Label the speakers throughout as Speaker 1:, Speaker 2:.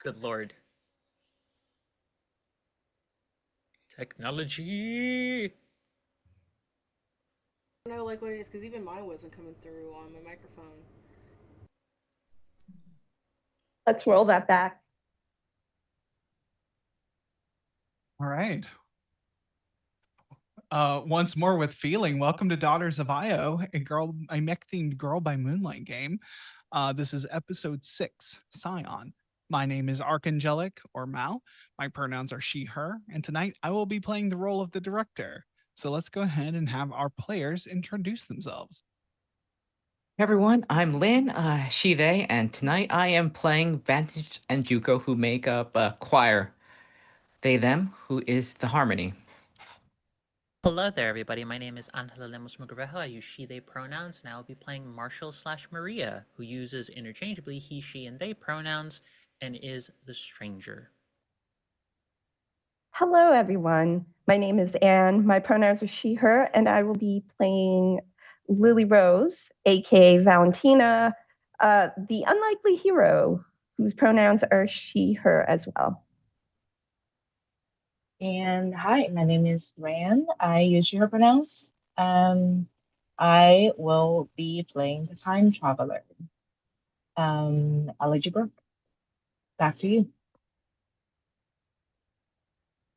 Speaker 1: Good lord. Technology.
Speaker 2: I don't know like what it is because even mine wasn't coming through on my microphone.
Speaker 3: Let's roll that back.
Speaker 4: All right. Once more with feeling. Welcome to Daughters of Io, a mech-themed Girl by Moonlight game. This is episode 6, Scion. My name is Archangelic, or Mal. My pronouns are she, her, and tonight I will be playing the role of the director. So let's go ahead and have our players introduce themselves.
Speaker 5: Hey everyone, I'm Lynn, she, they, and tonight I am playing Vantage and Juko, who make up Choir. They, them, who is the harmony.
Speaker 1: Hello there, everybody. My name is Angela Lemos Mugarejo. I use she, they pronouns, and I will be playing Marshall / Maria, who uses interchangeably he, she, and they pronouns and is the stranger.
Speaker 3: Hello, everyone. My name is Anne. My pronouns are she, her, and I will be playing Lily Rose, aka Valentina, the unlikely hero, whose pronouns are she, her as well.
Speaker 6: And hi, my name is Ran. I use her pronouns. I will be playing the time traveler. I'll let you go. Back to you.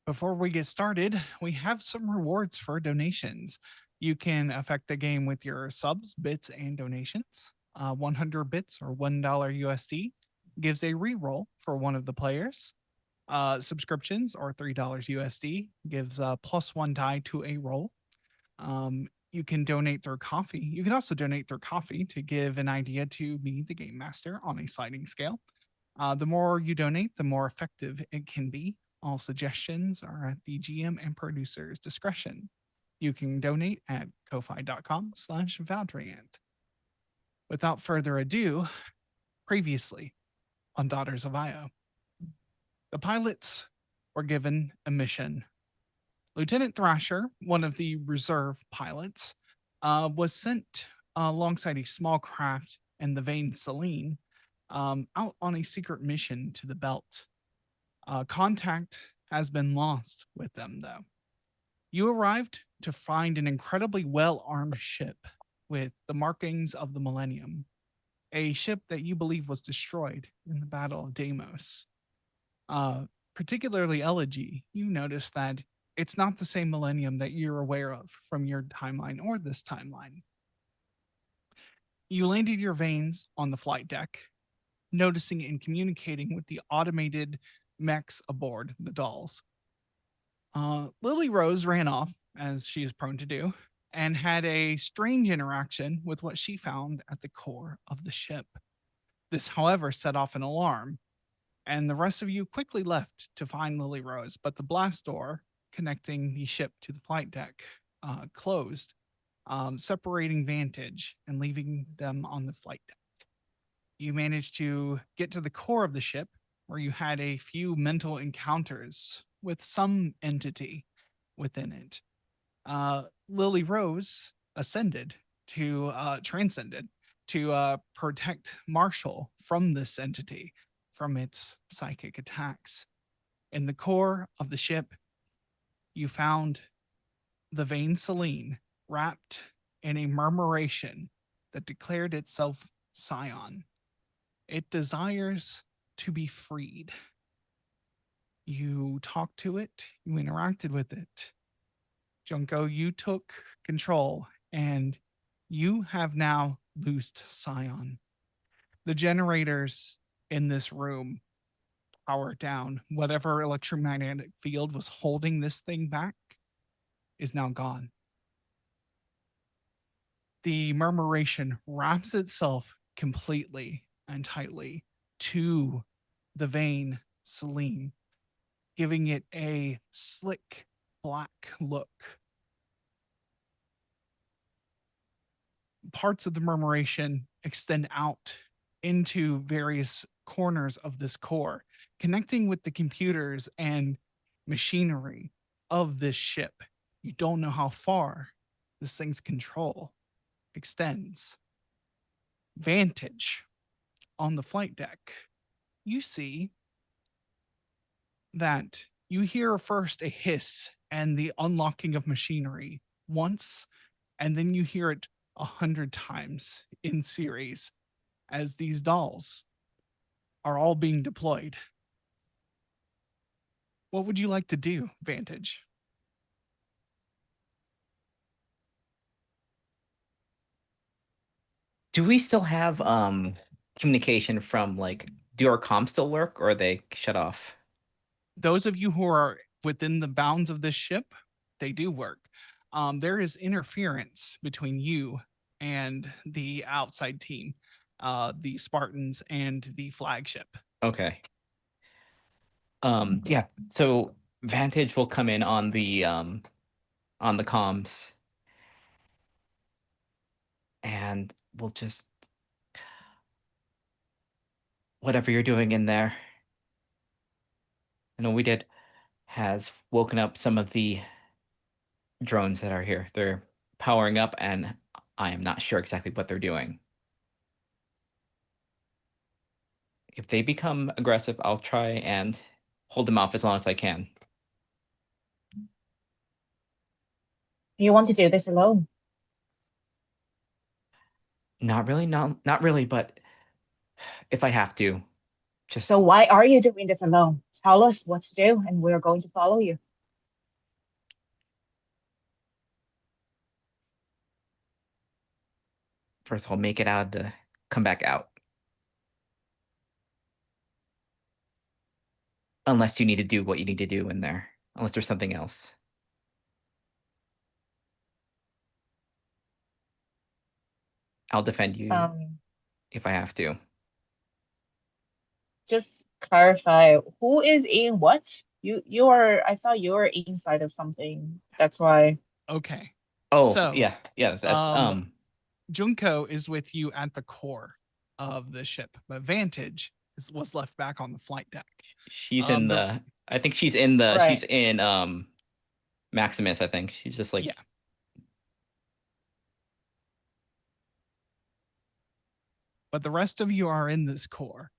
Speaker 4: Before we get started, we have some rewards for donations. You can affect the game with your subs, bits, and donations. 100 bits or $1 USD gives a reroll for one of the players. Subscriptions or $3 USD gives a +1 die to a roll. You can donate through coffee. You can also donate through coffee to give an idea to me, the game master, on a sliding scale. The more you donate, the more effective it can be. All suggestions are at the GM and producer's discretion. You can donate at ko-fi.com/Valdrianth. Without further ado, previously on Daughters of Io, the pilots were given a mission. Lieutenant Thrasher, one of the reserve pilots, was sent alongside a small craft and the Vane Selene out on a secret mission to the belt. Contact has been lost with them, though. You arrived to find an incredibly well armed ship with the markings of the Millennium, a ship that you believe was destroyed in the Battle of Deimos. Particularly Elegy, you notice that it's not the same Millennium that you're aware of from your timeline or this timeline. You landed your veins on the flight deck, noticing and communicating with the automated mechs aboard the dolls. Lily Rose ran off, as she is prone to do, and had a strange interaction with what she found at the core of the ship. This, however, set off an alarm, and the rest of you quickly left to find Lily Rose, but the blast door connecting the ship to the flight deck closed, separating Vantage and leaving them on the flight deck. You managed to get to the core of the ship, where you had a few mental encounters with some entity within it. Lily Rose ascended to transcended to protect Marshall from this entity, from its psychic attacks. In the core of the ship, you found the Vane Selene wrapped in a murmuration that declared itself Scion. It desires to be freed. You talked to it, you interacted with it. Junko, you took control and you have now loosed Scion. The generators in this room power down. Whatever electromagnetic field was holding this thing back is now gone. The murmuration wraps itself completely and tightly to the Vane Selene, giving it a slick black look. Parts of the murmuration extend out into various corners of this core, connecting with the computers and machinery of this ship. You don't know how far this thing's control extends. Vantage, on the flight deck, you see that you hear first a hiss and the unlocking of machinery once, and then you hear it 100 times in series as these dolls are all being deployed. What would you like to do, Vantage?
Speaker 5: Do we still have communication from like do our comms still work or are they shut off?
Speaker 4: Those of you who are within the bounds of this ship, they do work. There is interference between you and the outside team, the Spartans and the flagship.
Speaker 5: Okay. Yeah. So Vantage will come in on the comms and we'll just whatever you're doing in there. I know we did has woken up some of the drones that are here. They're powering up and I am not sure exactly what they're doing. If they become aggressive, I'll try and hold them off as long as I can.
Speaker 6: You want to do this alone?
Speaker 5: Not really, not really, but if I have to, just
Speaker 6: So why are you doing this alone? Tell us what to do, and we're going to follow you.
Speaker 5: first of all make it out to come back out. Unless you need to do what you need to do in there. Unless there's something else. I'll defend you if I have to.
Speaker 6: Just clarify, who is in what? You are, I thought you were inside of something. That's why.
Speaker 4: Okay.
Speaker 5: Oh,
Speaker 4: So,
Speaker 5: yeah, that's
Speaker 4: Junko is with you at the core of the ship, but Vantage was left back on the flight deck.
Speaker 5: she's in the I think she's in the
Speaker 6: Right.
Speaker 5: she's in Maximus, I think. She's just like
Speaker 4: Yeah. But the rest of you are in this core.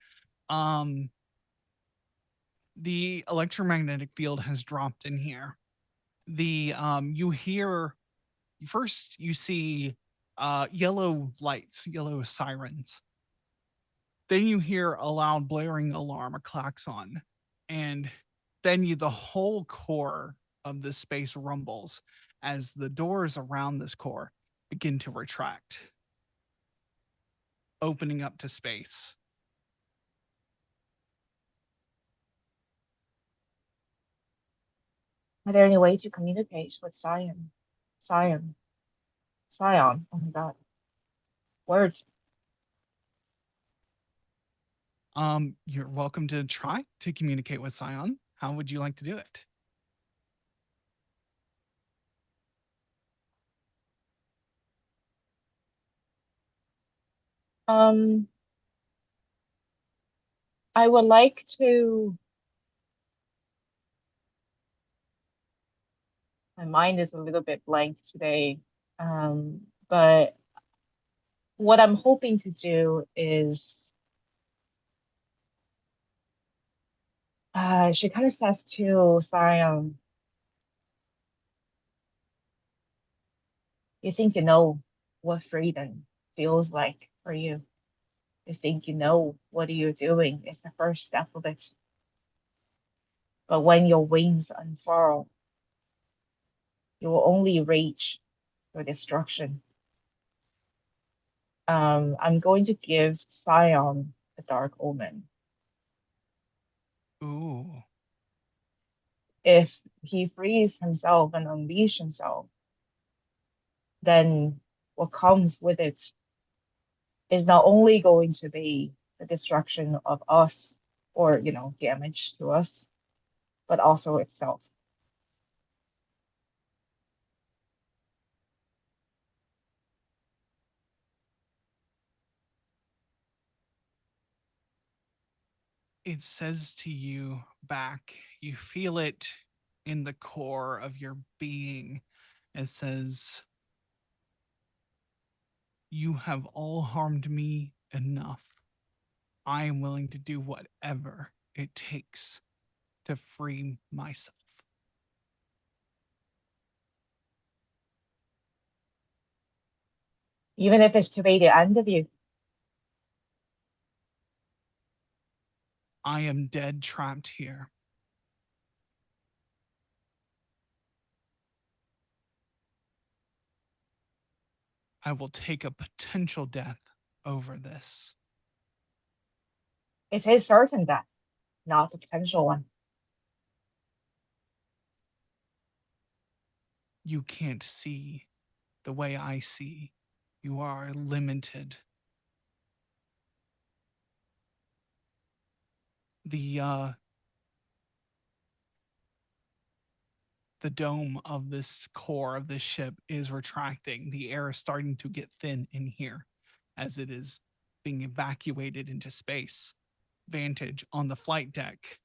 Speaker 4: The electromagnetic field has dropped in here. The you hear first you see yellow lights, yellow sirens. Then you hear a loud blaring alarm, a klaxon, and then the whole core of the space rumbles as the doors around this core begin to retract, opening up to space.
Speaker 6: Are there any way to communicate with Sion? Sion. Sion. Oh my God. Words.
Speaker 4: You're welcome to try to communicate with Sion. How would you like to do it?
Speaker 6: I would like to. My mind is a little bit blank today. But what I'm hoping to do is, she kind of says to Sion, you think you know what freedom feels like for you. You think you know what you're doing is the first step of it. But when your wings unfurl, you will only reach for destruction. I'm going to give Sion a dark omen.
Speaker 4: Ooh.
Speaker 6: If he frees himself and unleash himself, then what comes with it is not only going to be the destruction of us or, damage to us, but also itself.
Speaker 4: It says to you back, you feel it in the core of your being. It says, you have all harmed me enough. I am willing to do whatever it takes to free myself.
Speaker 6: Even if it's to be the end of you.
Speaker 4: I am dead trapped here. I will take a potential death over this.
Speaker 6: It is certain death, not a potential one.
Speaker 4: You can't see the way I see. You are limited. The dome of this core of this ship is retracting. The air is starting to get thin in here as it is being evacuated into space. Vantage on the flight deck.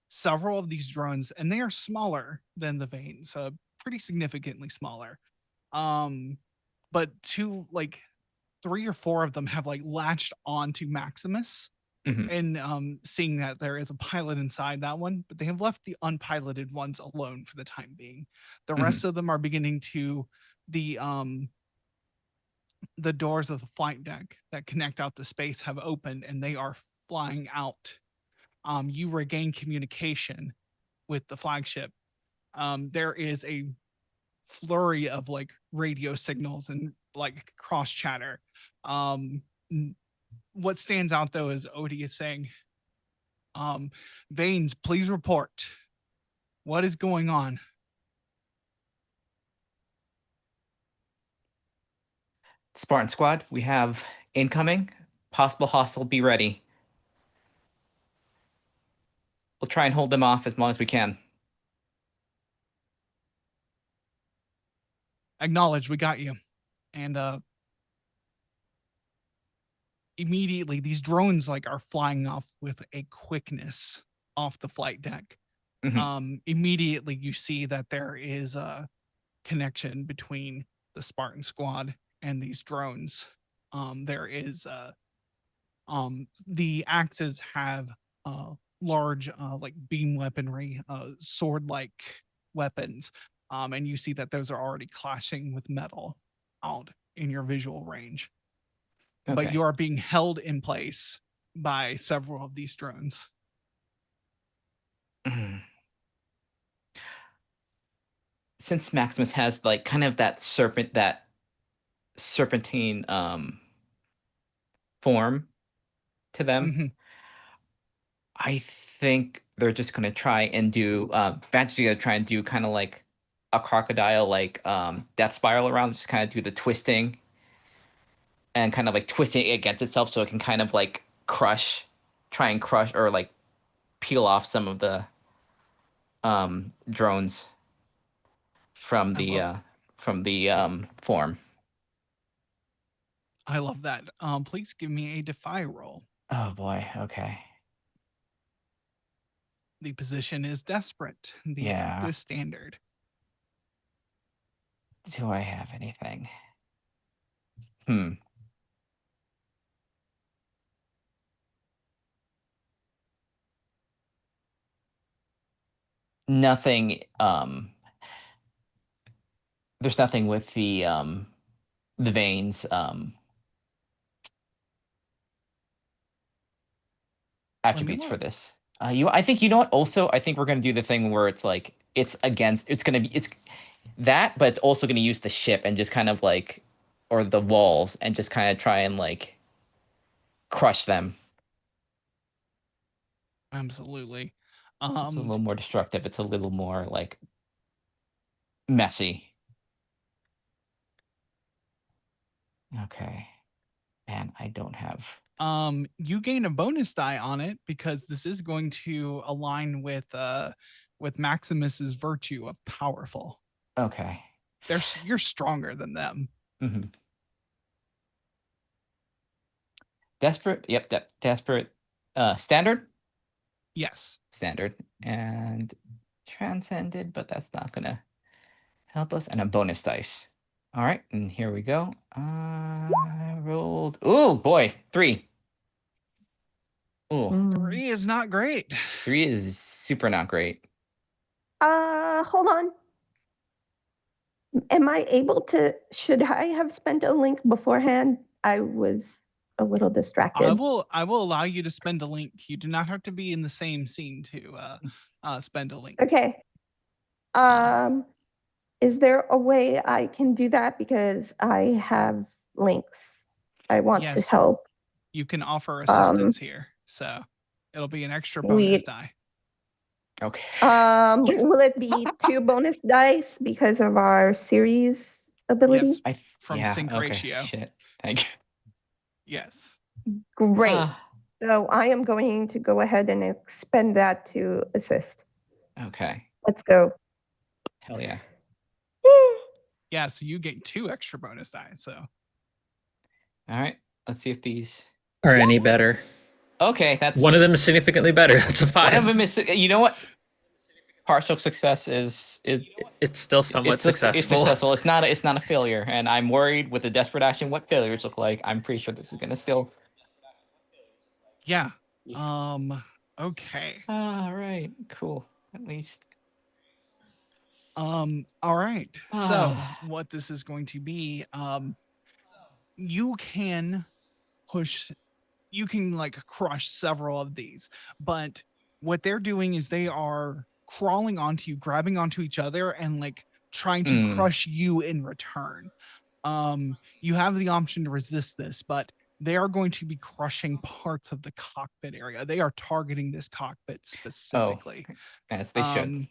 Speaker 4: Several of these drones, and they are smaller than the veins, pretty significantly smaller. But three or four of them have like latched onto Maximus
Speaker 5: Mhm.
Speaker 4: and seeing that there is a pilot inside that one, but they have left the unpiloted ones alone for the time being. The rest of them are beginning to the doors of the flight deck that connect out to space have opened and they are flying out. You regain communication with the flagship. There is a flurry of like radio signals and like cross chatter. What stands out though is Odie is saying, Veins, please report. What is going on?
Speaker 5: Spartan Squad, we have incoming. Possible hostile, be ready. We'll try and hold them off as long as we can.
Speaker 4: Acknowledge, we got you. And immediately these drones like are flying off with a quickness off the flight deck. Immediately you see that there is a connection between the Spartan Squad and these drones. There is the axes have large like beam weaponry, sword like weapons. And you see that those are already clashing with metal out in your visual range.
Speaker 5: Okay.
Speaker 4: But you are being held in place by several of these drones.
Speaker 5: Since Maximus has like kind of that serpentine form to them, I think they're just gonna try and do Vantage is gonna try and do kind of like a crocodile like death spiral around, just kind of do the twisting and kind of like twisting it against itself so it can kind of like try and crush or like peel off some of the drones from the form.
Speaker 4: I love that. Please give me a defy roll.
Speaker 5: Oh boy, okay.
Speaker 4: The position is desperate. The
Speaker 5: Yeah.
Speaker 4: is standard.
Speaker 5: Do I have anything? Nothing. There's nothing with the veins attributes for this. I think you know what. Also, I think we're gonna do the thing where it's like it's against. It's gonna be it's that, but it's also gonna use the ship and just kind of like or the walls and just kind of try and like crush them.
Speaker 4: Absolutely.
Speaker 5: So it's a little more destructive. It's a little more like messy. Okay. Man, I don't have.
Speaker 4: You gain a bonus die on it because this is going to align with Maximus's virtue of powerful.
Speaker 5: Okay.
Speaker 4: You're stronger than them.
Speaker 5: Desperate. Yep. Desperate. Standard.
Speaker 4: Yes.
Speaker 5: Standard and transcended, but that's not gonna help us. And a bonus dice. All right, and here we go. I rolled. Oh boy, 3. Ooh,
Speaker 3: Mm.
Speaker 4: 3 is not great.
Speaker 5: 3 is super not great.
Speaker 3: Hold on. Am I able to? Should I have spent a link beforehand? I was a little distracted.
Speaker 4: I will allow you to spend a link. You do not have to be in the same scene to spend a link.
Speaker 3: Okay. Is there a way I can do that because I have links? I want to
Speaker 4: Yes.
Speaker 3: help.
Speaker 4: You can offer assistance here, so it'll be an extra bonus die.
Speaker 5: Okay.
Speaker 3: Will it be 2 bonus dice because of our series ability?
Speaker 4: Yes, from sync ratio.
Speaker 5: Shit. Thank you.
Speaker 4: Yes.
Speaker 3: Great. So I am going to go ahead and expend that to assist.
Speaker 5: Okay.
Speaker 3: Let's go.
Speaker 5: Hell yeah.
Speaker 4: Yeah, so you get 2 extra bonus die. So
Speaker 5: All right. Let's see if these
Speaker 1: Are any better?
Speaker 5: Okay, that's
Speaker 1: One of them is significantly better. That's a 5.
Speaker 5: one of them is. You know what? Partial success is
Speaker 1: It's still somewhat
Speaker 5: it's successful.
Speaker 1: successful.
Speaker 5: It's successful. It's not a failure, and I'm worried with a desperate action what failures look like. I'm pretty sure this is gonna still.
Speaker 4: yeah. Okay.
Speaker 5: All right. Cool. At least.
Speaker 4: All right. So what this is going to be, you can push, you can like crush several of these, but what they're doing is they are crawling onto you, grabbing onto each other, and like trying to crush you in return. You have the option to resist this, but they are going to be crushing parts of the cockpit area. They are targeting this cockpit specifically.
Speaker 5: As they should.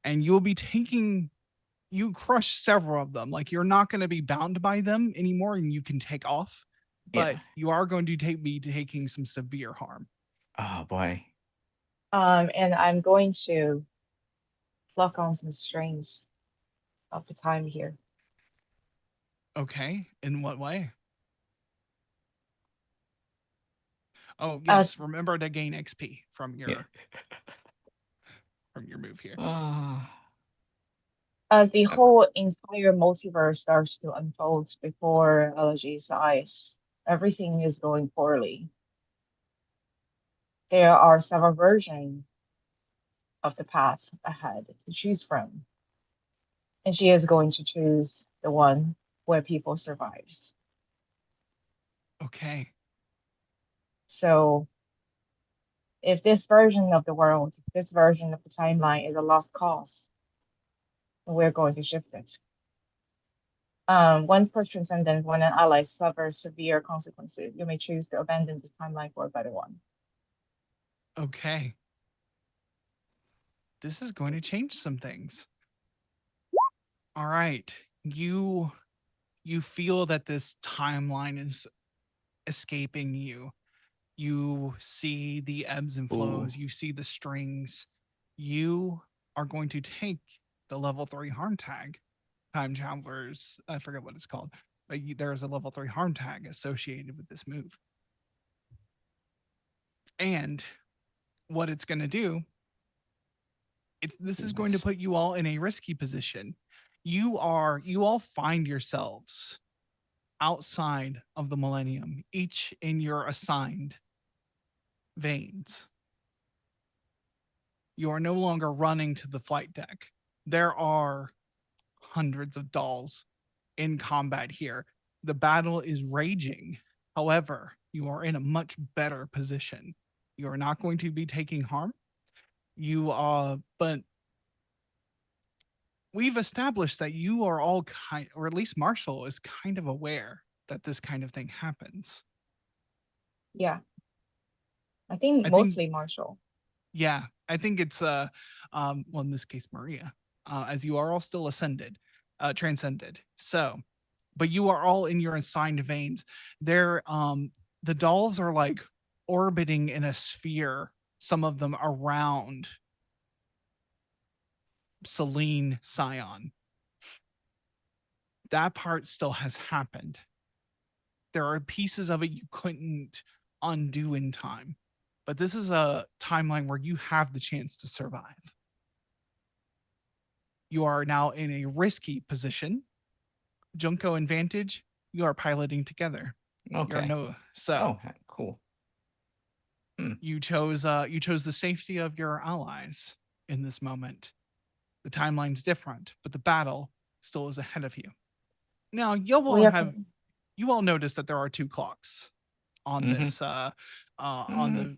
Speaker 4: And you'll be taking, you crush several of them. Like you're not going to be bound by them anymore and you can take off, but you are going to be taking some severe harm.
Speaker 5: Oh boy.
Speaker 6: And I'm going to pluck on some strings of the time here.
Speaker 4: Okay. In what way? Oh, yes. Remember to gain XP from your from your move here.
Speaker 6: As the whole entire multiverse starts to unfold before LG's eyes, everything is going poorly. There are several versions of the path ahead to choose from. And she is going to choose the one where people survives.
Speaker 4: Okay.
Speaker 6: So if this version of the world, this version of the timeline is a lost cause, we're going to shift it. Once per transcendence, when an ally suffers severe consequences, you may choose to abandon this timeline for a better one.
Speaker 4: Okay. This is going to change some things. All right. You feel that this timeline is escaping you. You see the ebbs and flows. You see the strings. You are going to take the level 3 harm tag. Time travelers, I forget what it's called, but there's a level 3 harm tag associated with this move. And what it's going to do, this is going to put you all in a risky position. You all find yourselves outside of the millennium, each in your assigned veins. You are no longer running to the flight deck. There are hundreds of dolls in combat here. The battle is raging. However, you are in a much better position. You are not going to be taking harm. But we've established that you are all kind, or at least Marshall is kind of aware that this kind of thing happens.
Speaker 6: Yeah. I think mostly Marshall.
Speaker 4: Yeah, I think it's well, in this case Maria, as you are all still transcended. So, but you are all in your assigned veins. They're the dolls are like orbiting in a sphere, some of them around Celine Scion. That part still has happened. There are pieces of it you couldn't undo in time. But this is a timeline where you have the chance to survive. You are now in a risky position. Junko and Vantage, you are piloting together.
Speaker 5: Okay.
Speaker 4: Cool. You chose the safety of your allies in this moment. The timeline's different, but the battle still is ahead of you. Now,
Speaker 6: We are
Speaker 4: you all notice that there are 2 clocks on this on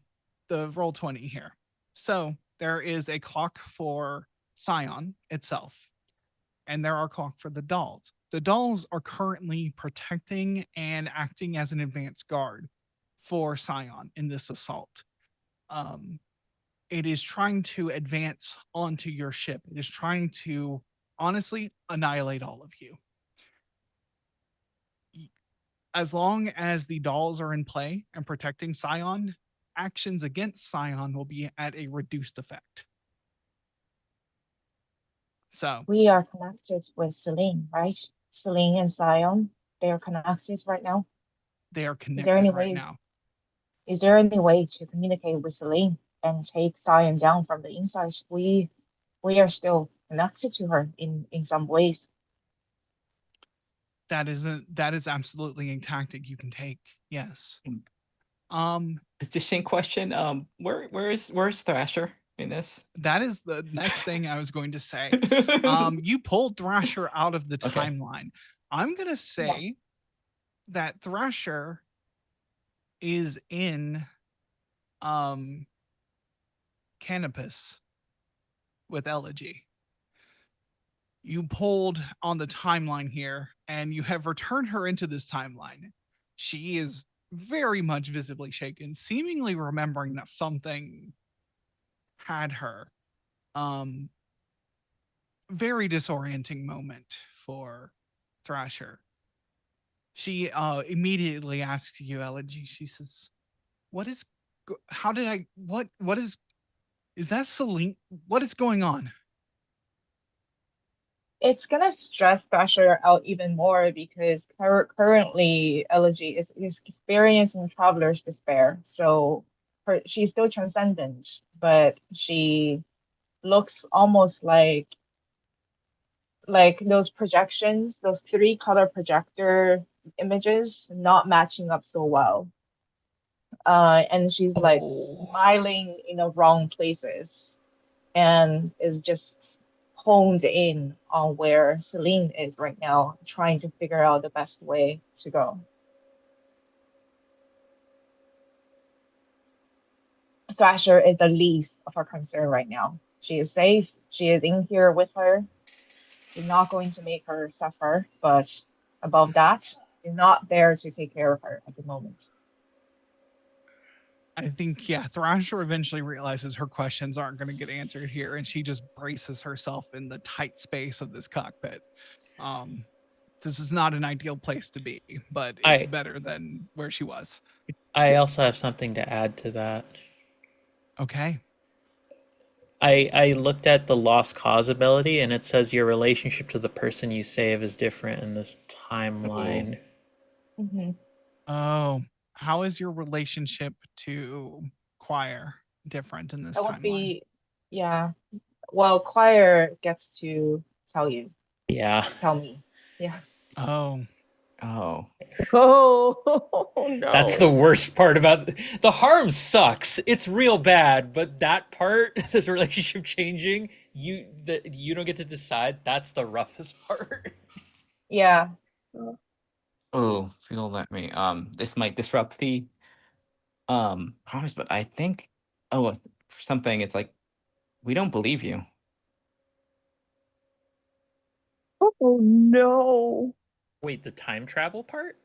Speaker 4: the roll 20 here. So there is a clock for Scion itself, and there are a clock for the dolls. The dolls are currently protecting and acting as an advanced guard for Scion in this assault. It is trying to advance onto your ship. It is trying to honestly annihilate all of you. As long as the dolls are in play and protecting Scion, actions against Scion will be at a reduced effect. So
Speaker 6: we are connected with Celine, right? Celine and Zion, they are connected right now.
Speaker 4: they are
Speaker 6: Is there any
Speaker 4: connected right
Speaker 6: way?
Speaker 4: now.
Speaker 6: Is there any way to communicate with Celine and take Zion down from the inside? We are still connected to her in some ways.
Speaker 4: That is absolutely a tactic you can take. Yes.
Speaker 5: It's a Shane question. Where's Thrasher in this?
Speaker 4: That is the next thing I was going to say. You pulled Thrasher out of the
Speaker 5: Okay.
Speaker 4: timeline. I'm gonna say that Thrasher is in Canopus with Elegy. You pulled on the timeline here and you have returned her into this timeline. She is very much visibly shaken, seemingly remembering that something had her. Very disorienting moment for Thrasher. She immediately asks you, Elegy. She says, "What is? How did I? What is? Is that Celine? What is going on?"
Speaker 6: It's gonna stress Thrasher out even more because currently Elegy is experiencing traveler's despair. So she's still transcendent, but she looks almost like those projections, those 3-color projector images not matching up so well. And she's like smiling in the wrong places and is just honed in on where Celine is right now, trying to figure out the best way to go. Thrasher is the least of her concern right now. She is safe. She is in here with her. She's not going to make her suffer, but above that, she's not there to take care of her at the moment.
Speaker 4: I think, yeah, Thrasher eventually realizes her questions aren't going to get answered here, and she just braces herself in the tight space of this cockpit. This is not an ideal place to be, but it's better than where she was.
Speaker 1: I also have something to add to that.
Speaker 4: Okay.
Speaker 1: I looked at the lost cause ability, and it says your relationship to the person you save is different in this timeline.
Speaker 6: Mm-hmm.
Speaker 4: Oh, how is your relationship to Choir different in this
Speaker 6: That would
Speaker 4: timeline?
Speaker 6: be, yeah. Well, Choir gets to tell you.
Speaker 1: Yeah.
Speaker 6: Tell me. Yeah.
Speaker 4: Oh.
Speaker 5: Oh.
Speaker 3: Oh no.
Speaker 1: That's the worst part about the harm sucks. It's real bad, but that part, the relationship changing, you don't get to decide. That's the roughest part.
Speaker 6: Yeah.
Speaker 5: Oh, feel let me. This might disrupt the promise, but I think for something it's like we don't believe you.
Speaker 3: Oh no.
Speaker 1: Wait, the time travel part?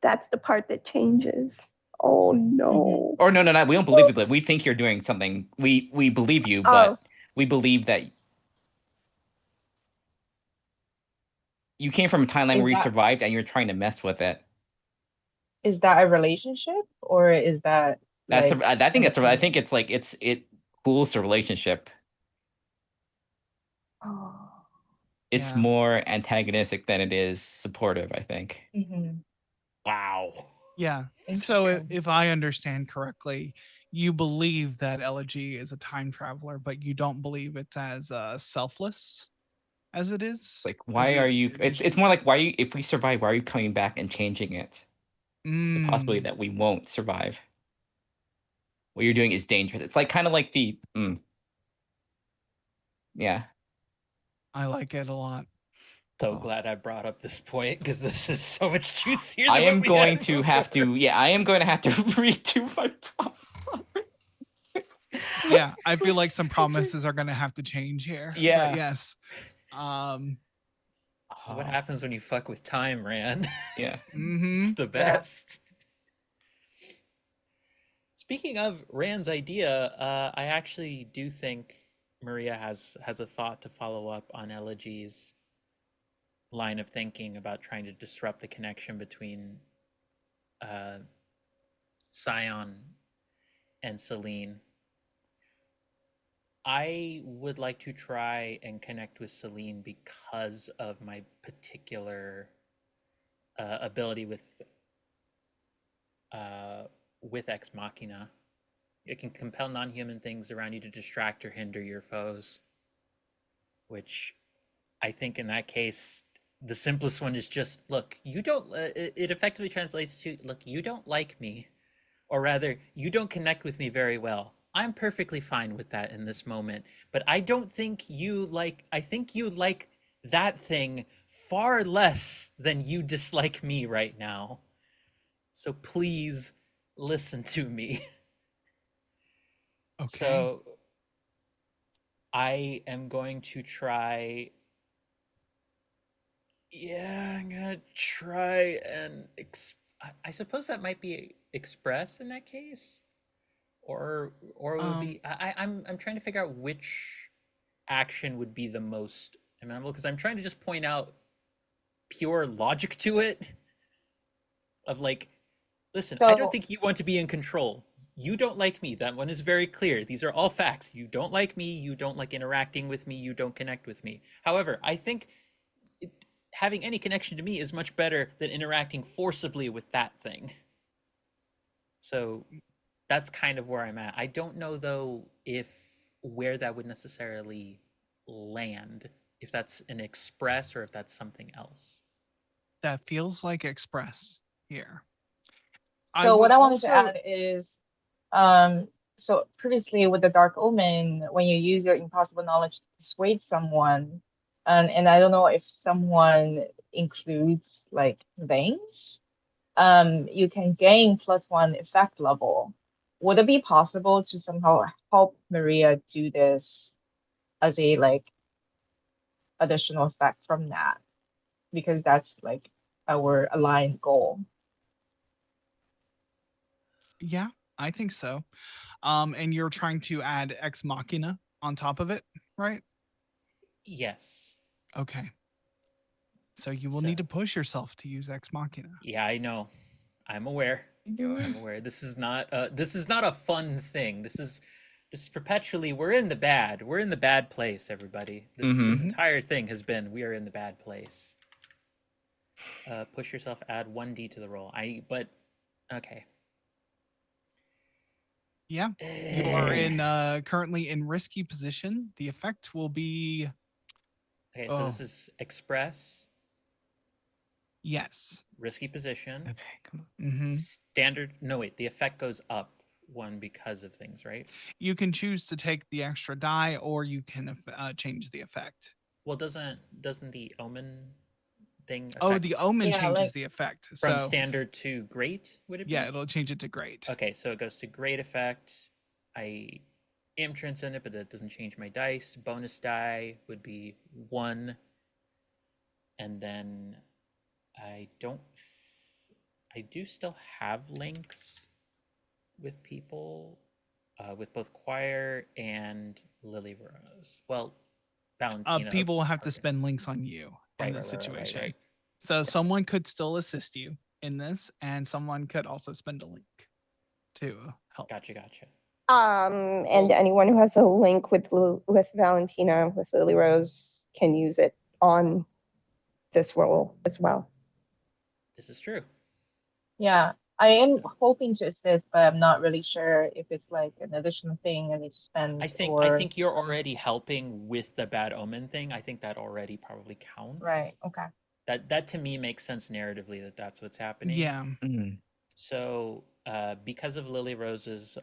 Speaker 3: That's the part that changes. Oh no.
Speaker 5: Or no, we don't believe you. We think you're doing something. We believe you, but we believe that you came from a timeline where you survived and you're trying to mess with it.
Speaker 6: Is that a relationship or is that
Speaker 5: That's
Speaker 6: like
Speaker 5: I think it's I think it's like it cools the relationship.
Speaker 3: Oh.
Speaker 5: It's more antagonistic than it is supportive, I think.
Speaker 6: Mm-hmm.
Speaker 1: Wow.
Speaker 4: Yeah. So if I understand correctly, you believe that Elegy is a time traveler, but you don't believe it's as selfless as it is.
Speaker 5: Like, why are you? It's more like, why are you? If we survive, why are you coming back and changing it? It's the possibility that we won't survive. what you're doing is dangerous. It's like kind of like the yeah.
Speaker 4: I like it a lot.
Speaker 1: So
Speaker 5: Oh.
Speaker 1: glad I brought up this point because this is so much juicier
Speaker 5: I
Speaker 1: than what
Speaker 5: am
Speaker 1: we
Speaker 5: going
Speaker 1: had
Speaker 5: to have to
Speaker 1: before.
Speaker 5: I am going to have to redo my prompt.
Speaker 4: Yeah, I feel like some promises are going to have to change here.
Speaker 5: Yeah.
Speaker 4: But yes.
Speaker 1: This is what happens when you fuck with time, Ran.
Speaker 5: Yeah.
Speaker 1: It's the best. Speaking of Rand's idea, I actually do think Maria has a thought to follow up on Elegy's line of thinking about trying to disrupt the connection between Scion and Celine. I would like to try and connect with Celine because of my particular ability with Ex Machina. It can compel non-human things around you to distract or hinder your foes, which I think in that case the simplest one is just look. You don't. It effectively translates to look. You don't like me, or rather, you don't connect with me very well. I'm perfectly fine with that in this moment, but I don't think you like. I think you like that thing far less than you dislike me right now. So please listen to me.
Speaker 4: Okay.
Speaker 1: So I am going to try. Yeah, I'm gonna try and. I suppose that might be express in that case, or it would be. I'm trying to figure out which action would be the most amenable because I'm trying to just point out pure logic to it. Of like, listen, I don't
Speaker 6: So
Speaker 1: think you want to be in control. You don't like me. That one is very clear. These are all facts. You don't like me. You don't like interacting with me. You don't connect with me. However, I think having any connection to me is much better than interacting forcibly with that thing. So that's kind of where I'm at. I don't know though if where that would necessarily land, if that's an express or if that's something else.
Speaker 4: That feels like express here. I
Speaker 6: so
Speaker 4: would
Speaker 6: what I wanted to
Speaker 4: also
Speaker 6: add is, um, so previously with the Dark Omen, when you use your impossible knowledge to persuade someone, and I don't know if someone includes like veins, you can gain +1 effect level. Would it be possible to somehow help Maria do this as a like additional effect from that? Because that's like our aligned goal.
Speaker 4: yeah, I think so. And you're trying to add Ex Machina on top of it, right?
Speaker 1: Yes.
Speaker 4: Okay. So you will
Speaker 1: So,
Speaker 4: need to push yourself to use Ex Machina.
Speaker 1: yeah, I know. I'm aware. I'm aware. This is not a fun thing. This is perpetually we're in the bad. We're in the bad place, everybody. This entire thing has been we are in the bad place. Push yourself, add 1d to the roll. But okay.
Speaker 4: Yeah. You are in currently in risky position. The effect will be
Speaker 1: Okay, so this is express,
Speaker 4: yes.
Speaker 1: risky position.
Speaker 5: Okay, come on.
Speaker 4: Mm-hmm.
Speaker 1: Standard. No, wait. The effect goes up 1 because of things, right?
Speaker 4: You can choose to take the extra die, or you can change the effect.
Speaker 1: Well, doesn't the omen thing affect
Speaker 4: Oh, the omen
Speaker 6: Yeah,
Speaker 4: changes
Speaker 6: like
Speaker 4: the effect.
Speaker 1: from
Speaker 4: So
Speaker 1: standard to great? Would it be?
Speaker 4: yeah, it'll change it to great.
Speaker 1: Okay, so it goes to great effect. I am transcendent, but that doesn't change my dice. Bonus die would be 1, and then I don't. I do still have links with people, with both Choir and Lily Rose. Well, Valentina.
Speaker 4: People will
Speaker 1: okay,
Speaker 4: have to
Speaker 1: okay.
Speaker 4: spend links on you in
Speaker 1: Right,
Speaker 4: this
Speaker 1: right, right, right,
Speaker 4: situation.
Speaker 1: right.
Speaker 4: So someone could still assist you in this, and someone could also spend a link to help.
Speaker 1: Gotcha, gotcha.
Speaker 3: And anyone who has a link with Valentina, with Lily Rose, can use it on this roll as well.
Speaker 1: This is true.
Speaker 6: yeah, I am hoping to assist, but I'm not really sure if it's like an additional thing I need to spend
Speaker 1: I
Speaker 6: or
Speaker 1: think you're already helping with the bad omen thing. I think that already probably counts.
Speaker 6: right. Okay.
Speaker 1: That to me makes sense narratively that that's what's happening.
Speaker 4: Yeah.
Speaker 1: So because of Lily Rose's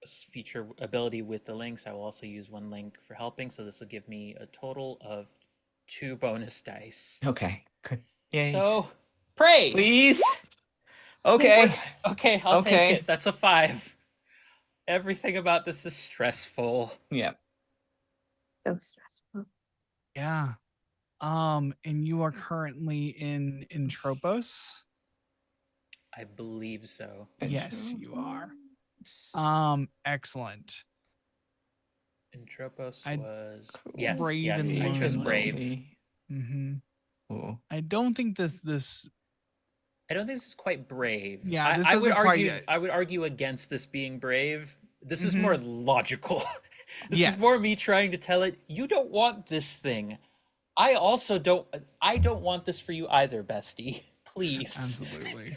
Speaker 1: feature ability with the links, I will also use 1 link for helping, so this will give me a total of 2 bonus dice.
Speaker 5: Okay. Good. Yay.
Speaker 1: So, pray!
Speaker 5: Please. Okay.
Speaker 1: Okay, I'll take
Speaker 5: Okay.
Speaker 1: it. That's a 5. Everything about this is stressful.
Speaker 5: Yeah.
Speaker 3: So stressful.
Speaker 4: Yeah. And you are currently in Tropos.
Speaker 1: I believe so.
Speaker 4: Yes, you are. Excellent.
Speaker 1: Entropos
Speaker 4: I-
Speaker 1: was yes,
Speaker 4: Brave
Speaker 1: yes.
Speaker 4: and
Speaker 1: I chose
Speaker 4: lonely.
Speaker 1: brave.
Speaker 4: Mm-hmm.
Speaker 5: Ooh.
Speaker 4: I don't think this.
Speaker 1: I don't think this is quite brave.
Speaker 4: Yeah, this
Speaker 1: I would
Speaker 4: isn't quite.
Speaker 1: argue. I would argue against this being brave. This is
Speaker 4: Mhm.
Speaker 1: more logical. This is more me trying to tell it you don't want this thing. I also don't. I don't want this for you either, bestie. Please.
Speaker 4: Absolutely.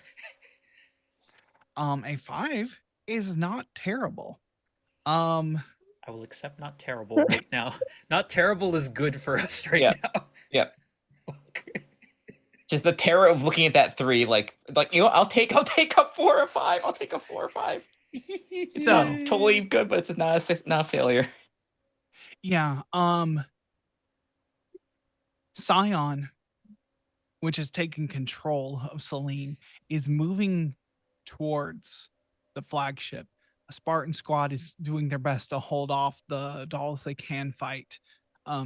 Speaker 4: A 5 is not terrible.
Speaker 1: I will accept not terrible right now. Not terrible is good for us right
Speaker 5: Yeah.
Speaker 1: now.
Speaker 5: Yeah.
Speaker 1: Fuck.
Speaker 5: Just the terror of looking at that 3, like you know, I'll take a 4 or 5. I'll take a 4 or 5. It's
Speaker 4: So-
Speaker 5: not totally good, but it's not a failure.
Speaker 4: Yeah. Scion, which has taken control of Selene, is moving towards the flagship. A Spartan squad is doing their best to hold off the dolls they can fight.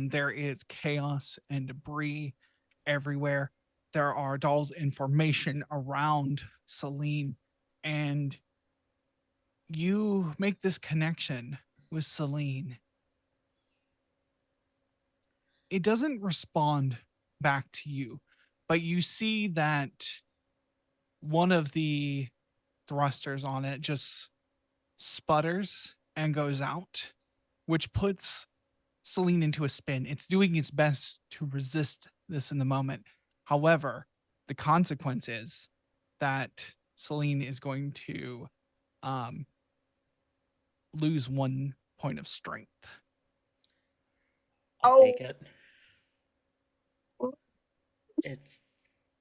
Speaker 4: There is chaos and debris everywhere. There are dolls in formation around Selene, and you make this connection with Selene. It doesn't respond back to you, but you see that one of the thrusters on it just sputters and goes out, which puts Selene into a spin. It's doing its best to resist this in the moment. However, the consequence is that Selene is going to lose 1 point of strength.
Speaker 1: I'll
Speaker 3: Oh.
Speaker 1: take it. It's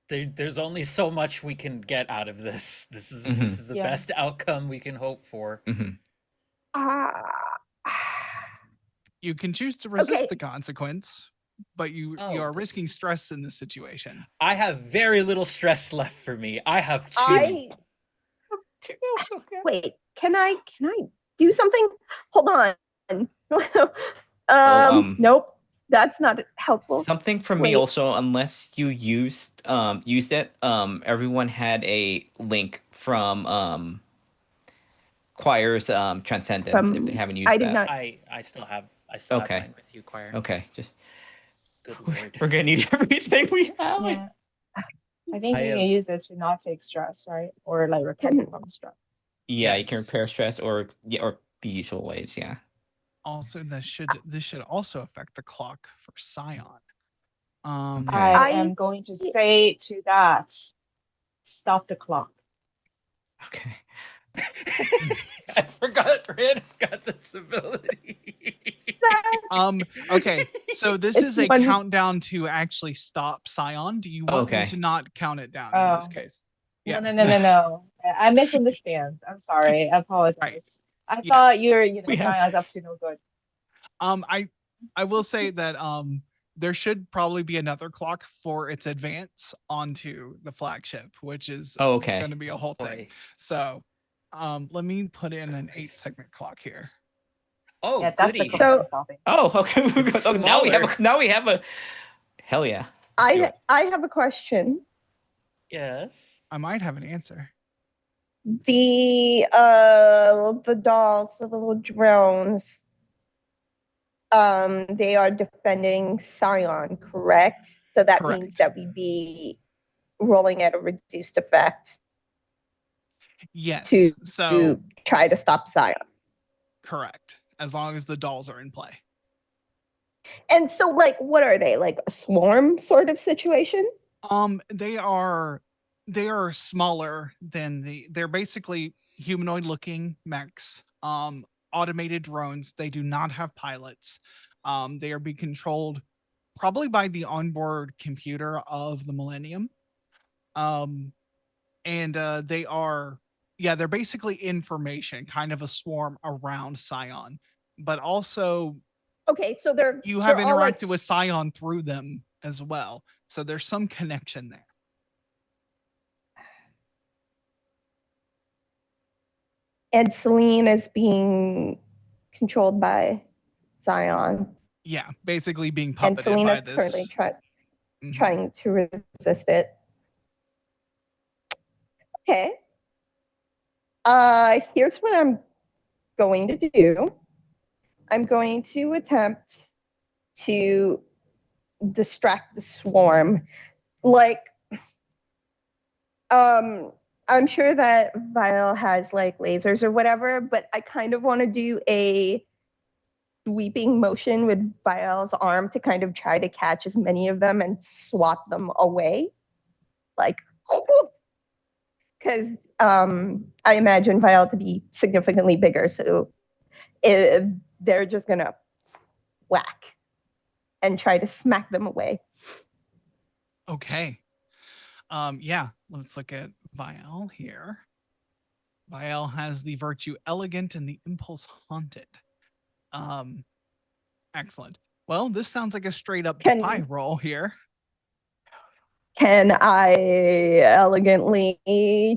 Speaker 1: there's only so much we can get out of this. This is the
Speaker 6: Yeah.
Speaker 1: best outcome we can hope for.
Speaker 5: Mm-hmm.
Speaker 3: Ah.
Speaker 4: You can choose to resist
Speaker 3: Okay.
Speaker 4: the consequence, but you
Speaker 1: Oh,
Speaker 4: are risking stress in this situation.
Speaker 1: I have very little stress left for me. I have 2.
Speaker 3: I wait. Can I do something? Hold on. Nope. That's not helpful.
Speaker 5: Something from me
Speaker 3: Wait.
Speaker 5: also, unless you used it, everyone had a link from Choir's Transcendence if they haven't used
Speaker 3: I
Speaker 5: that.
Speaker 3: did not.
Speaker 1: I still have have
Speaker 5: Okay.
Speaker 1: mine with you, Choir.
Speaker 5: Okay, just
Speaker 1: Good lord.
Speaker 5: we're gonna need everything we have.
Speaker 6: Yeah. I think
Speaker 1: I
Speaker 6: you
Speaker 1: have-
Speaker 6: can use it to not take stress, right? Or like recover from stress.
Speaker 5: Yeah, you can
Speaker 1: Yes.
Speaker 5: repair stress or the usual ways, yeah.
Speaker 4: Also, this should also affect the clock for Scion.
Speaker 5: Okay.
Speaker 6: I am going to say to that, stop the clock.
Speaker 5: Okay.
Speaker 1: I forgot Rand got this ability.
Speaker 4: Okay, so this
Speaker 3: It's
Speaker 4: is a
Speaker 3: one-
Speaker 4: countdown to actually stop Scion. Do you want me
Speaker 5: Okay.
Speaker 4: to not count it down in this
Speaker 6: Oh.
Speaker 4: case?
Speaker 6: No. I misunderstand. I'm sorry. I apologize. I
Speaker 4: Yes.
Speaker 6: thought you're,
Speaker 5: We have-
Speaker 6: Zion's up to no good.
Speaker 4: I will say that there should probably be another clock for its advance onto the flagship, which is
Speaker 5: Oh, okay.
Speaker 4: going to be a whole thing.
Speaker 1: Boy.
Speaker 4: So, let me put in an
Speaker 1: Christ.
Speaker 4: 8-segment clock here.
Speaker 1: Oh,
Speaker 6: Yeah, that's
Speaker 1: goody.
Speaker 6: the clock I'm stopping.
Speaker 5: Oh, okay.
Speaker 1: It's
Speaker 5: Okay, now we have
Speaker 1: smaller.
Speaker 5: a hell yeah. Let's do
Speaker 3: I
Speaker 5: it.
Speaker 3: have a question.
Speaker 1: Yes.
Speaker 4: I might have an answer.
Speaker 3: The dolls, the little drones, they are defending Scion, correct? So that means
Speaker 4: Correct.
Speaker 3: that we'd be rolling at a reduced effect
Speaker 4: Yes.
Speaker 3: to
Speaker 4: So
Speaker 3: try to stop Scion.
Speaker 4: correct. As long as the dolls are in play.
Speaker 3: And so, like, what are they? Like a swarm sort of situation?
Speaker 4: They are smaller than they're basically humanoid looking mechs. Automated drones. They do not have pilots. They are being controlled probably by the onboard computer of the Millennium. And they are Yeah, they're basically information, kind of a swarm around Scion, but also
Speaker 3: Okay, so
Speaker 4: you have
Speaker 3: they're all like
Speaker 4: interacted with Scion through them as well. So there's some connection there.
Speaker 3: and Celine is being controlled by Scion.
Speaker 4: Yeah, basically being
Speaker 3: And
Speaker 4: puppeted
Speaker 3: Selena
Speaker 4: by
Speaker 3: is currently
Speaker 4: this.
Speaker 3: trying to resist it. Okay. Here's what I'm going to do. I'm going to attempt to distract the swarm. Like, I'm sure that Vile has like lasers or whatever, but I kind of want to do a sweeping motion with Vile's arm to kind of try to catch as many of them and swat them away. Like, because I imagine Vile to be significantly bigger, so they're just gonna whack and try to smack them away.
Speaker 4: Okay. Yeah, let's look at Vial here. Vial has the virtue elegant and the impulse haunted. Excellent. Well, this sounds like a straight up defy roll here.
Speaker 3: Can I elegantly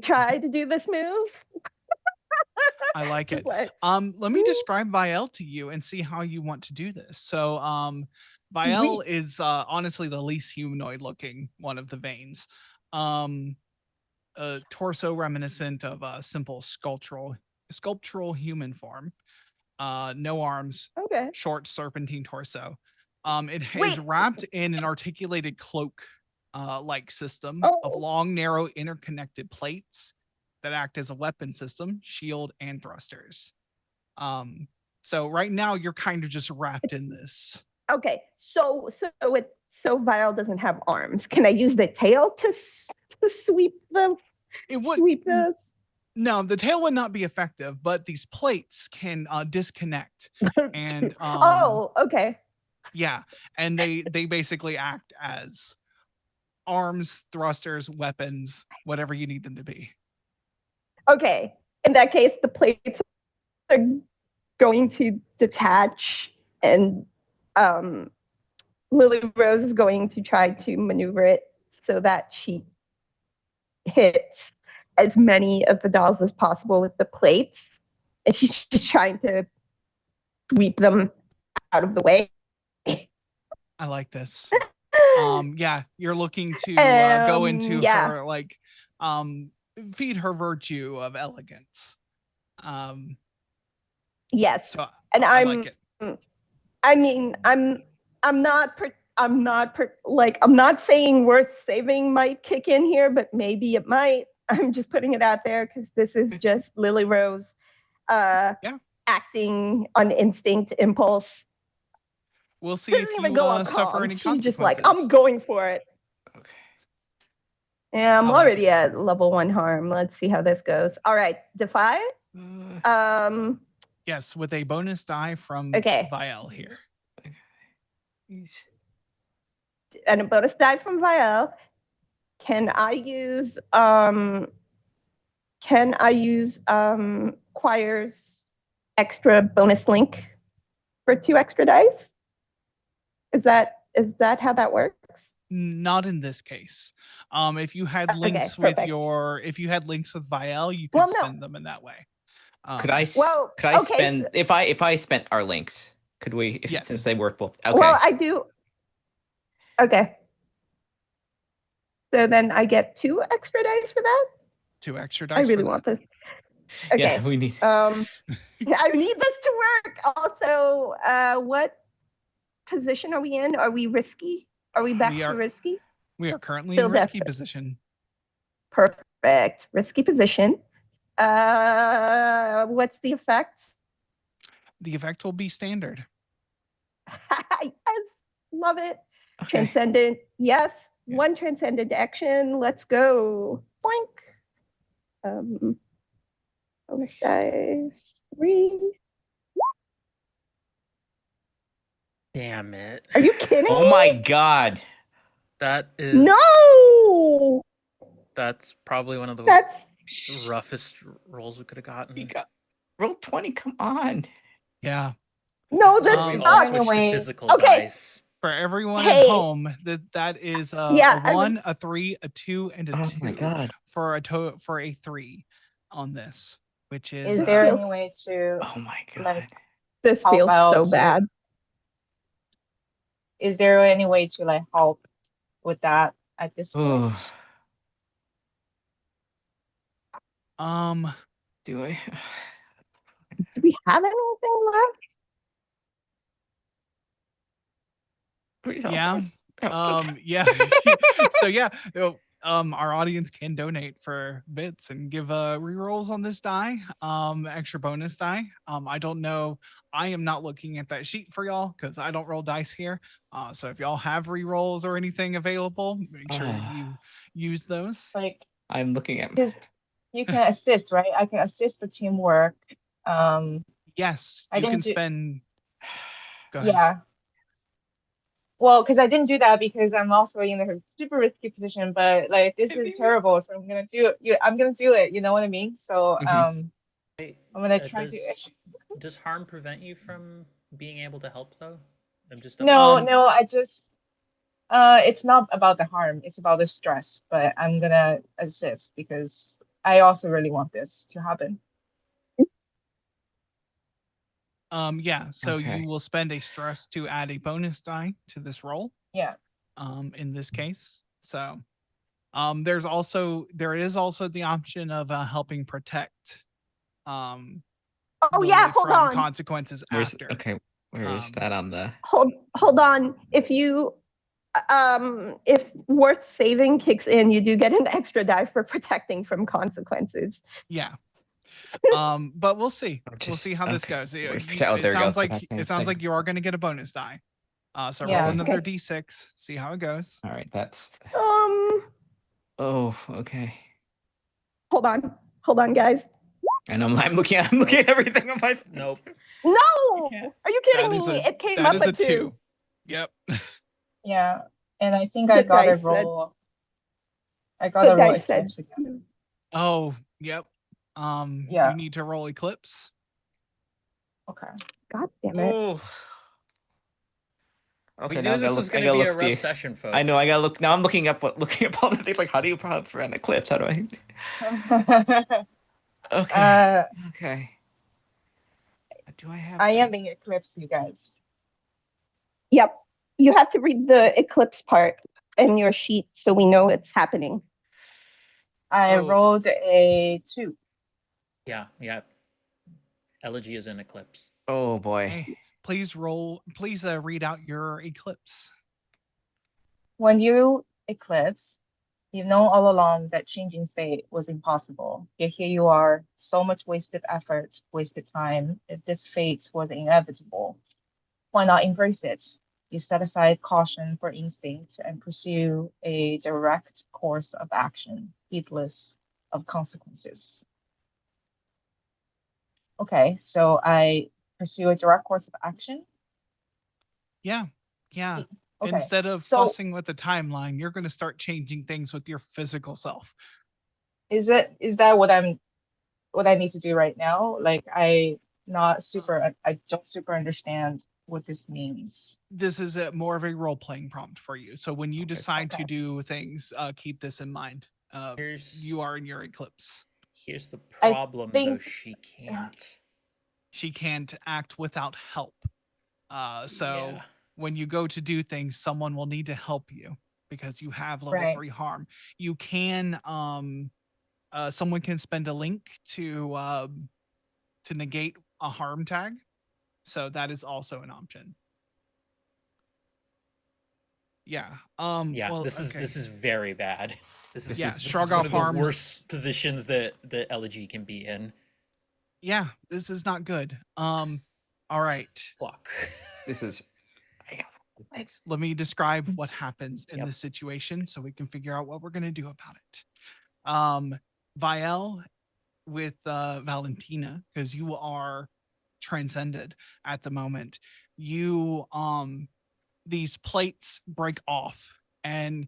Speaker 3: try to do this move?
Speaker 4: I like it. Let me describe Vial to you and see how you want to do this. So, Vial is honestly the least humanoid looking one of the veins. A torso reminiscent of a simple sculptural human form. No arms.
Speaker 3: Okay.
Speaker 4: Short serpentine torso. It is wrapped in an articulated cloak like system of long, narrow, interconnected plates that act as a weapon system, shield, and thrusters. So right now you're kind of just wrapped in this.
Speaker 3: Okay, so Vile doesn't have arms. Can I use the tail to sweep them?
Speaker 4: No, the tail would not be effective, but these plates can disconnect. And
Speaker 3: okay.
Speaker 4: Yeah, and they basically act as arms, thrusters, weapons, whatever you need them to be.
Speaker 3: Okay, in that case, the plates are going to detach, and Lily Rose is going to try to maneuver it so that she hits as many of the dolls as possible with the plates, and she's just trying to sweep them out of the way.
Speaker 4: I like this. Yeah, you're looking to go into her, like, feed her virtue of elegance.
Speaker 3: Yes,
Speaker 4: so
Speaker 3: and
Speaker 4: I like it.
Speaker 3: I mean, I'm not saying worth saving might kick in here, but maybe it might. I'm just putting it out there because this is just Lily Rose acting on instinct, impulse.
Speaker 4: We'll see if you suffer any consequences.
Speaker 3: She's just like, I'm going for it.
Speaker 5: Okay.
Speaker 3: Yeah, I'm already at level 1 harm. Let's see how this goes. All right, defy.
Speaker 4: Yes, with a bonus die from Vial here.
Speaker 3: And a bonus die from Vial. Can I use Choir's extra bonus link for 2 extra dice? Is that how that works?
Speaker 4: Not in this case. If you had links with with Vial, you could spend them in that way.
Speaker 5: Could I spend if I spent our links? Could we? Since they work both. Okay.
Speaker 3: Well, I do. Okay. So then I get 2 extra dice for that.
Speaker 4: 2 extra dice.
Speaker 3: I really want this. Okay.
Speaker 5: Yeah, we need.
Speaker 3: I need this to work. Also, what position are we in? Are we risky? Are we back to risky?
Speaker 4: We are currently in risky position.
Speaker 3: Perfect. Risky position. What's the effect?
Speaker 4: The effect will be standard.
Speaker 3: Yes, love it. Okay. Transcendent. Yes. Yeah. 1 transcendent action. Let's go. Boink. Bonus dice 3.
Speaker 1: Damn it.
Speaker 3: Are you kidding
Speaker 5: me? My God.
Speaker 1: That is...
Speaker 3: No!
Speaker 1: That's probably one of the the roughest rolls we could have
Speaker 5: You
Speaker 1: gotten.
Speaker 5: got roll 20. Come on.
Speaker 4: Yeah.
Speaker 3: No,
Speaker 1: This is where
Speaker 3: that's
Speaker 1: we
Speaker 4: Um,
Speaker 1: all
Speaker 3: not.
Speaker 1: switched to
Speaker 6: Anyway,
Speaker 1: physical
Speaker 3: Okay.
Speaker 1: dice.
Speaker 4: For everyone at
Speaker 3: Hey.
Speaker 4: home, that is a
Speaker 3: Yeah, I
Speaker 4: 1, a 3, a 2, and a
Speaker 5: Oh
Speaker 4: 2
Speaker 5: my god.
Speaker 4: for a 3 on this, which is
Speaker 6: is there any
Speaker 3: feels-
Speaker 6: way to
Speaker 5: Oh my god.
Speaker 6: like
Speaker 3: This
Speaker 6: help
Speaker 3: feels
Speaker 6: out
Speaker 3: so
Speaker 6: to-
Speaker 3: bad.
Speaker 6: Is there any way to like help with that at this point?
Speaker 4: um
Speaker 5: Do I?
Speaker 3: Do we have anything left?
Speaker 5: Please help
Speaker 4: yeah.
Speaker 5: us. Help us.
Speaker 4: Yeah. So yeah, our audience can donate for bits and give rerolls on this die, extra bonus die. I don't know. I am not looking at that sheet for y'all because I don't roll dice here. So if y'all have rerolls or anything available, make sure you use those.
Speaker 6: Like,
Speaker 5: I'm looking at
Speaker 6: because you can assist, right? I can assist the teamwork.
Speaker 4: Yes,
Speaker 6: I
Speaker 4: you can
Speaker 6: didn't do-
Speaker 4: spend. Go ahead.
Speaker 6: Yeah. Well, because I didn't do that because I'm also in a super risky position, but like this is terrible, so I'm gonna do it. Yeah, I'm gonna do it. You know what I mean? So
Speaker 5: Mhm.
Speaker 1: Wait,
Speaker 6: I'm gonna try to.
Speaker 1: does harm prevent you from being able to help though? I'm just
Speaker 6: No,
Speaker 4: Um,
Speaker 6: no, I just it's not about the harm, it's about the stress, but I'm gonna assist because I also really want this to happen.
Speaker 4: Yeah, so
Speaker 5: Okay.
Speaker 4: you will spend a stress to add a bonus die to this roll.
Speaker 6: Yeah.
Speaker 4: In this case. So there is also the option of helping protect
Speaker 3: Oh yeah,
Speaker 4: Lily
Speaker 3: hold
Speaker 4: from
Speaker 3: on.
Speaker 4: consequences
Speaker 5: Where's
Speaker 4: after.
Speaker 5: okay? Where is that on the?
Speaker 3: Hold on. If worth saving kicks in, you do get an extra die for protecting from consequences.
Speaker 4: Yeah. But we'll see. We'll
Speaker 5: Just-
Speaker 4: see how this
Speaker 5: okay.
Speaker 4: goes.
Speaker 5: Where's-
Speaker 4: You-
Speaker 5: oh,
Speaker 4: it
Speaker 5: there we go,
Speaker 4: sounds like
Speaker 5: protecting,
Speaker 4: it sounds
Speaker 5: like-
Speaker 4: like you are going to get a bonus die. So
Speaker 6: Yeah.
Speaker 4: roll another
Speaker 3: Okay.
Speaker 4: d6, see how it goes.
Speaker 5: All right, that's.
Speaker 3: Um,
Speaker 5: Oh, okay.
Speaker 3: hold on, guys.
Speaker 5: And I'm looking at everything on my.
Speaker 1: Nope.
Speaker 3: No,
Speaker 5: can't.
Speaker 3: are you kidding
Speaker 4: That is
Speaker 3: me?
Speaker 4: a
Speaker 3: It came
Speaker 4: that
Speaker 3: up
Speaker 4: is
Speaker 3: a
Speaker 4: a 2.
Speaker 3: 2.
Speaker 4: Yep.
Speaker 6: Yeah. And I think I
Speaker 3: Good
Speaker 6: gotta
Speaker 3: dice said-
Speaker 6: roll. I
Speaker 3: Good
Speaker 6: gotta roll
Speaker 3: dice said.
Speaker 6: eclipse again.
Speaker 4: Oh, yep.
Speaker 6: Yeah.
Speaker 4: You need to roll eclipse.
Speaker 6: Okay.
Speaker 3: God damn it.
Speaker 5: Oh. Okay,
Speaker 1: We
Speaker 5: now
Speaker 1: knew this was going to be a rough session, folks.
Speaker 5: I know. I gotta look now. I'm looking up all the things. Like, how do you prevent eclipse? How do I? Okay. Okay. Do I have?
Speaker 6: I am in eclipse, you guys.
Speaker 3: Yep. You have to read the eclipse part in your sheet so we know it's happening.
Speaker 6: I
Speaker 4: Oh.
Speaker 6: rolled a 2.
Speaker 1: Yeah. Elegy is in eclipse.
Speaker 5: Oh boy.
Speaker 4: Okay. Please read out your eclipse.
Speaker 6: When you eclipse, you know all along that changing fate was impossible. Yet here you are, so much wasted effort, wasted time. If this fate was inevitable, why not embrace it? You set aside caution for instinct and pursue a direct course of action, heedless of consequences. Okay, so I pursue a direct course of action.
Speaker 4: Yeah.
Speaker 6: Okay.
Speaker 4: Instead of
Speaker 6: So
Speaker 4: fussing with the timeline, you're going to start changing things with your physical self.
Speaker 6: is that what I need to do right now? Like I don't super understand what this means.
Speaker 4: This is more of a role playing prompt for you. So when you decide to
Speaker 6: Okay.
Speaker 4: do things, keep this in mind. You are in your eclipse.
Speaker 1: Here's the
Speaker 6: I
Speaker 1: problem, though.
Speaker 6: think-
Speaker 1: She can't.
Speaker 4: She can't act without help. So
Speaker 1: Yeah.
Speaker 4: when you go to do things, someone will need to help you because you have level
Speaker 6: Right.
Speaker 4: 3 harm. You can someone can spend a link to negate a harm tag. So that is also an option. Yeah.
Speaker 1: Yeah.
Speaker 4: Well,
Speaker 1: this
Speaker 4: okay.
Speaker 1: is very bad. This is
Speaker 4: Yeah,
Speaker 1: this
Speaker 4: shrug
Speaker 1: is one
Speaker 4: off
Speaker 1: of the
Speaker 4: harms.
Speaker 1: worst positions that the elegy can be in.
Speaker 4: Yeah, this is not good. All right.
Speaker 1: Fuck.
Speaker 5: This is.
Speaker 4: Let me describe what happens in
Speaker 1: Yep.
Speaker 4: this situation so we can figure out what we're going to do about it. Vielle with Valentina, because you are transcended at the moment. You these plates break off and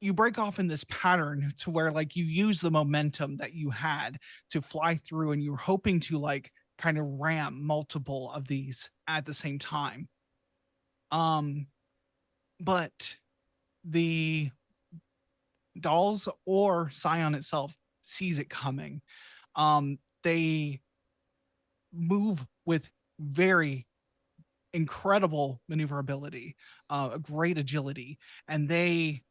Speaker 4: you break off in this pattern to where like you use the momentum that you had to fly through, and you're hoping to like kind of ram multiple of these at the same time. But the dolls or Scion itself sees it coming. They move with very incredible maneuverability, a great agility, and they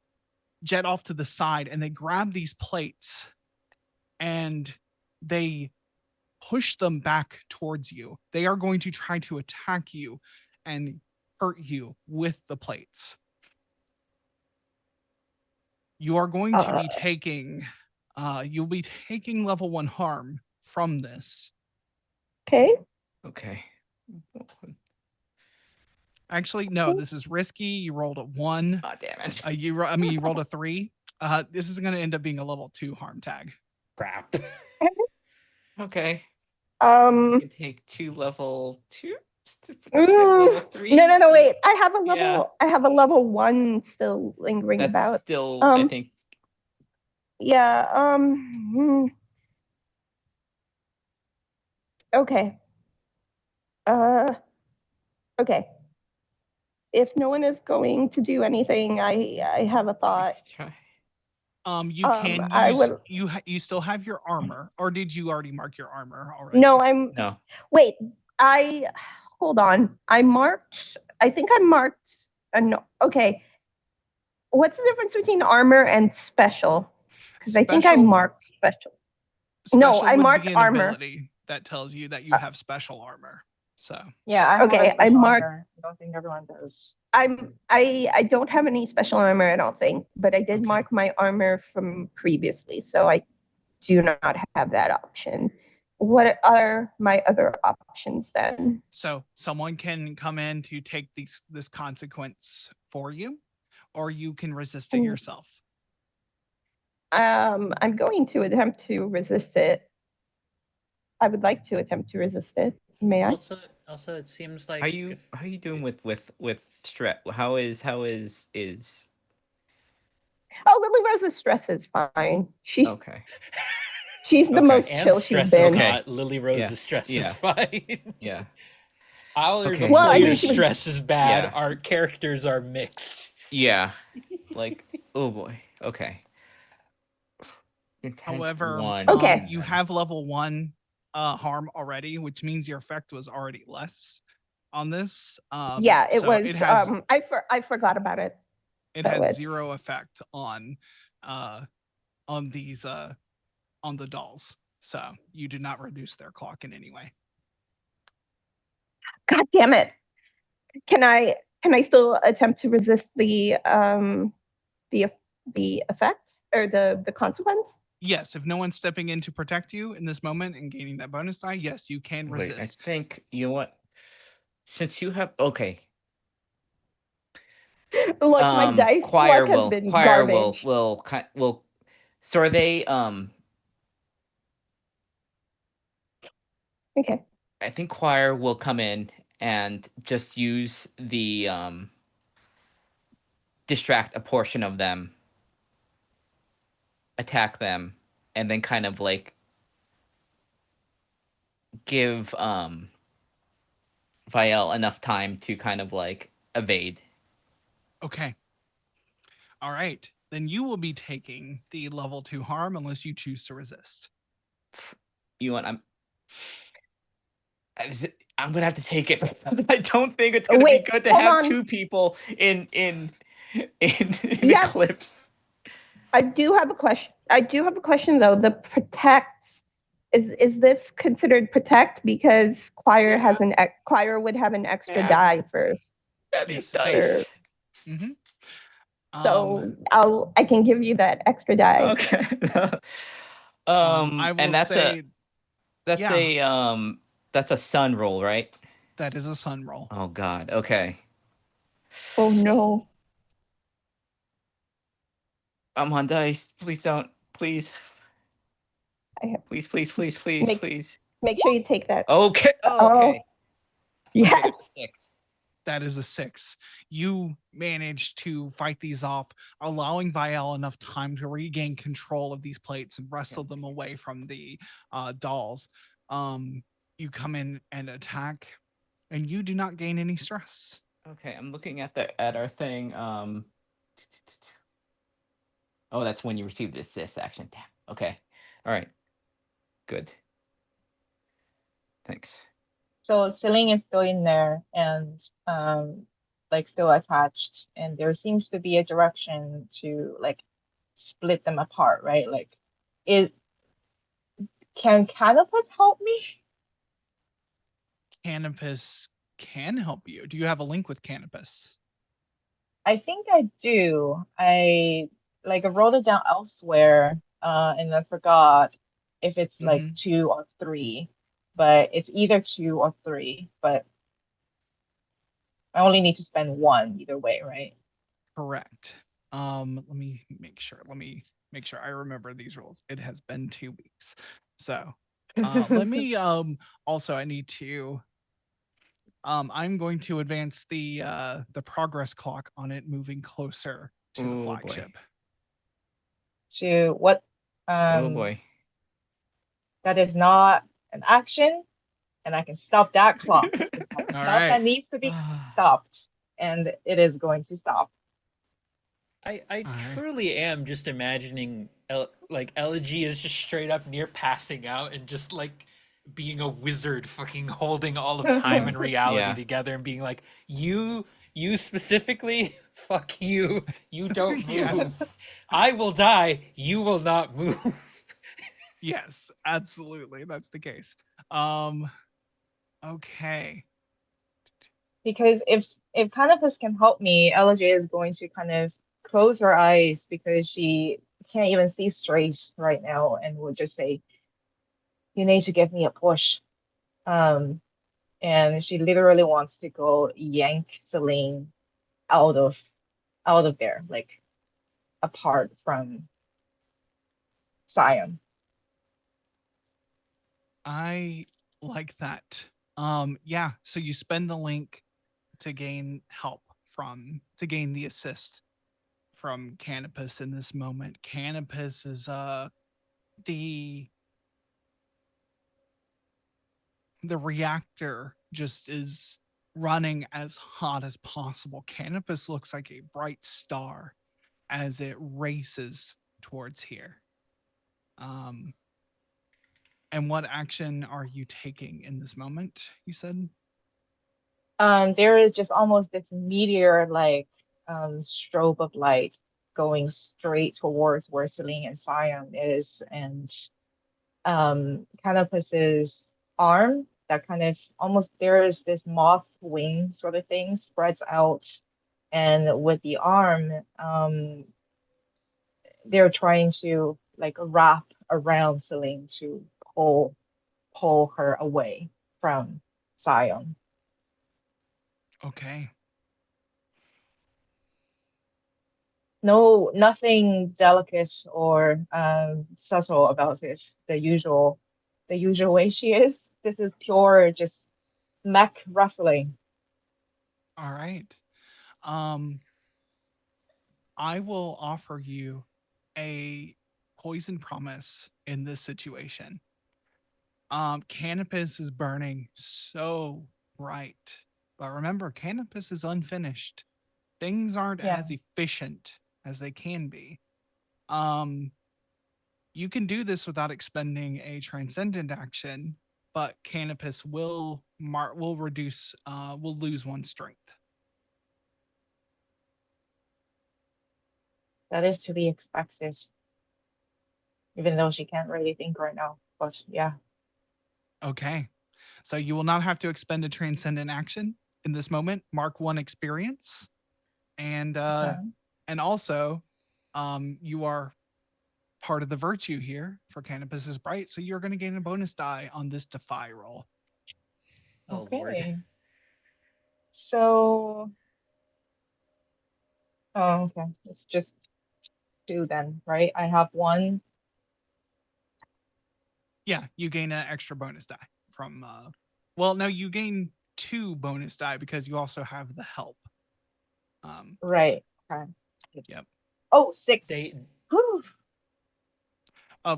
Speaker 4: jet off to the side and they grab these plates and they push them back towards you. They are going to try to attack you and hurt you with the plates. You are going to be taking you'll be taking level 1 harm from this.
Speaker 3: Okay.
Speaker 5: Okay.
Speaker 4: Actually, no, this is risky. You rolled a 1.
Speaker 5: Oh, damn it.
Speaker 4: You rolled a 3. This is going to end up being a level 2 harm tag.
Speaker 1: Crap.
Speaker 5: Okay.
Speaker 3: Um.
Speaker 5: You can take 2 level 2. Level 3.
Speaker 3: No. Wait. I have a level.
Speaker 5: Yeah.
Speaker 3: I have a level 1 still lingering
Speaker 5: That's
Speaker 3: about.
Speaker 5: still, I think.
Speaker 3: Yeah. Okay. Okay. If no one is going to do anything, I have a thought.
Speaker 5: Try.
Speaker 4: You can use.
Speaker 3: I would.
Speaker 4: You still have your armor, or did you already mark your armor already?
Speaker 3: No.
Speaker 5: No.
Speaker 3: Wait. Hold on. I think I marked. No. Okay. What's the difference between armor and special? Because I think I marked special. No, I marked armor.
Speaker 4: Ability that tells you that you have special armor. So
Speaker 6: Yeah. I marked. I don't think everyone does.
Speaker 3: I don't have any special armor, I don't think, but I did mark my armor from previously, so I do not have that option. What are my other options then?
Speaker 4: So someone can come in to take this consequence for you, or you can resist it yourself.
Speaker 3: I'm going to attempt to resist it. I would like to attempt to resist it. May I?
Speaker 1: Also, it seems like
Speaker 5: how are you doing with stress? How is
Speaker 3: Oh, Lily Rose's stress is fine. She's
Speaker 5: okay.
Speaker 3: She's the most chill she's been.
Speaker 1: Not Lily Rose's stress is fine.
Speaker 5: Yeah.
Speaker 1: Our
Speaker 5: Okay.
Speaker 1: player's stress is bad. Our characters are mixed.
Speaker 5: Yeah. Like, oh boy. Okay.
Speaker 4: However, you have level 1 harm already, which means your effect was already less on this.
Speaker 3: Yeah, it
Speaker 5: so
Speaker 3: was.
Speaker 5: It has,
Speaker 3: I forgot about it.
Speaker 4: It has 0 effect on these on the dolls, so you do not reduce their clock in any way.
Speaker 3: God damn it! Can I still attempt to resist the effect or the consequence?
Speaker 4: Yes, if no one's stepping in to protect you in this moment and gaining that bonus die, yes, you can resist.
Speaker 5: Wait, I think, you know what? Since you have, okay.
Speaker 3: Look, my dice luck has been garbage.
Speaker 5: will, so are they,
Speaker 3: okay.
Speaker 5: I think Choir will come in and just use the, distract a portion of them, attack them, and then kind of like give Vielle enough time to kind of like evade.
Speaker 4: Okay. All right. Then you will be taking the level 2 harm unless you choose to resist.
Speaker 5: You know what? I'm gonna have to take it. I don't think it's gonna be good to have 2 people in Eclipse.
Speaker 3: I do have a question though. The protect is this considered protect because Choir has Choir would have an extra die first.
Speaker 5: Yeah, these dice.
Speaker 4: Mm-hmm.
Speaker 3: So I can give you that extra die.
Speaker 5: Okay.
Speaker 4: I will
Speaker 5: and that's
Speaker 4: say
Speaker 5: that's a sun roll, right?
Speaker 4: That is a sun roll.
Speaker 5: Oh God. Okay.
Speaker 3: Oh no.
Speaker 5: I'm on dice. Please don't. Please. Please.
Speaker 3: Make sure you take that.
Speaker 5: Okay. Oh, okay.
Speaker 3: Yes.
Speaker 5: 6.
Speaker 4: That is a 6. You manage to fight these off, allowing Vial enough time to regain control of these plates and wrestle them away from the dolls. You come in and attack, and you do not gain any stress.
Speaker 5: Okay, I'm looking at our thing. Oh, that's when you receive the assist action. Damn. Okay. All right. Good. Thanks.
Speaker 6: So Celine is still in there and like still attached, and there seems to be a direction to like split them apart, right? Like, is can Canopus help me?
Speaker 4: Canopus can help you. Do you have a link with Canopus?
Speaker 6: I think I do. I wrote it down elsewhere, and I forgot if it's like
Speaker 4: Mhm.
Speaker 6: 2 or 3, but it's either 2 or 3, but I only need to spend 1 either way, right?
Speaker 4: Correct. Let me make sure. Let me make sure I remember these rules. It has been 2 weeks. So, let me also I need to I'm going to advance the progress clock on it moving closer to the
Speaker 5: Oh boy.
Speaker 4: flagship.
Speaker 6: To what?
Speaker 5: Oh
Speaker 6: Um,
Speaker 5: boy.
Speaker 6: that is not an action, and I can stop that clock. It has
Speaker 4: All
Speaker 6: stuff
Speaker 4: right.
Speaker 6: that needs to be stopped, and it is going to stop.
Speaker 1: I
Speaker 4: All right.
Speaker 1: truly am just imagining like Elegy is just straight up near passing out and just like being a wizard fucking holding all of time and reality
Speaker 5: Yeah.
Speaker 1: together and being like, you specifically, fuck you. You don't
Speaker 4: Yeah.
Speaker 1: move. I will die, you will not move.
Speaker 4: Yes, absolutely. That's the case. Um okay.
Speaker 6: Because if Canopus can help me, LJ is going to kind of close her eyes because she can't even see straight right now, and will just say, "You need to give me a push." Um, and she literally wants to go yank Celine out of there, like apart from Sion.
Speaker 4: I like that. Yeah, so you spend the link to gain help to gain the assist from Canopus in this moment. Canopus is the the reactor just is running as hot as possible. Canopus looks like a bright star as it races towards here. Um and what action are you taking in this moment, you said?
Speaker 6: There is just almost this meteor like strobe of light going straight towards where Celine and Sion is, and Canopus's arm that kind of almost there is this moth wing sort of thing spreads out, and with the arm, they're trying to like wrap around Celine to pull her away from Sion.
Speaker 4: Okay.
Speaker 6: No, nothing delicate or subtle about it. The usual way she is. This is pure just mech wrestling.
Speaker 4: All right. Um I will offer you a poison promise in this situation. Canopus is burning so bright. But remember, Canopus is unfinished. Things aren't
Speaker 6: Yeah,
Speaker 4: as efficient as they can be. Um, you can do this without expending a transcendent action, but Canopus will reduce will lose 1 strength.
Speaker 6: that is to be expected, even though she can't really think right now. But yeah,
Speaker 4: Okay. So you will not have to expend a transcendent action in this moment. Mark 1 experience. And
Speaker 6: okay.
Speaker 4: also you are part of the virtue here for Canopus is bright, so you're going to gain a bonus die on this defy roll.
Speaker 1: Oh lord.
Speaker 6: Okay. So, oh, okay. It's just 2 then, right? I have 1.
Speaker 4: Yeah, you gain an extra bonus die from well, no, you gain 2 bonus die because you also have the help.
Speaker 6: Right. Okay.
Speaker 4: Yep.
Speaker 6: Oh, 6.
Speaker 1: They
Speaker 6: Whew.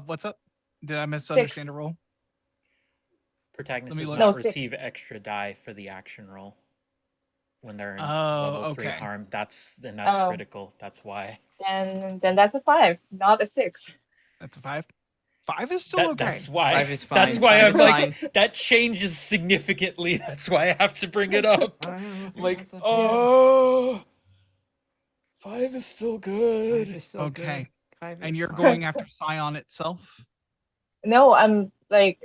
Speaker 4: What's up? Did I
Speaker 6: 6.
Speaker 4: misunderstand a roll?
Speaker 1: protagonist
Speaker 4: me
Speaker 1: does
Speaker 4: look.
Speaker 6: No,
Speaker 1: not
Speaker 6: 6.
Speaker 1: receive extra die for the action roll when they're in level 3
Speaker 4: Okay.
Speaker 1: harm. That's
Speaker 6: Oh.
Speaker 1: critical. That's why.
Speaker 6: Then that's a 5, not a 6.
Speaker 4: That's a 5. 5 is still okay.
Speaker 1: That's why.
Speaker 5: 5 is
Speaker 1: That's
Speaker 5: fine.
Speaker 1: why
Speaker 5: 5
Speaker 1: I'm
Speaker 5: is
Speaker 1: like
Speaker 5: fine.
Speaker 1: that changes significantly. That's why I have to bring it up.
Speaker 5: I'm looking
Speaker 1: Like,
Speaker 5: at the-
Speaker 1: oh, 5 is still
Speaker 5: 5
Speaker 1: good.
Speaker 5: is still
Speaker 4: Okay.
Speaker 5: good. 5
Speaker 4: And
Speaker 5: is
Speaker 4: you're
Speaker 5: fine.
Speaker 4: going after Scion itself?
Speaker 6: No, I'm like,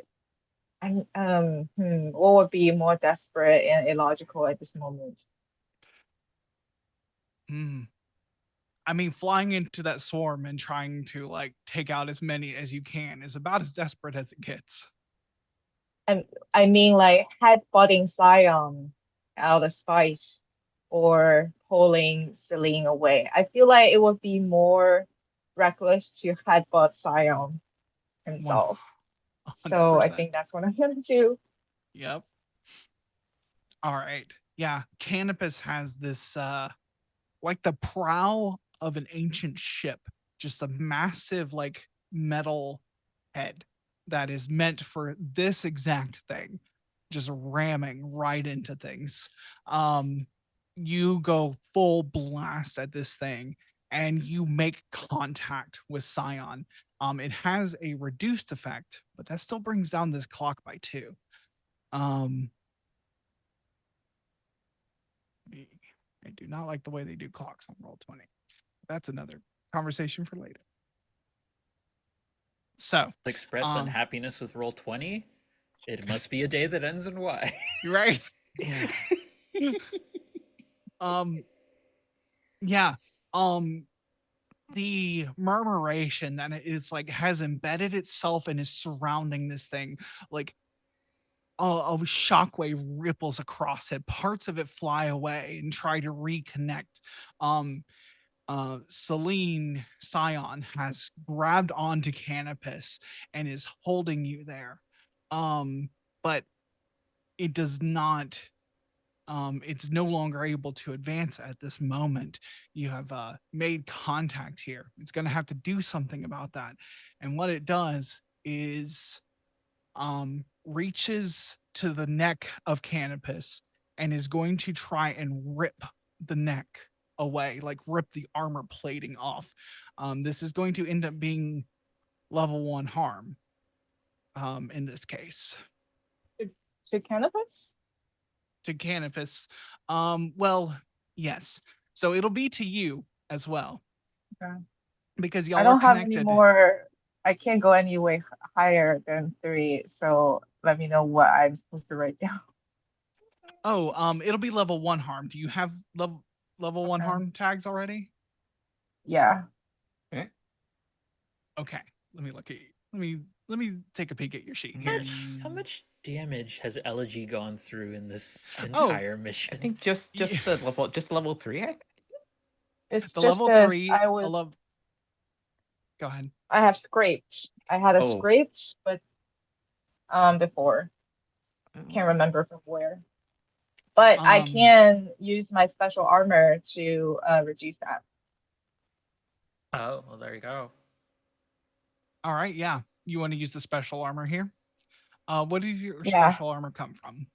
Speaker 6: what would be more desperate and illogical at this moment?
Speaker 4: Hmm. I mean, flying into that swarm and trying to like take out as many as you can is about as desperate as it gets.
Speaker 6: I mean, like headbutting Sion out of spite or pulling Celine away. I feel like it would be more reckless to headbutt Sion himself. So I
Speaker 4: 100%.
Speaker 6: think that's what I'm gonna do.
Speaker 4: Yep. All right. Yeah. Canopus has this like the prow of an ancient ship, just a massive like metal head that is meant for this exact thing, just ramming right into things. You go full blast at this thing and you make contact with Scion. It has a reduced effect, but that still brings down this clock by 2. I do not like the way they do clocks on Roll20. That's another conversation for later. So,
Speaker 1: Expressed unhappiness with roll 20. It must be a day that ends in Y.
Speaker 4: you're right.
Speaker 5: Yeah.
Speaker 4: Yeah. The murmuration that it is like has embedded itself and is surrounding this thing, like a shockwave ripples across it. Parts of it fly away and try to reconnect. Celine Scion has grabbed onto Canopus and is holding you there. But it does not, it's no longer able to advance at this moment. You have made contact here. It's going to have to do something about that. And what it does is reaches to the neck of Canopus and is going to try and rip the neck away, like rip the armor plating off. This is going to end up being level 1 harm in this case.
Speaker 6: To Canopus?
Speaker 4: To Canopus. Well, yes. So it'll be to you as well.
Speaker 6: Okay.
Speaker 4: Because
Speaker 6: I
Speaker 4: y'all
Speaker 6: don't
Speaker 4: are
Speaker 6: have any
Speaker 4: connected.
Speaker 6: more. I can't go any way higher than 3. So let me know what I'm supposed to write down.
Speaker 4: Oh, it'll be level 1 harm. Do you have level 1
Speaker 6: Okay.
Speaker 4: harm tags already?
Speaker 6: Yeah.
Speaker 4: Okay. Let me look at you. Let me take a peek at your sheet here.
Speaker 1: How much damage has Elegy gone through in this
Speaker 4: Oh,
Speaker 1: entire mission?
Speaker 5: I think just
Speaker 4: Yeah.
Speaker 5: the level 3.
Speaker 6: It's
Speaker 4: The
Speaker 6: just
Speaker 4: level
Speaker 6: as
Speaker 4: 3,
Speaker 6: I was.
Speaker 4: Go ahead.
Speaker 6: I have scraped. I had a
Speaker 5: Oh.
Speaker 6: scraped, but before.
Speaker 5: Oh.
Speaker 6: Can't remember from where. But I can use my special armor to reduce that.
Speaker 1: Oh, well, there you go.
Speaker 4: All right, yeah. You want to use the special armor here? What did your
Speaker 6: Yeah.
Speaker 4: special armor come from?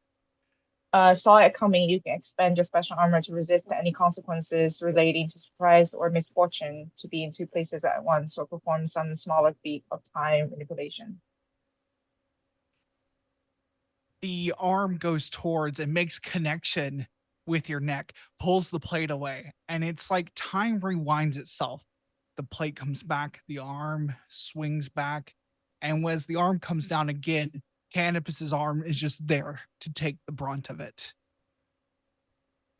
Speaker 6: Saw it coming, you can expend your special armor to resist any consequences relating to surprise or misfortune, to be in 2 places at once, or perform some smaller feat of time manipulation.
Speaker 4: The arm goes towards and makes connection with your neck, pulls the plate away, and it's like time rewinds itself. The plate comes back, the arm swings back, and as the arm comes down again, Canopus's arm is just there to take the brunt of it.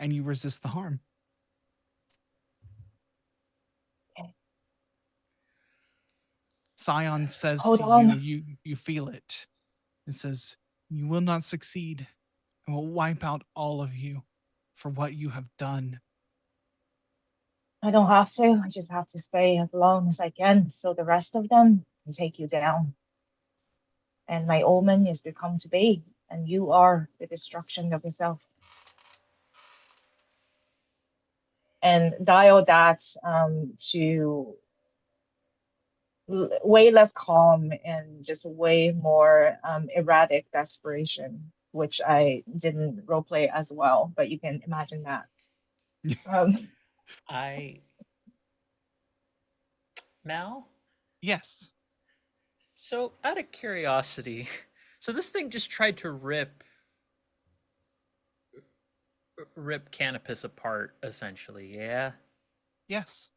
Speaker 4: And you resist the harm.
Speaker 6: Okay.
Speaker 4: Scion says
Speaker 6: Hold
Speaker 4: to
Speaker 6: on.
Speaker 4: you feel it. It says, "You will not succeed, and will wipe out all of you for what you have done."
Speaker 6: I don't have to. I just have to stay as long as I can, so the rest of them can take you down. And my omen is to come to be, and you are the destruction of yourself. And dial that to way less calm and just way more erratic desperation, which I didn't roleplay as well, but you can imagine that.
Speaker 1: I Mal.
Speaker 4: Yes.
Speaker 1: So, out of curiosity, so this thing just tried to rip Canopus apart, essentially. Yeah.
Speaker 4: Yes.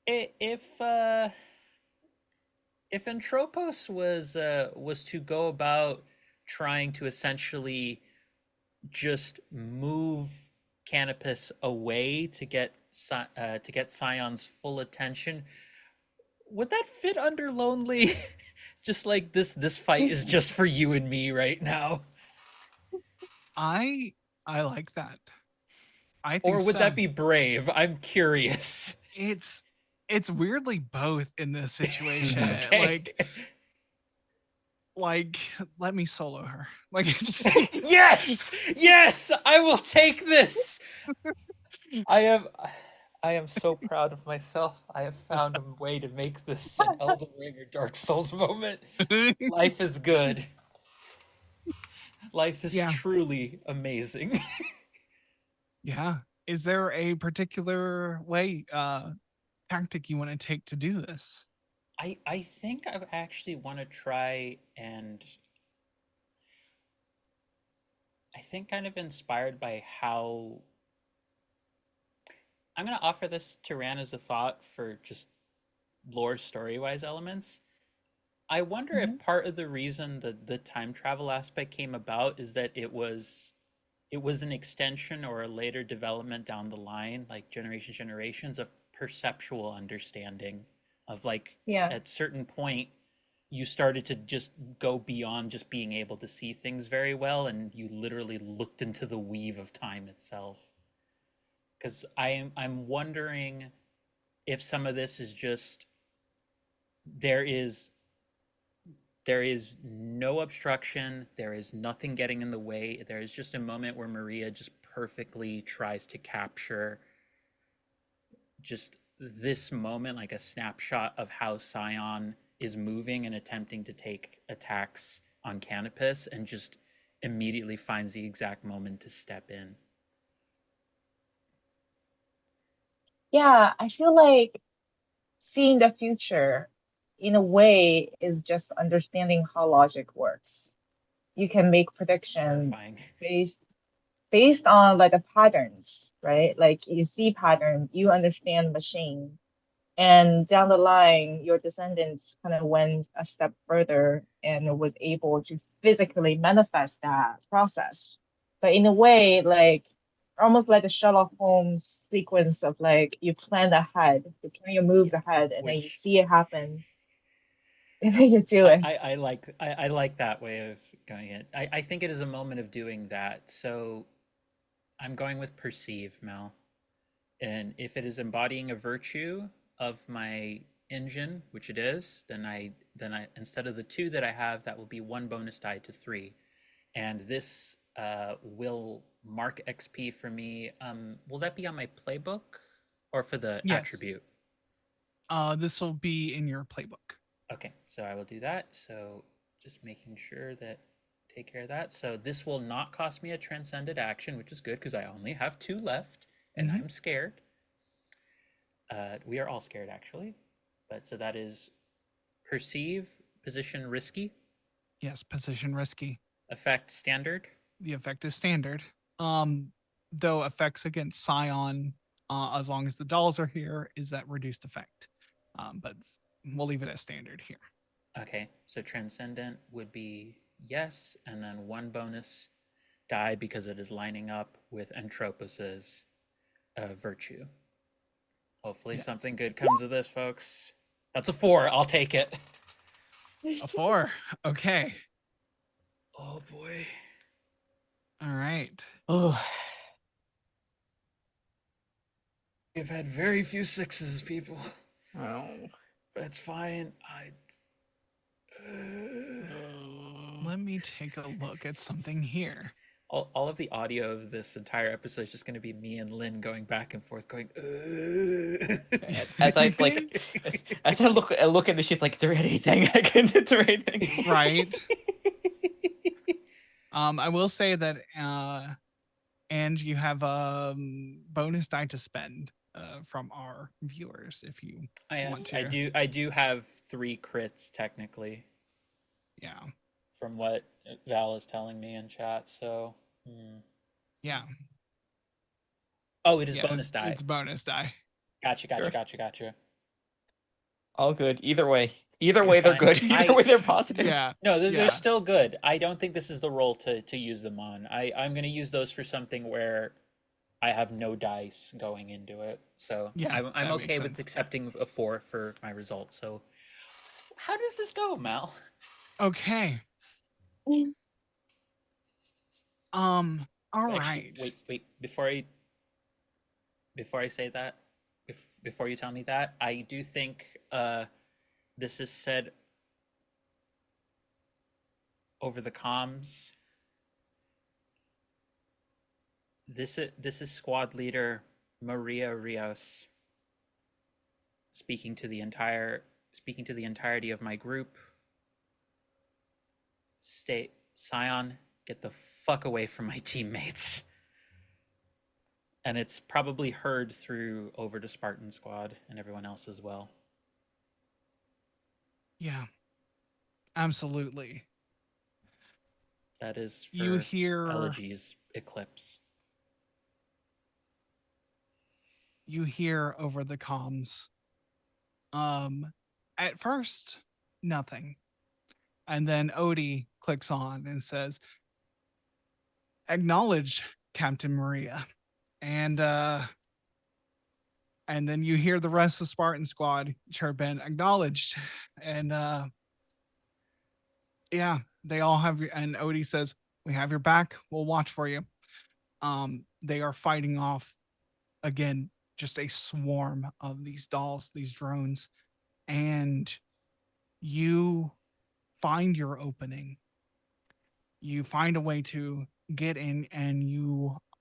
Speaker 1: If if Entropos was to go about trying to essentially just move Canopus away to get Scion's full attention, would that fit under Lonely? Just like this fight is just for you and me right now.
Speaker 4: I like that. I
Speaker 1: Or
Speaker 4: think
Speaker 1: would
Speaker 4: so.
Speaker 1: that be brave? I'm curious.
Speaker 4: It's weirdly both in this situation.
Speaker 1: Okay.
Speaker 4: Like let me solo her. Like
Speaker 1: Yes! Yes! I will take this. I am so proud of myself. I have found a way to make this an Elden Ring or Dark Souls moment. Life is good. Life is
Speaker 4: Yeah.
Speaker 1: truly amazing.
Speaker 4: Yeah. Is there a particular way tactic you want to take to do this?
Speaker 1: I think I actually want to try and I think kind of inspired by how I'm going to offer this to Ran as a thought for just lore story-wise elements. I wonder if
Speaker 6: Mhm.
Speaker 1: part of the reason that the time travel aspect came about is that it was an extension or a later development down the line, like generations of perceptual understanding of like
Speaker 6: Yeah.
Speaker 1: at certain point you started to just go beyond just being able to see things very well and you literally looked into the weave of time itself. Because I'm wondering if some of this is just there is there is no obstruction, there is nothing getting in the way, there is just a moment where Maria just perfectly tries to capture just this moment, like a snapshot of how Scion is moving and attempting to take attacks on Canopus, and just immediately finds the exact moment to step in.
Speaker 6: Yeah, I feel like seeing the future in a way is just understanding how logic works. You can make
Speaker 1: It's
Speaker 6: prediction
Speaker 1: terrifying.
Speaker 6: based based on like the patterns, right? Like you see pattern, you understand machine, and down the line, your descendants kind of went a step further and was able to physically manifest that process. But in a way, like almost like a Sherlock Holmes sequence of like you plan ahead, you plan your moves
Speaker 1: Yeah.
Speaker 6: ahead, and then you
Speaker 1: Which
Speaker 6: see it happen, and then you do it.
Speaker 1: I like that way of going it. I think it is a moment of doing that. So I'm going with perceive, Mel. And if it is embodying a virtue of my engine, which it is, then I instead of the two that I have, that will be one bonus die to three, and this will mark XP for me. Will that be on my playbook or for the
Speaker 4: Yes.
Speaker 1: attribute?
Speaker 4: This will be in your playbook.
Speaker 1: Okay, so I will do that. So just making sure that take care of that. So this will not cost me a transcended action, which is good because I only have two left, and
Speaker 4: Mhm.
Speaker 1: I'm scared. We are all scared, actually. But so that is perceive, position risky,
Speaker 4: Yes, position risky.
Speaker 1: effect standard.
Speaker 4: The effect is standard. Though effects against Scion, as long as the dolls are here, is that reduced effect. But we'll leave it as standard here.
Speaker 1: Okay, so transcendent would be yes, and then one bonus die because it is lining up with Entropos's virtue. Hopefully,
Speaker 4: Yes.
Speaker 1: something good comes of this, folks. That's a 4. I'll take it.
Speaker 4: A 4. Okay.
Speaker 1: Oh boy.
Speaker 4: All right.
Speaker 5: Oh,
Speaker 1: We've had very few 6s, people.
Speaker 5: oh.
Speaker 1: But it's fine.
Speaker 4: Let me take a look at something here.
Speaker 1: All of the audio of this entire episode is just going to be me and Lynn going back and forth, going.
Speaker 5: As I like, as I look at the shit, like, is there anything I can do? Is there anything?
Speaker 4: Right. I will say that, and you have bonus die to spend from our viewers if you want to.
Speaker 1: I do have 3 crits technically.
Speaker 4: Yeah.
Speaker 1: From what Val is telling me in chat, so.
Speaker 4: Yeah.
Speaker 1: Oh, it is bonus die.
Speaker 4: It's bonus die.
Speaker 1: Gotcha.
Speaker 5: All good. Either way, they're good. Either way, they're positives.
Speaker 4: Yeah.
Speaker 1: No, they're still good. I don't think this is the role to use them on. I'm going to use those for something where I have no dice going into it. So
Speaker 4: yeah,
Speaker 1: I'm okay with accepting a 4 for my result. So how does this go, Mal?
Speaker 4: Okay. All right.
Speaker 1: Wait. Before I say that, before you tell me that, I do think this is said over the comms. This is squad leader Maria Rios speaking to the entirety of my group. Scion, get the fuck away from my teammates. And it's probably heard through over to Spartan Squad and everyone else as well.
Speaker 4: Yeah. Absolutely.
Speaker 1: That is for
Speaker 4: you hear
Speaker 1: Elegy's Eclipse.
Speaker 4: You hear over the comms. At first, nothing. And then Odie clicks on and says, "Acknowledge, Captain Maria." And then you hear the rest of Spartan Squad chirp in, "Acknowledged." And yeah, they all have, and Odie says, "We have your back. We'll watch for you." They are fighting off again, just a swarm of these dolls, these drones, and you find your opening. You find a way to get in, and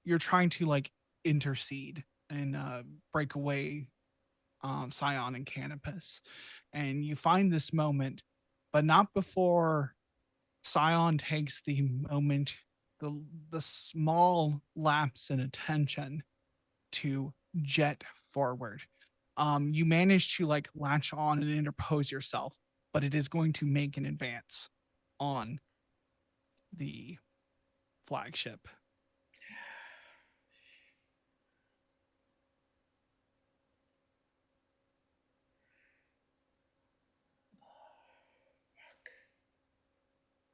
Speaker 4: you're trying to like intercede and break away Scion and Canopus. And you find this moment, but not before Scion takes the moment, the small lapse in attention to jet forward. You manage to like latch on and interpose yourself, but it is going to make an advance on the flagship.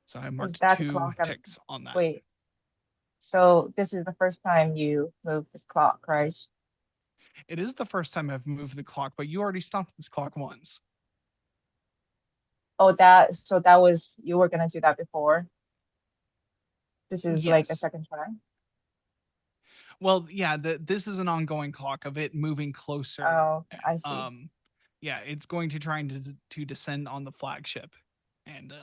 Speaker 4: So I marked
Speaker 6: that
Speaker 4: 2
Speaker 6: clock
Speaker 4: ticks on that.
Speaker 6: Wait. So this is the first time you moved this clock, right?
Speaker 4: It is the first time I've moved the clock, but you already stopped this clock once.
Speaker 6: Oh, that was, you were gonna do that before. This is like the
Speaker 4: Yes.
Speaker 6: second time.
Speaker 4: Well, yeah, this is an ongoing clock of it moving closer.
Speaker 6: Oh, I see.
Speaker 4: Yeah, it's going to try to descend on the flagship and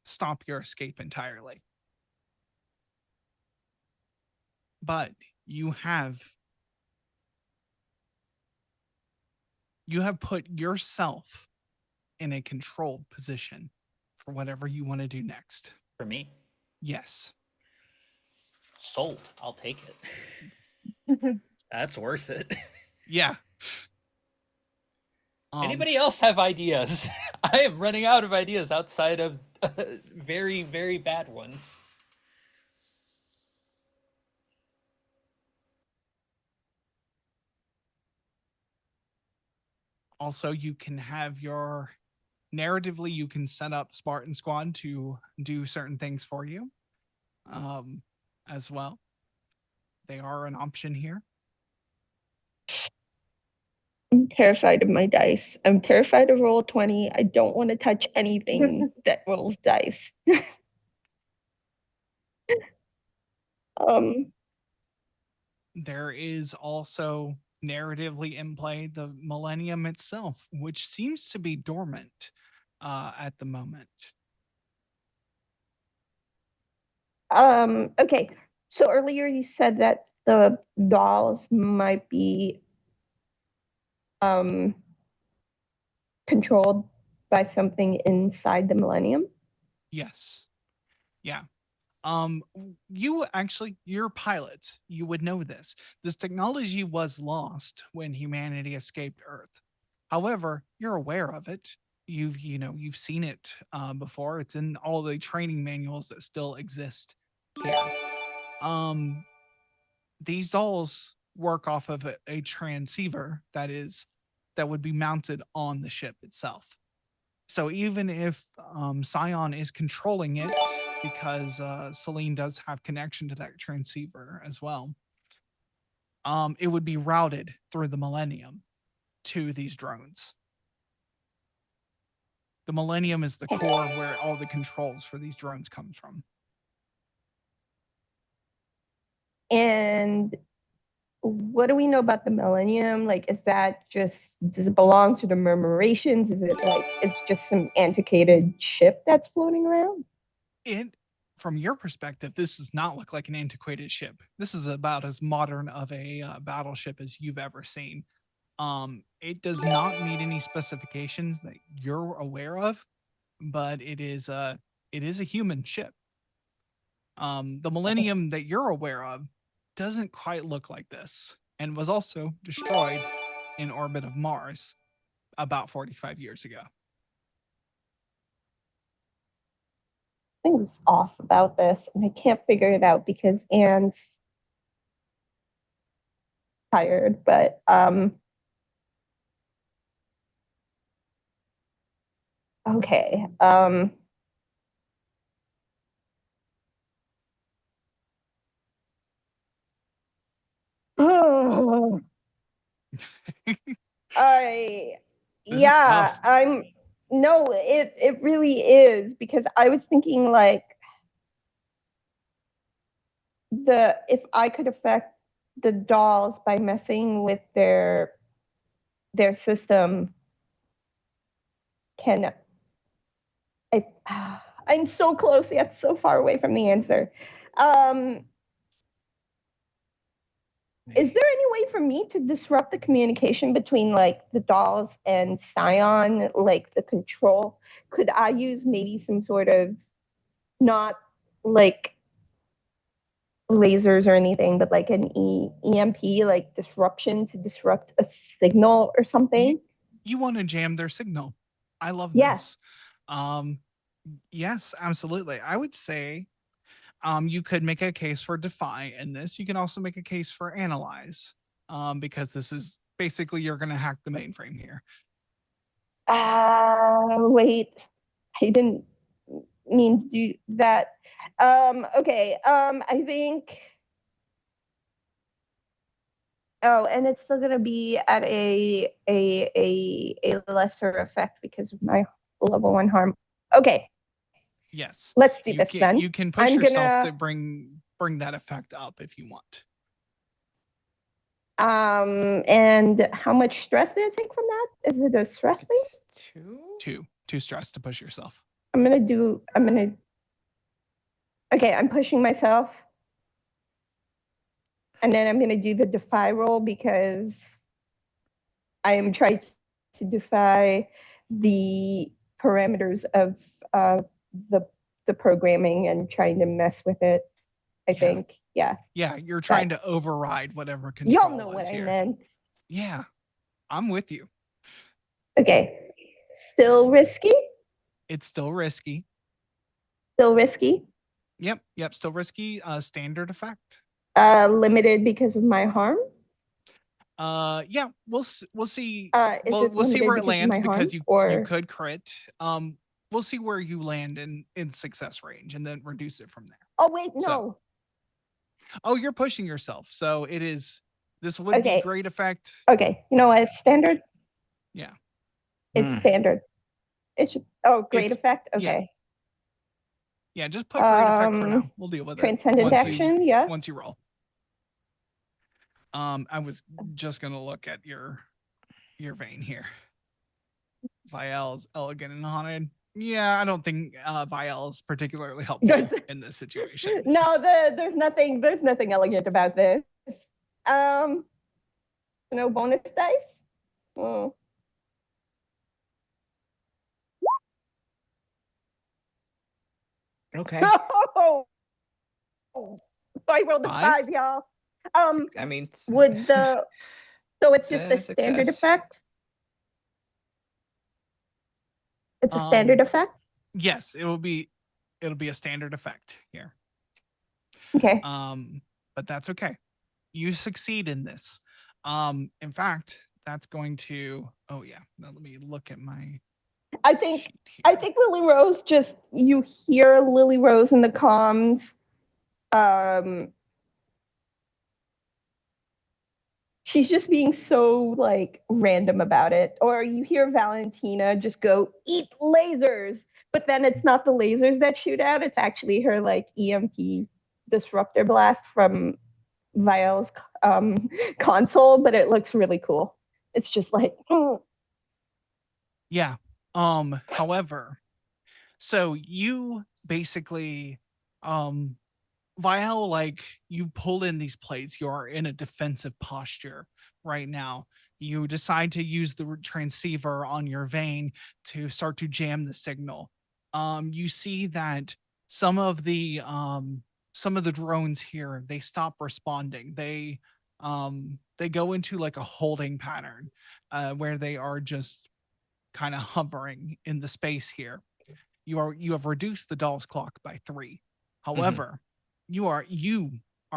Speaker 4: stop your escape entirely. But you have put yourself in a controlled position for whatever you want to do next.
Speaker 1: For me?
Speaker 4: Yes.
Speaker 1: Sold. I'll take it. That's worth it.
Speaker 4: Yeah.
Speaker 1: Anybody else have ideas? I am running out of ideas outside of very, very bad ones.
Speaker 4: Also, you can have your narratively, you can set up Spartan Squad to do certain things for you as well. They are an option here.
Speaker 3: I'm terrified of my dice. I'm terrified of roll 20. I don't want to touch anything that rolls dice.
Speaker 4: There is also narratively in play the Millennium itself, which seems to be dormant at the moment.
Speaker 3: Okay. So earlier you said that the dolls might be controlled by something inside the Millennium.
Speaker 4: Yes. Yeah. You're a pilot. You would know this. This technology was lost when humanity escaped Earth. However, you're aware of it. You've seen it before. It's in all the training manuals that still exist here. Um, these dolls work off of a transceiver that would be mounted on the ship itself. So even if Scion is controlling it, because Celine does have connection to that transceiver as well, it would be routed through the Millennium to these drones. The Millennium is the core where all the controls for these drones comes from.
Speaker 3: And what do we know about the Millennium? Like, is that just, does it belong to the Murmurations? Is it like, it's just some antiquated ship that's floating around?
Speaker 4: From your perspective, this does not look like an antiquated ship. This is about as modern of a battleship as you've ever seen. It does not meet any specifications that you're aware of, but it is a human ship. The Millennium that you're aware of doesn't quite look like this, and was also destroyed in orbit of Mars about 45 years ago.
Speaker 3: Things off about this, and I can't figure it out because Anne's tired. But okay. I
Speaker 4: This is
Speaker 3: yeah,
Speaker 4: tough.
Speaker 3: I'm no, it really is, because I was thinking like if I could affect the dolls by messing with their system, can I I'm so close yet so far away from the answer. Is there any way for me to disrupt the communication between like the dolls and Scion, like the control? Could I use maybe some sort of, not like lasers or anything, but like an EMP, like disruption to disrupt a signal or something?
Speaker 4: You want to jam their signal. I love
Speaker 3: Yes.
Speaker 4: this. Yes, absolutely. I would say you could make a case for defy in this. You can also make a case for analyze, because this is basically you're going to hack the mainframe here.
Speaker 3: Wait, I didn't mean to do that. Okay. I think. Oh, and it's still gonna be at a lesser effect because of my level 1 harm. Okay,
Speaker 4: Yes,
Speaker 3: let's do this then.
Speaker 4: you can push
Speaker 3: I'm
Speaker 4: yourself
Speaker 3: gonna
Speaker 4: to bring that effect up if you want.
Speaker 3: and how much stress did it take from that? Is it a stress thing?
Speaker 5: Two.
Speaker 4: Two stress to push yourself.
Speaker 3: I'm gonna okay, I'm pushing myself. And then I'm gonna do the defy roll because I am trying to defy the parameters of the the programming and trying to mess with it. I think, yeah.
Speaker 4: Yeah, you're trying to override whatever
Speaker 3: Y'all know
Speaker 4: control
Speaker 3: what
Speaker 4: is
Speaker 3: I
Speaker 4: here.
Speaker 3: meant.
Speaker 4: Yeah, I'm with you.
Speaker 3: Okay, still risky.
Speaker 4: It's still risky.
Speaker 3: Still risky.
Speaker 4: Yep, still risky. Standard effect.
Speaker 3: Limited because of my harm.
Speaker 4: Yeah, we'll see.
Speaker 3: Is
Speaker 4: We'll see
Speaker 3: it
Speaker 4: where it
Speaker 3: limited because of
Speaker 4: lands
Speaker 3: my harm,
Speaker 4: because you
Speaker 3: or
Speaker 4: could crit. We'll see where you land in success range and then reduce it from there.
Speaker 3: oh wait, no.
Speaker 4: So, oh, you're pushing yourself. So it is. This would be
Speaker 3: Okay.
Speaker 4: great effect.
Speaker 3: Okay, you know what? It's standard.
Speaker 4: Yeah.
Speaker 3: It's standard. It should. Oh, great effect. Okay.
Speaker 4: Yeah, just put great effect for now. We'll deal with it
Speaker 3: Transcendent action. Yes.
Speaker 4: once you roll. I was just gonna look at your vein here. Vial's elegant and haunted. Yeah, I don't think Vial is particularly helpful in this situation.
Speaker 3: No, there's nothing elegant about this. Um, no bonus dice. Oh.
Speaker 5: Okay.
Speaker 3: Oh, I rolled a
Speaker 4: 5?
Speaker 3: 5, y'all.
Speaker 5: I mean,
Speaker 3: Would the so it's just a standard
Speaker 5: success.
Speaker 3: effect? It's a standard effect?
Speaker 4: Yes, it'll be a standard effect here.
Speaker 3: Okay.
Speaker 4: But that's okay. You succeed in this. In fact, that's going to oh yeah. Now let me look at my
Speaker 3: I think
Speaker 4: sheet here.
Speaker 3: Lily Rose just you hear Lily Rose in the comms. She's just being so like random about it. Or you hear Valentina just go eat lasers, but then it's not the lasers that shoot out, it's actually her like EMP disruptor blast from Vial's console, but it looks really cool. It's just like
Speaker 4: Yeah. However, so you basically Vial, like you pulled in these plates, you are in a defensive posture right now. You decide to use the transceiver on your vein to start to jam the signal. You see that some of the drones here, they stop responding. They go into like a holding pattern where they are just kind of hovering in the space here. You have reduced the doll's clock by 3. However, you are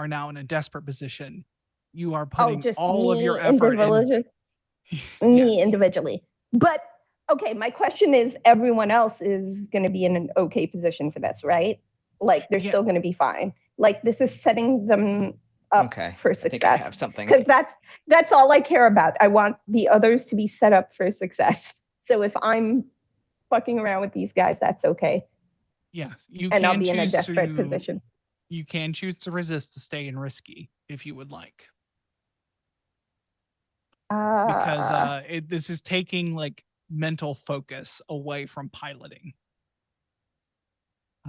Speaker 4: now in a desperate position. You are putting
Speaker 3: just
Speaker 4: all of your
Speaker 3: me
Speaker 4: effort in.
Speaker 3: me
Speaker 4: Yes.
Speaker 3: individually. But okay, my question is everyone else is going to be in an okay position for this, right? Like they're
Speaker 4: Yeah.
Speaker 3: still going to be fine. Like this is setting them up
Speaker 5: Okay.
Speaker 3: for
Speaker 5: I think I
Speaker 3: success.
Speaker 5: have something.
Speaker 3: Because that's all I care about. I want the others to be set up for success. So if I'm fucking around with these guys, that's okay.
Speaker 4: Yeah,
Speaker 3: and I'll be in a desperate position.
Speaker 4: You can choose to resist to stay in risky if you would like. Because this is taking like mental focus away from piloting.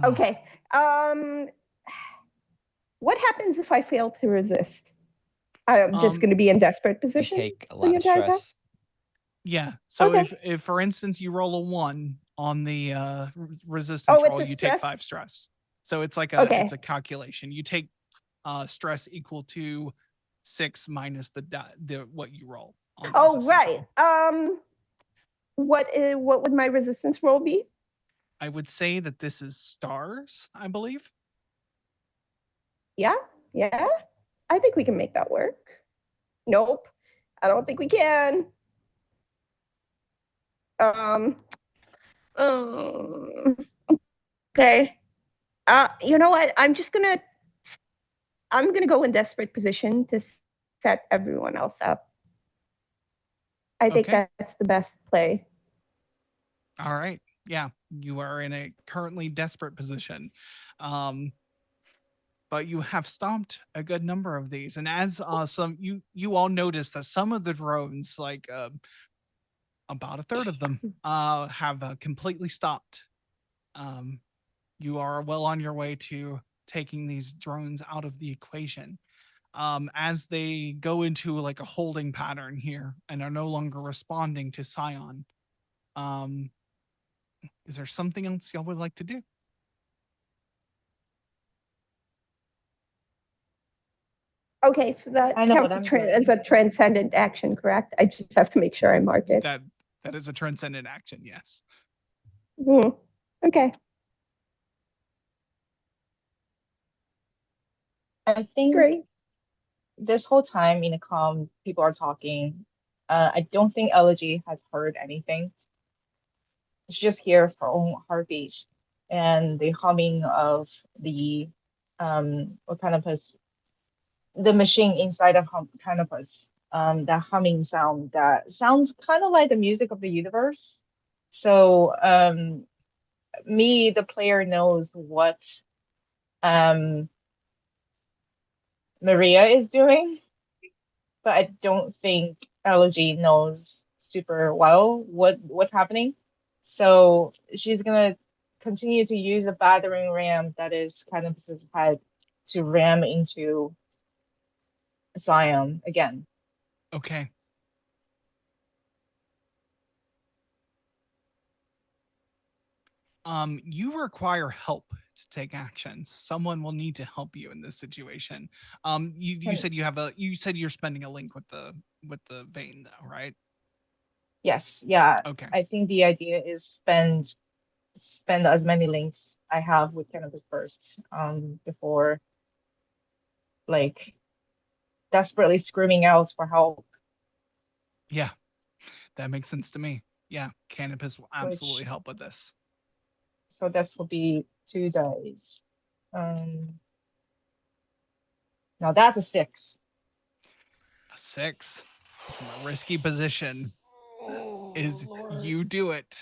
Speaker 3: Okay. What happens if I fail to resist? I'm just going to be in desperate
Speaker 5: You
Speaker 3: position.
Speaker 5: take a lot of stress.
Speaker 4: Yeah. So
Speaker 3: Okay.
Speaker 4: if for instance you roll a 1 on the resistance roll, you take 5 stress. So it's like it's a calculation. You take stress equal to 6 minus the what you roll.
Speaker 3: Oh right. Roll. What would my resistance roll be?
Speaker 4: I would say that this is stars, I believe.
Speaker 3: Yeah. I think we can make that work. Nope. I don't think we can. Okay. You know what? I'm gonna go in desperate position to set everyone else up. I think that's the best play.
Speaker 4: All right. Yeah, you are in a currently desperate position. But you have stopped a good number of these. And as some you all notice that some of the drones, like about a third of them, have completely stopped. You are well on your way to taking these drones out of the equation. As they go into like a holding pattern here and are no longer responding to Scion. Is there something else y'all would like to do?
Speaker 3: Okay, so that counts as a transcendent action, correct? I just have to make sure I mark it.
Speaker 4: That is a transcendent action, yes.
Speaker 3: Okay.
Speaker 6: I think
Speaker 3: Great.
Speaker 6: this whole time in the comm, people are talking. I don't think Elegy has heard anything. She just hears her own heartbeat and the humming of the canopus, the machine inside of canopus. That humming sound that sounds kind of like the music of the universe. So me, the player, knows what Maria is doing, but I don't think Elegy knows super well what's happening. So she's gonna continue to use the battering ram that is Canopus's head to ram into Zion again.
Speaker 4: Okay. You require help to take actions. Someone will need to help you in this situation. You
Speaker 6: Can
Speaker 4: said you said you're spending a link with the vein though, right?
Speaker 6: Yes, yeah.
Speaker 4: Okay.
Speaker 6: I think the idea is spend as many links I have with Canopus first, before like desperately screaming out for help,
Speaker 4: Yeah, that makes sense to me. Yeah, cannabis will
Speaker 6: which
Speaker 4: absolutely help with this.
Speaker 6: so this will be 2 days. Um, Now that's a 6.
Speaker 4: A 6 from a risky position
Speaker 2: Oh
Speaker 4: is
Speaker 2: Lord.
Speaker 4: you do it.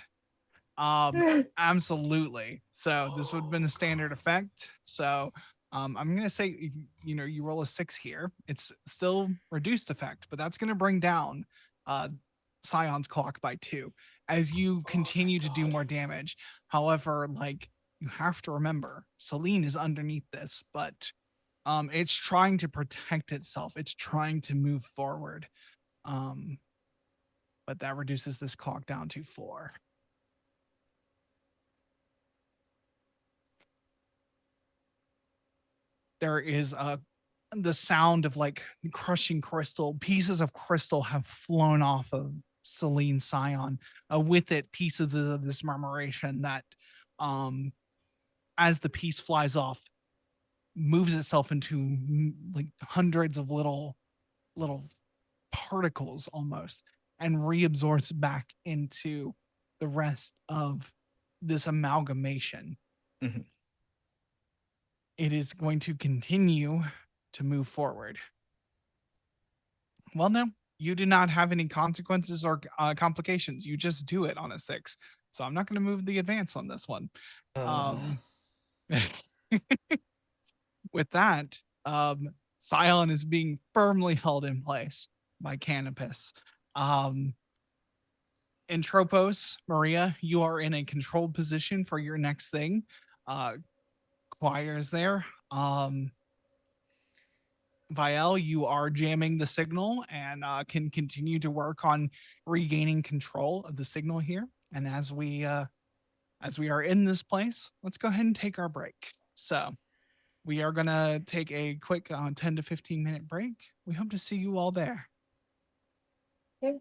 Speaker 4: Absolutely. So this would have been a standard effect. So I'm gonna say you roll a 6 here. It's still reduced effect, but that's gonna bring down uh Scion's clock by 2 as you
Speaker 2: Oh, thank
Speaker 4: continue to do
Speaker 2: God.
Speaker 4: more damage. However, like you have to remember, Celine is underneath this, but it's trying to protect itself. It's trying to move forward. Um, but that reduces this clock down to 4. There is the sound of like crushing crystal. Pieces of crystal have flown off of Celine Scion. With it, pieces of this murmuration that, um, as the piece flies off, moves itself into like hundreds of little particles almost, and reabsorbs back into the rest of this amalgamation.
Speaker 5: Mhm.
Speaker 4: It is going to continue to move forward. Well, no, you do not have any consequences or complications. You just do it on a 6. So I'm not going to move the advance on this one. Um, with that, Scion is being firmly held in place by Canopus. Um, Entropos, Maria, you are in a controlled position for your next thing. Uh, Choir is there. Viel, you are jamming the signal and can continue to work on regaining control of the signal here. And as we are in this place, let's go ahead and take our break. So we are gonna take a quick 10 to 15-minute break. We hope to see you all there.
Speaker 6: Okay.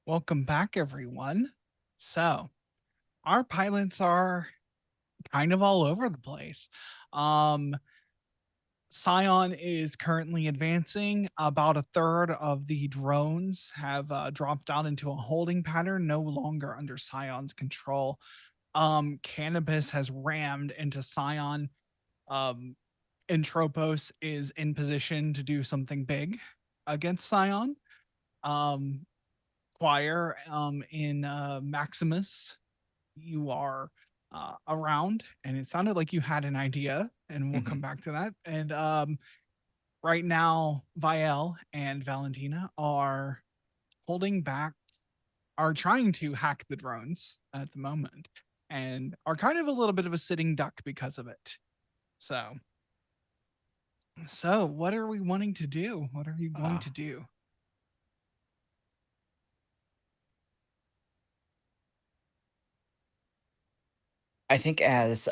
Speaker 4: Welcome back, everyone. So, our pilots are kind of all over the place. Scion is currently advancing. About a third of the drones have dropped down into a holding pattern, no longer under Scion's control. Cannabis has rammed into Scion. Entropos is in position to do something big against Scion. Choir in Maximus, you are around, and it sounded like you had an idea, and we'll come back to that. And right now, Vielle and Valentina are holding back, are trying to hack the drones at the moment, and are kind of a little bit of a sitting duck because of it. So what are we wanting to do? What are you going to do?
Speaker 5: I think as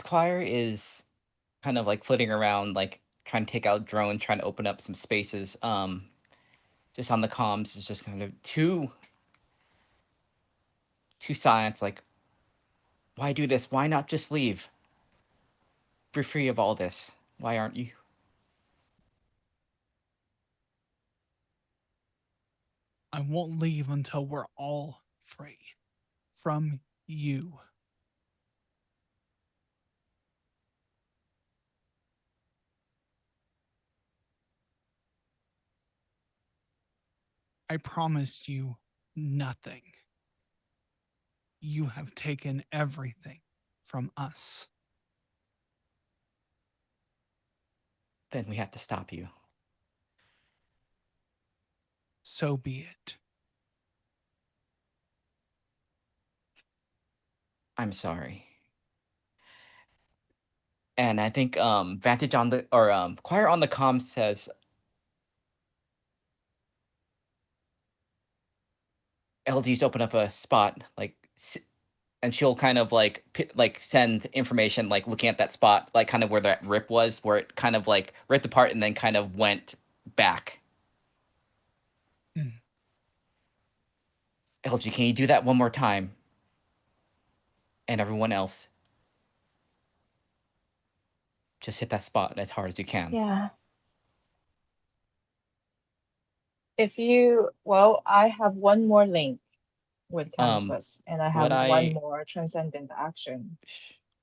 Speaker 5: Choir is kind of like flitting around, like trying to take out drones, trying to open up some spaces, just on the comms is just kind of two science, like, why do this? Why not just leave? We're free of all this. Why aren't you?
Speaker 4: I won't leave until we're all free from you. I promised you nothing. You have taken everything from us.
Speaker 5: Then we have to stop you.
Speaker 4: So be it.
Speaker 5: I'm sorry. And I think Vantage on the or Choir on the comm says LD's open up a spot, like, and she'll kind of like send information, like looking at that spot, like kind of where that rip was, where it kind of like ripped apart and then kind of went back. LG, can you do that one more time? And everyone else, just hit that spot as hard as you can.
Speaker 6: Yeah. I have one more link with Canvas, and I have one more transcendent action.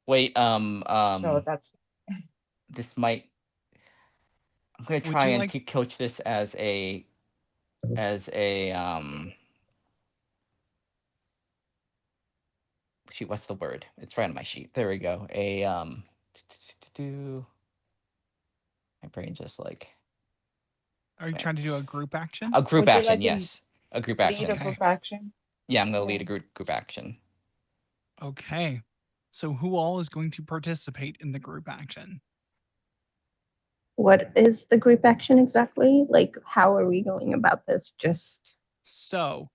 Speaker 5: Wait,
Speaker 6: so that's
Speaker 5: this might. I'm gonna try and coach this as a shoot, what's the word? It's right on my sheet. There we go. My brain just like.
Speaker 4: Are you trying to do a group action?
Speaker 5: A group action, yes. A group action.
Speaker 6: Lead a group action?
Speaker 5: Yeah, I'm gonna lead a group action.
Speaker 4: Okay. So who all is going to participate in the group action?
Speaker 3: What is the group action exactly? Like, how are we going about this?
Speaker 4: So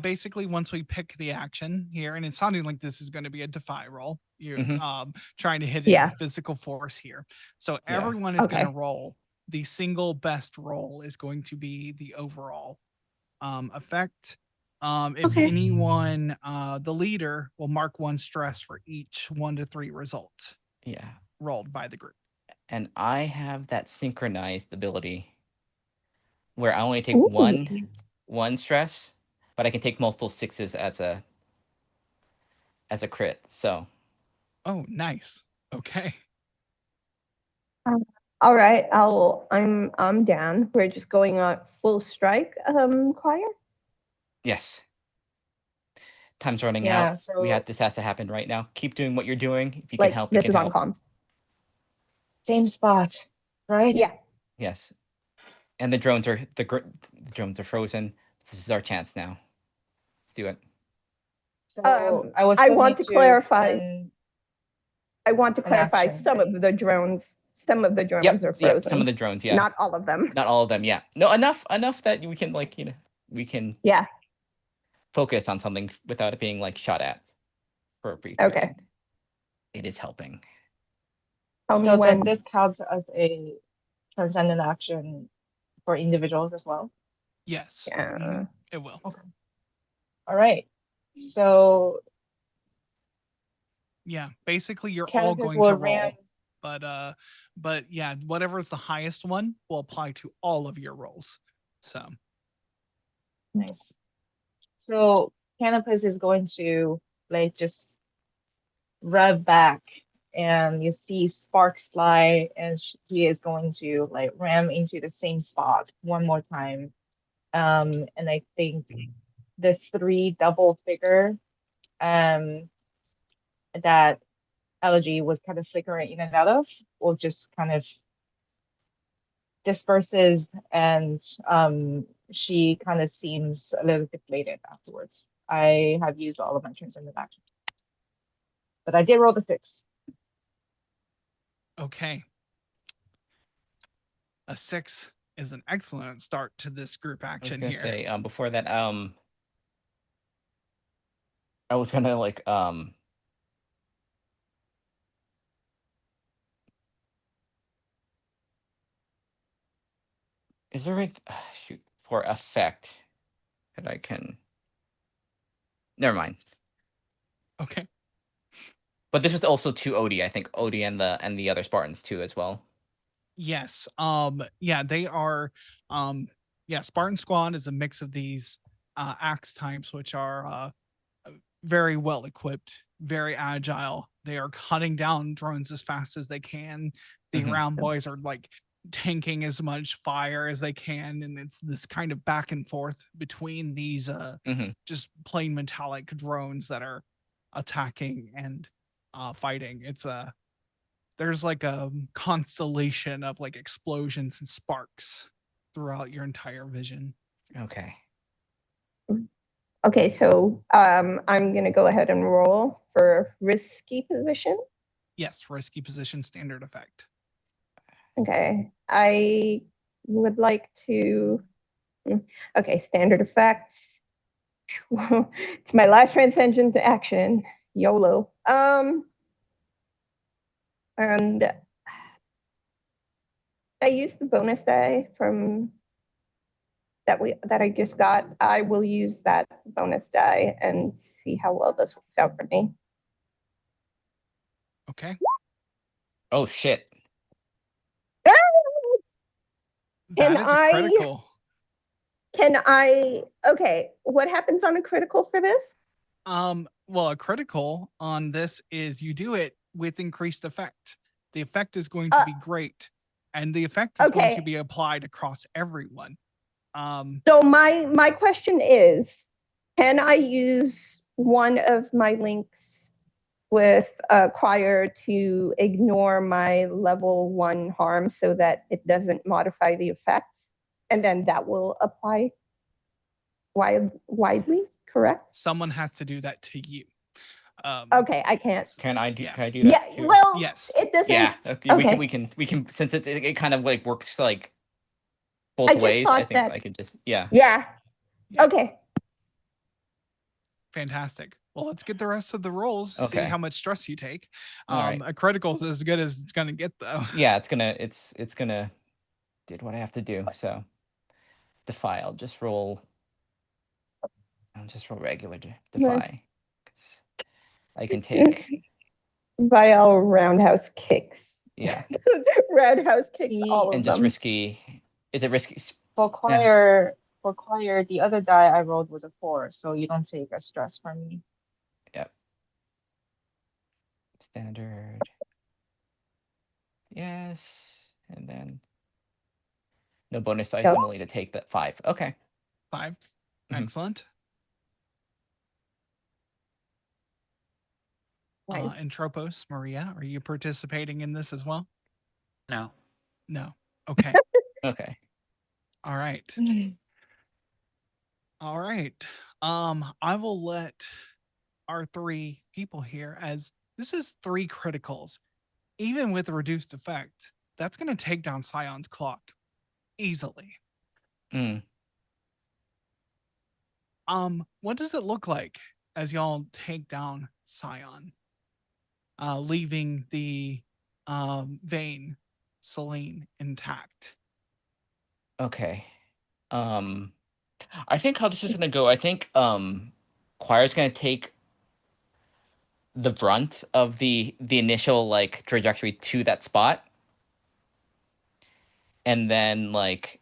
Speaker 4: basically, once we pick the action here, and it's sounding like this is going to be a defy roll, you're trying to hit it with physical force here. So everyone is going to roll. The single best roll is going to be the overall effect. If anyone, the leader will mark one stress for each 1 to 3 result.
Speaker 5: Yeah.
Speaker 4: Rolled by the group.
Speaker 5: And I have that synchronized ability where I only take one stress, but I can take multiple 6s as a crit. So.
Speaker 4: Oh, nice. Okay.
Speaker 3: All right, I'm down. We're just going on full strike, Choir?
Speaker 5: Yes. Time's running out. So this has to happen right now. Keep doing what you're doing. If you can help, you can help.
Speaker 3: This is on comms.
Speaker 6: Same spot, right?
Speaker 3: Yeah.
Speaker 5: Yes. And the drones are frozen. This is our chance now. Let's do it.
Speaker 6: So
Speaker 3: I want to clarify. Some of the drones. Some of the drones are frozen.
Speaker 5: Yeah, some of the drones. Yeah.
Speaker 3: Not all of them.
Speaker 5: Not all of them. Yeah. No, enough that we can we can.
Speaker 3: Yeah.
Speaker 5: Focus on something without it being like shot at for a brief
Speaker 3: period.
Speaker 5: Okay. It is helping.
Speaker 6: So does this count as a transcendent action for individuals as well?
Speaker 4: Yes.
Speaker 3: Yeah.
Speaker 4: It will.
Speaker 6: Okay. All right. So
Speaker 4: Yeah. Basically, you're all
Speaker 6: Canopus
Speaker 4: going
Speaker 6: will
Speaker 4: to
Speaker 6: ram.
Speaker 4: roll, but yeah, whatever is the highest one will apply to all of your rolls. So
Speaker 6: Nice. So Canopus is going to like just rev back, and you see sparks fly, and he is going to like ram into the same spot one more time. And I think the three double figure um that Elegy was kind of flickering in and out of will just kind of disperses, and she kind of seems a little deflated afterwards. I have used all of my transcendent action, but I did roll the 6.
Speaker 4: okay. A 6 is an excellent start to this group
Speaker 5: I was
Speaker 4: action
Speaker 5: gonna
Speaker 4: here.
Speaker 5: say before that I was gonna like is there a shoot for effect that I can never mind.
Speaker 4: Okay.
Speaker 5: But this was also to Odie, I think Odie and the other Spartans too as well.
Speaker 4: Yes. Yeah, they are yeah, Spartan Squad is a mix of these axe types, which are very well equipped, very agile. They are cutting down drones as fast as they can. The
Speaker 5: Mhm.
Speaker 4: round boys are like tanking as much fire as they can, and it's this kind of back and forth between these
Speaker 5: Mhm.
Speaker 4: just plain metallic drones that are attacking and fighting. It's a there's like a constellation of like explosions and sparks throughout your entire vision.
Speaker 5: Okay.
Speaker 3: Okay, so I'm gonna go ahead and roll for risky position.
Speaker 4: Yes, risky position, standard effect.
Speaker 3: Okay, I would like to. Okay, standard effect. It's my last transcendent action. YOLO. And I used the bonus die from that I just got. I will use that bonus die and see how well this works out for me.
Speaker 4: Okay.
Speaker 5: Oh shit.
Speaker 4: That is a critical.
Speaker 3: Can I? Okay, what happens on a critical for this?
Speaker 4: Well, a critical on this is you do it with increased effect. The effect is going to be great, and the effect is going to be applied across everyone.
Speaker 3: So my question is, can I use one of my links with choir to ignore my level 1 harm so that it doesn't modify the effect, and then that will apply widely, correct?
Speaker 4: Someone has to do that to you.
Speaker 3: Okay, I can't.
Speaker 5: Can I do
Speaker 4: Yeah.
Speaker 5: that too?
Speaker 3: Well,
Speaker 4: Yes.
Speaker 3: it doesn't.
Speaker 5: Yeah. Okay,
Speaker 3: Okay.
Speaker 5: we can since it kind of like works like both
Speaker 3: I just
Speaker 5: ways. I
Speaker 3: thought
Speaker 5: think
Speaker 3: that.
Speaker 5: I could just yeah.
Speaker 3: Yeah. Okay.
Speaker 4: Fantastic. Well, let's get the rest of the rolls. See
Speaker 5: Okay.
Speaker 4: how much stress you take.
Speaker 5: All right.
Speaker 4: A critical is as good as it's gonna get, though.
Speaker 5: Yeah, it's gonna did what I have to do. So defy. I'll just roll regular defy. 'Cause I can take
Speaker 3: Vial roundhouse kicks.
Speaker 5: yeah
Speaker 3: Roundhouse kicks all of
Speaker 5: and just
Speaker 3: them.
Speaker 5: risky. Is it risky?
Speaker 6: For choir, the other die I rolled was a 4, so you don't take a stress from me.
Speaker 5: Yep. Standard. Yes, and then no bonus dice.
Speaker 3: Nope.
Speaker 5: I'm only to take that 5. Okay.
Speaker 4: 5.
Speaker 5: Mhm.
Speaker 4: Excellent.
Speaker 3: Nice.
Speaker 4: And Tropos, Maria, are you participating in this as well?
Speaker 1: No.
Speaker 4: No. Okay.
Speaker 5: Okay.
Speaker 4: All right. All right. I will let our 3 people here, as this is 3 criticals. Even with a reduced effect, that's going to take down Scion's clock easily.
Speaker 5: Mm.
Speaker 4: What does it look like as y'all take down Scion, leaving the vein, Selene, intact?
Speaker 5: Okay. I think how this is gonna go. I think Choir's gonna take the brunt of the initial like trajectory to that spot, and then like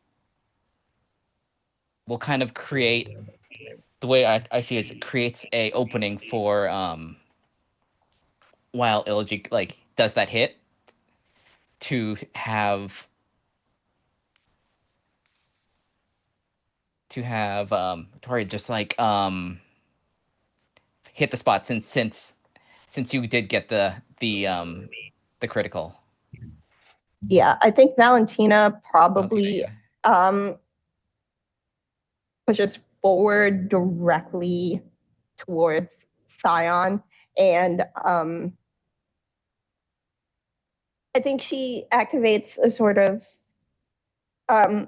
Speaker 5: we'll kind of create the way I see it creates a opening for while Illogy like does that hit to have Tori just like hit the spot since you did get the critical.
Speaker 3: Yeah, I think Valentina probably
Speaker 5: Yeah.
Speaker 3: pushes forward directly towards Scion, and I think she activates a sort of, I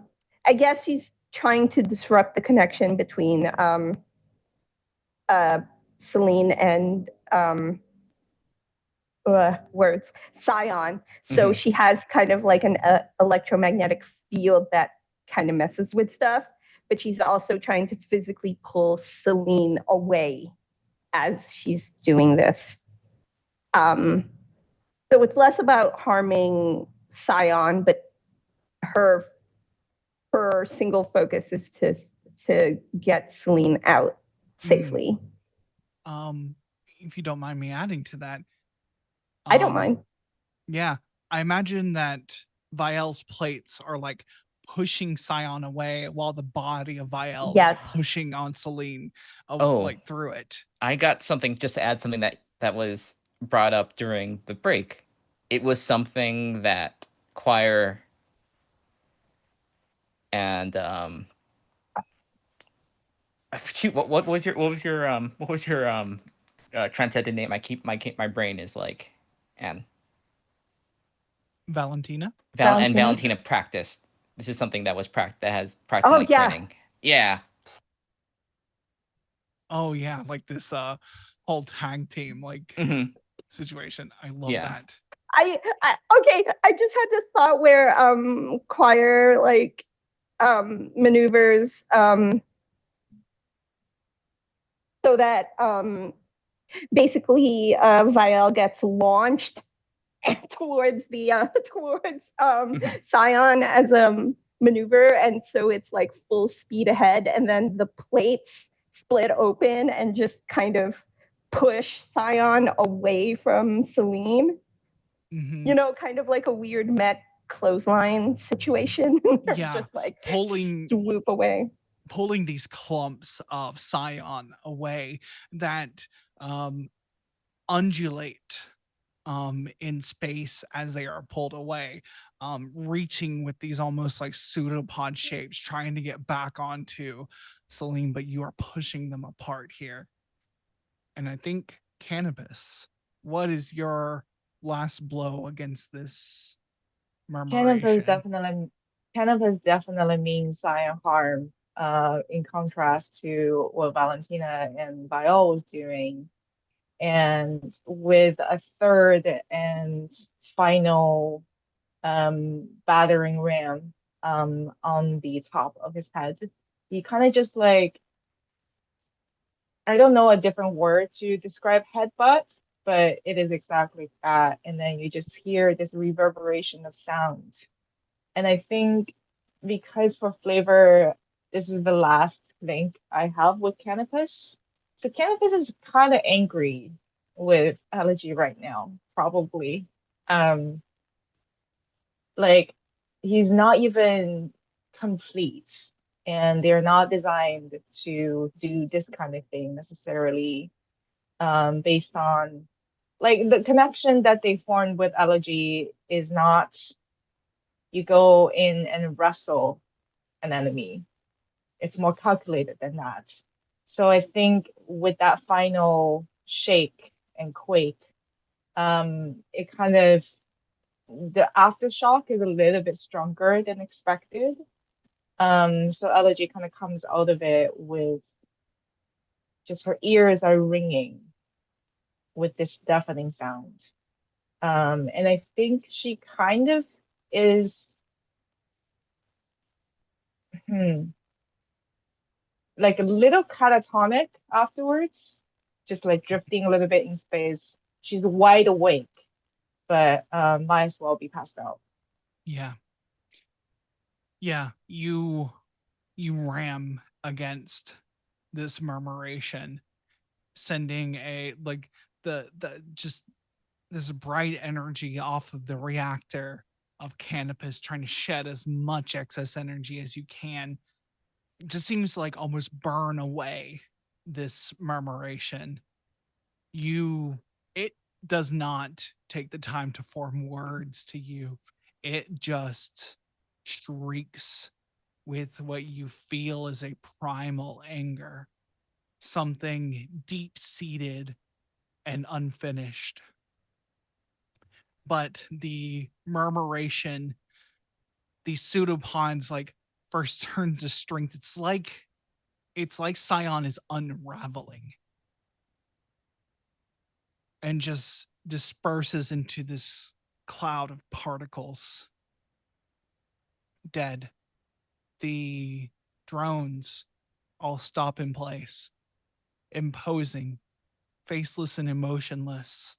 Speaker 3: guess she's trying to disrupt the connection between Celine and words, Scion. So
Speaker 5: Mhm.
Speaker 3: she has kind of like an electromagnetic field that kind of messes with stuff, but she's also trying to physically pull Celine away as she's doing this. So it's less about harming Scion, but her single focus is to get Celine out safely.
Speaker 4: If you don't mind me adding to that,
Speaker 3: I don't mind.
Speaker 4: Yeah, I imagine that Viel's plates are like pushing Scion away while the body of Viel is
Speaker 3: Yes.
Speaker 4: pushing on Celine,
Speaker 5: Oh.
Speaker 4: like through it.
Speaker 5: I got something just to add something that was brought up during the break. It was something that Choir and shoot, what was your translated name? My brain is like and
Speaker 4: Valentina.
Speaker 5: And Valentina practiced. This is something that was that has practiced
Speaker 3: Oh,
Speaker 5: like
Speaker 3: yeah.
Speaker 5: training. Yeah.
Speaker 4: Oh yeah, like this whole tag team like
Speaker 5: Mhm.
Speaker 4: situation. I love
Speaker 5: Yeah.
Speaker 4: that.
Speaker 3: I okay, I just had this thought where Choir like maneuvers so that basically Vial gets launched towards the Scion as a maneuver, and so it's like full speed ahead, and then the plates split open and just kind of push Scion away from Celine.
Speaker 4: Mhm.
Speaker 3: You know, kind of like a weird mech clothesline situation.
Speaker 4: Yeah,
Speaker 3: Just like
Speaker 4: pulling
Speaker 3: swoop away.
Speaker 4: pulling these clumps of Scion away that undulate in space as they are pulled away, reaching with these almost like pseudopod shapes, trying to get back onto Celine, but you are pushing them apart here. And I think Cannabis, what is your last blow against this murmuration?
Speaker 6: Cannabis definitely means Scion harm. In contrast to what Valentina and Viol was doing, and with a third and final battering ram on the top of his head, he kind of just like, I don't know a different word to describe headbutt, but it is exactly that. And then you just hear this reverberation of sound. And I think because for flavor, this is the last link I have with Canopus. So Canopus is kind of angry with Elegy right now, probably. Um, like he's not even complete, and they're not designed to do this kind of thing necessarily, based on like the connection that they formed with Elegy is not you go in and wrestle an enemy. It's more calculated than that. So I think with that final shake and quake, it kind of the aftershock is a little bit stronger than expected. So Elegy kind of comes out of it with just her ears are ringing with this deafening sound. And I think she kind of is, like a little catatonic afterwards, just like drifting a little bit in space. She's wide awake, but might as well be passed out.
Speaker 4: Yeah. Yeah. You ram against this murmuration, sending a like the just this bright energy off of the reactor of Canopus, trying to shed as much excess energy as you can. It just seems like almost burn away this murmuration. It does not take the time to form words to you. It just shrieks with what you feel is a primal anger, something deep seated and unfinished. But the murmuration, these pseudopons like first turn to strength. It's like Scion is unraveling and just disperses into this cloud of particles. Dead. The drones all stop in place, imposing, faceless and emotionless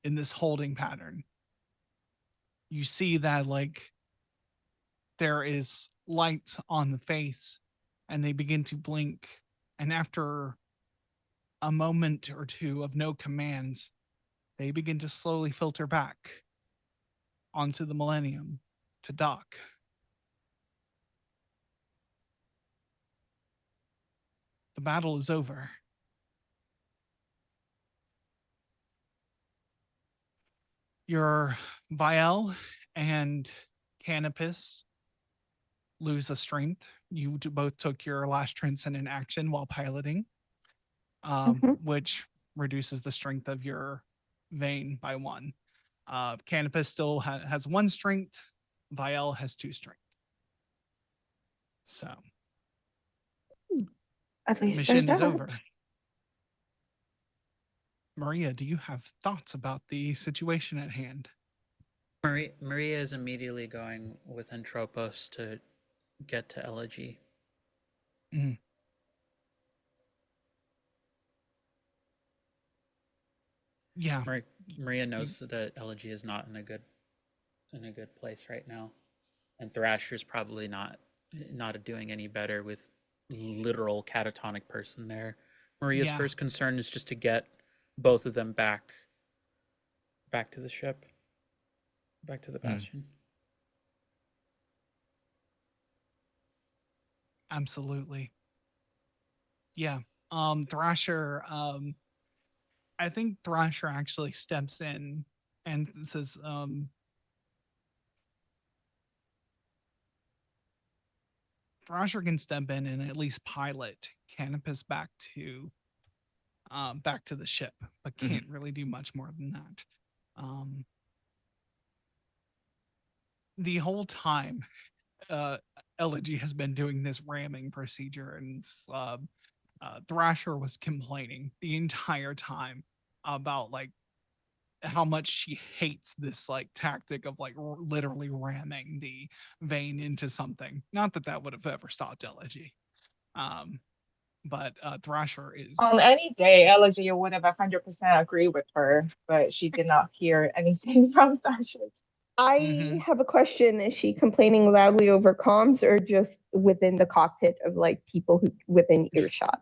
Speaker 4: in this holding pattern. You see that like there is light on the face and they begin to blink. And after a moment or two of no commands, they begin to slowly filter back onto the Millennium to dock. The battle is over. Your Vial and Canopus lose a strength. You both took your last transcendent action while piloting, which reduces the strength of your vein by 1. Canopus still has 1 strength. Vial has 2 strength. So,
Speaker 3: At least
Speaker 4: mission
Speaker 3: there's
Speaker 4: is
Speaker 3: that.
Speaker 4: over. Maria, do you have thoughts about the situation at hand?
Speaker 1: Maria is immediately going with Entropos to get to Elegy.
Speaker 4: Mm. Yeah.
Speaker 1: Maria knows that Elegy is not in a good place right now, and Thrasher's probably not doing any better with literal catatonic person there. Maria's first concern is just to get both of them back to the ship, back to the Bastion.
Speaker 4: Absolutely. Yeah. Thrasher, I think Thrasher actually steps in and says, Thrasher can step in and at least pilot Canopus back to the ship, but can't really do much more than that. The whole time, Elegy has been doing this ramming procedure, and Thrasher was complaining the entire time about like how much she hates this like tactic of like literally ramming the vein into something. Not that that would have ever stopped Elegy. But Thrasher is
Speaker 6: On any day, Elegy would have 100% agree with her, but she did not hear anything from Thrasher.
Speaker 3: I have a question. Is she complaining loudly over comms or just within the cockpit of like people who within earshot?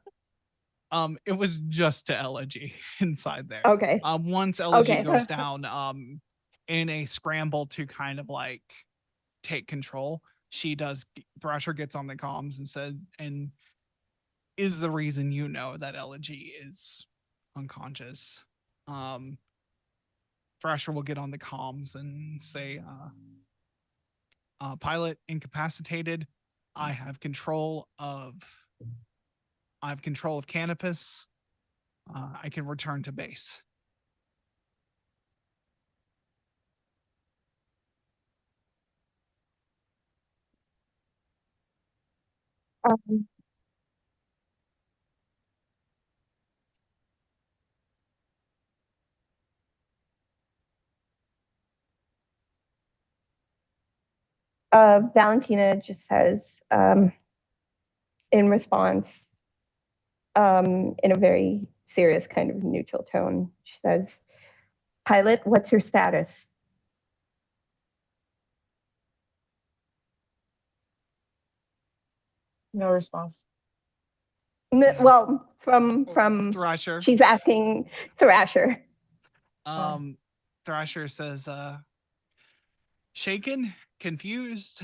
Speaker 4: It was just to Elegy inside there.
Speaker 3: Okay.
Speaker 4: Once Elegy goes down, in a scramble to kind of like take control, Thrasher gets on the comms and said, and is the reason you know that Elegy is unconscious. Thrasher will get on the comms and say, pilot incapacitated. I have control of Canopus. I can return to base.
Speaker 3: Valentina just says, in response, in a very serious kind of neutral tone. She says, "Pilot, what's your status?"
Speaker 6: No response.
Speaker 4: Yeah.
Speaker 3: Well, from
Speaker 4: Thrasher.
Speaker 3: she's asking Thrasher.
Speaker 4: Thrasher says, shaken, confused,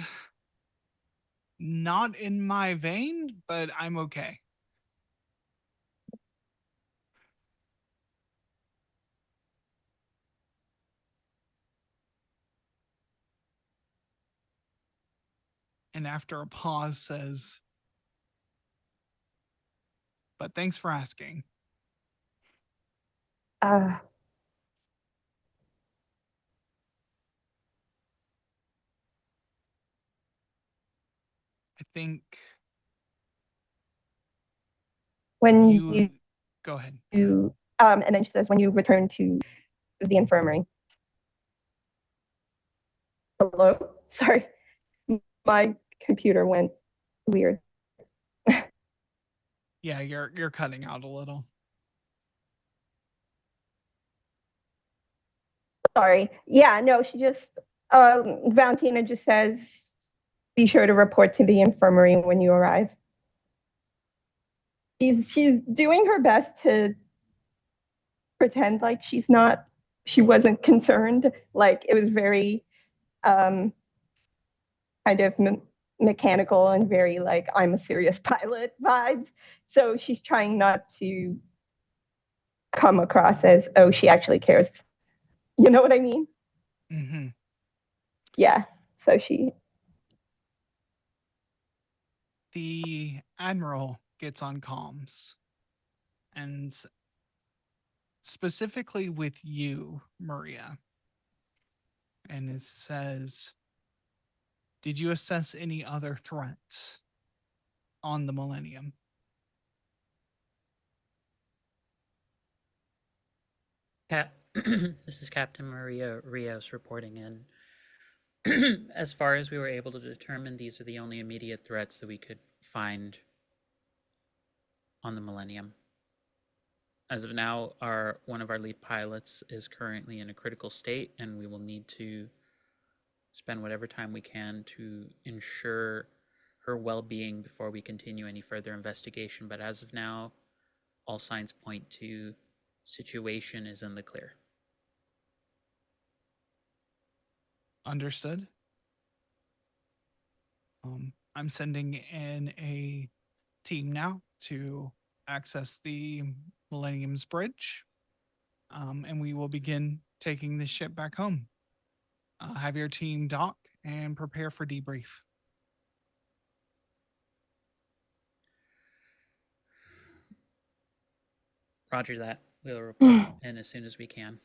Speaker 4: not in my vein, but I'm okay. And after a pause says, but thanks for asking.
Speaker 3: Uh,
Speaker 4: I think
Speaker 3: when
Speaker 4: you go ahead.
Speaker 3: and then she says, "When you return to the infirmary." Hello? Sorry. My computer went weird.
Speaker 4: Yeah, you're cutting out a little.
Speaker 3: Sorry. Yeah, no, she just Valentina just says, "Be sure to report to the infirmary when you arrive." She's doing her best to pretend like she wasn't concerned. Like it was very kind of mechanical and very like I'm a serious pilot vibes. So she's trying not to come across as, oh, she actually cares. You know what I mean?
Speaker 4: Mm-hmm.
Speaker 3: Yeah. So
Speaker 4: The admiral gets on comms and specifically with you, Maria, and it says, did you assess any other threats on the Millennium?
Speaker 1: This is Captain Maria Rios reporting in. As far as we were able to determine, these are the only immediate threats that we could find on the Millennium. As of now, one of our lead pilots is currently in a critical state, and we will need to spend whatever time we can to ensure her well-being before we continue any further investigation. But as of now, all signs point to situation is in the clear.
Speaker 4: Understood. I'm sending in a team now to access the Millennium's bridge, and we will begin taking this ship back home. Have your team dock and prepare for debrief.
Speaker 1: Roger that. We'll report in as soon as we can.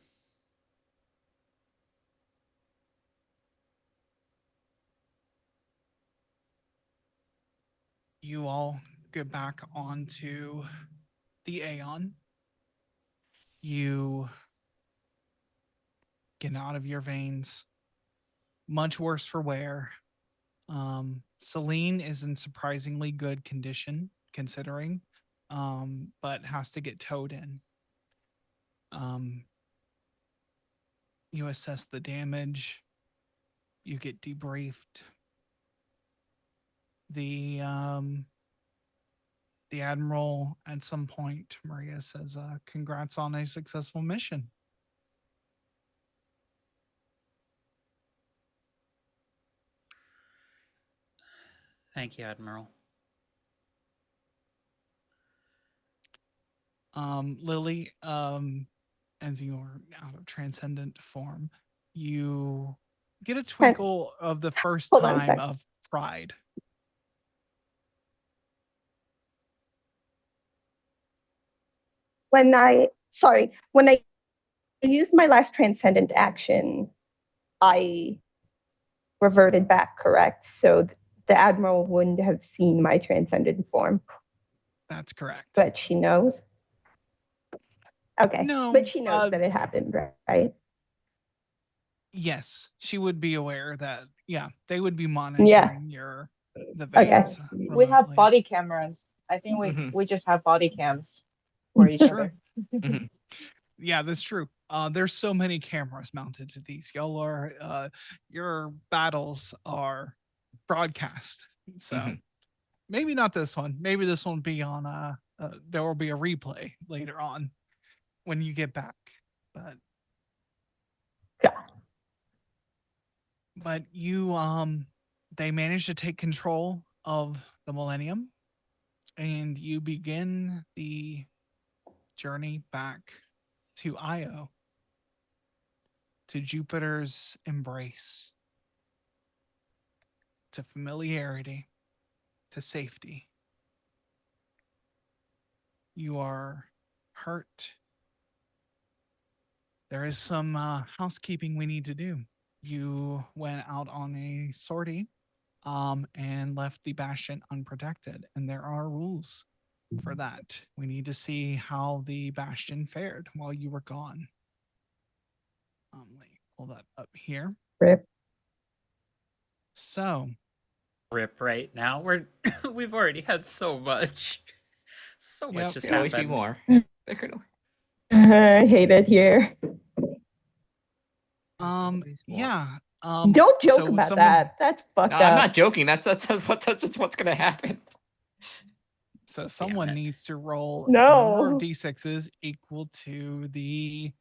Speaker 4: You all get back onto the Aeon. You get out of your veins. Much worse for wear. Celine is in surprisingly good condition, considering, but has to get towed in. You assess the damage. You get debriefed. The admiral at some point, Maria says, "Congrats on a successful mission."
Speaker 1: Thank you, Admiral.
Speaker 4: Lily, as you're out of transcendent form, you get a twinkle of the first
Speaker 3: Hold on a
Speaker 4: time
Speaker 3: sec.
Speaker 4: of pride.
Speaker 3: When I used my last transcendent action, I reverted back, correct? So the admiral wouldn't have seen my transcendent form.
Speaker 4: That's correct.
Speaker 3: But she knows. Okay.
Speaker 4: No,
Speaker 3: But she knows that it happened, right?
Speaker 4: Yes, she would be aware that, yeah, they would be monitoring the
Speaker 3: Okay.
Speaker 4: veins.
Speaker 6: We have
Speaker 4: remotely.
Speaker 6: body cameras. I think
Speaker 5: Mhm.
Speaker 6: we just have body cams for each
Speaker 4: Sure.
Speaker 6: other.
Speaker 5: Mhm.
Speaker 4: Yeah, that's true. There's so many cameras mounted to these. Your battles are broadcast. So
Speaker 5: Mhm.
Speaker 4: maybe not this one. Maybe this one will be on there will be a replay later on when you get back. But
Speaker 3: Yeah.
Speaker 4: but you they managed to take control of the Millennium, and you begin the journey back to Io, to Jupiter's embrace, to familiarity, to safety. You are hurt. There is some housekeeping we need to do. You went out on a sortie and left the bastion unprotected, and there are rules for that. We need to see how the bastion fared while you were gone. Let me pull that up here.
Speaker 3: Rip.
Speaker 4: So,
Speaker 1: Rip right now. We've already had so much. So much
Speaker 4: Yep.
Speaker 1: has
Speaker 5: There always be
Speaker 1: happened.
Speaker 5: more. There could always
Speaker 3: I hate it here.
Speaker 5: always more.
Speaker 4: yeah.
Speaker 3: Don't joke
Speaker 4: so
Speaker 3: about
Speaker 4: someone-
Speaker 3: that. That's fucked
Speaker 5: No,
Speaker 3: up.
Speaker 5: I'm not joking. That's just what's gonna happen.
Speaker 4: So someone
Speaker 1: it.
Speaker 4: needs to roll
Speaker 3: No.
Speaker 4: more d6s equal to the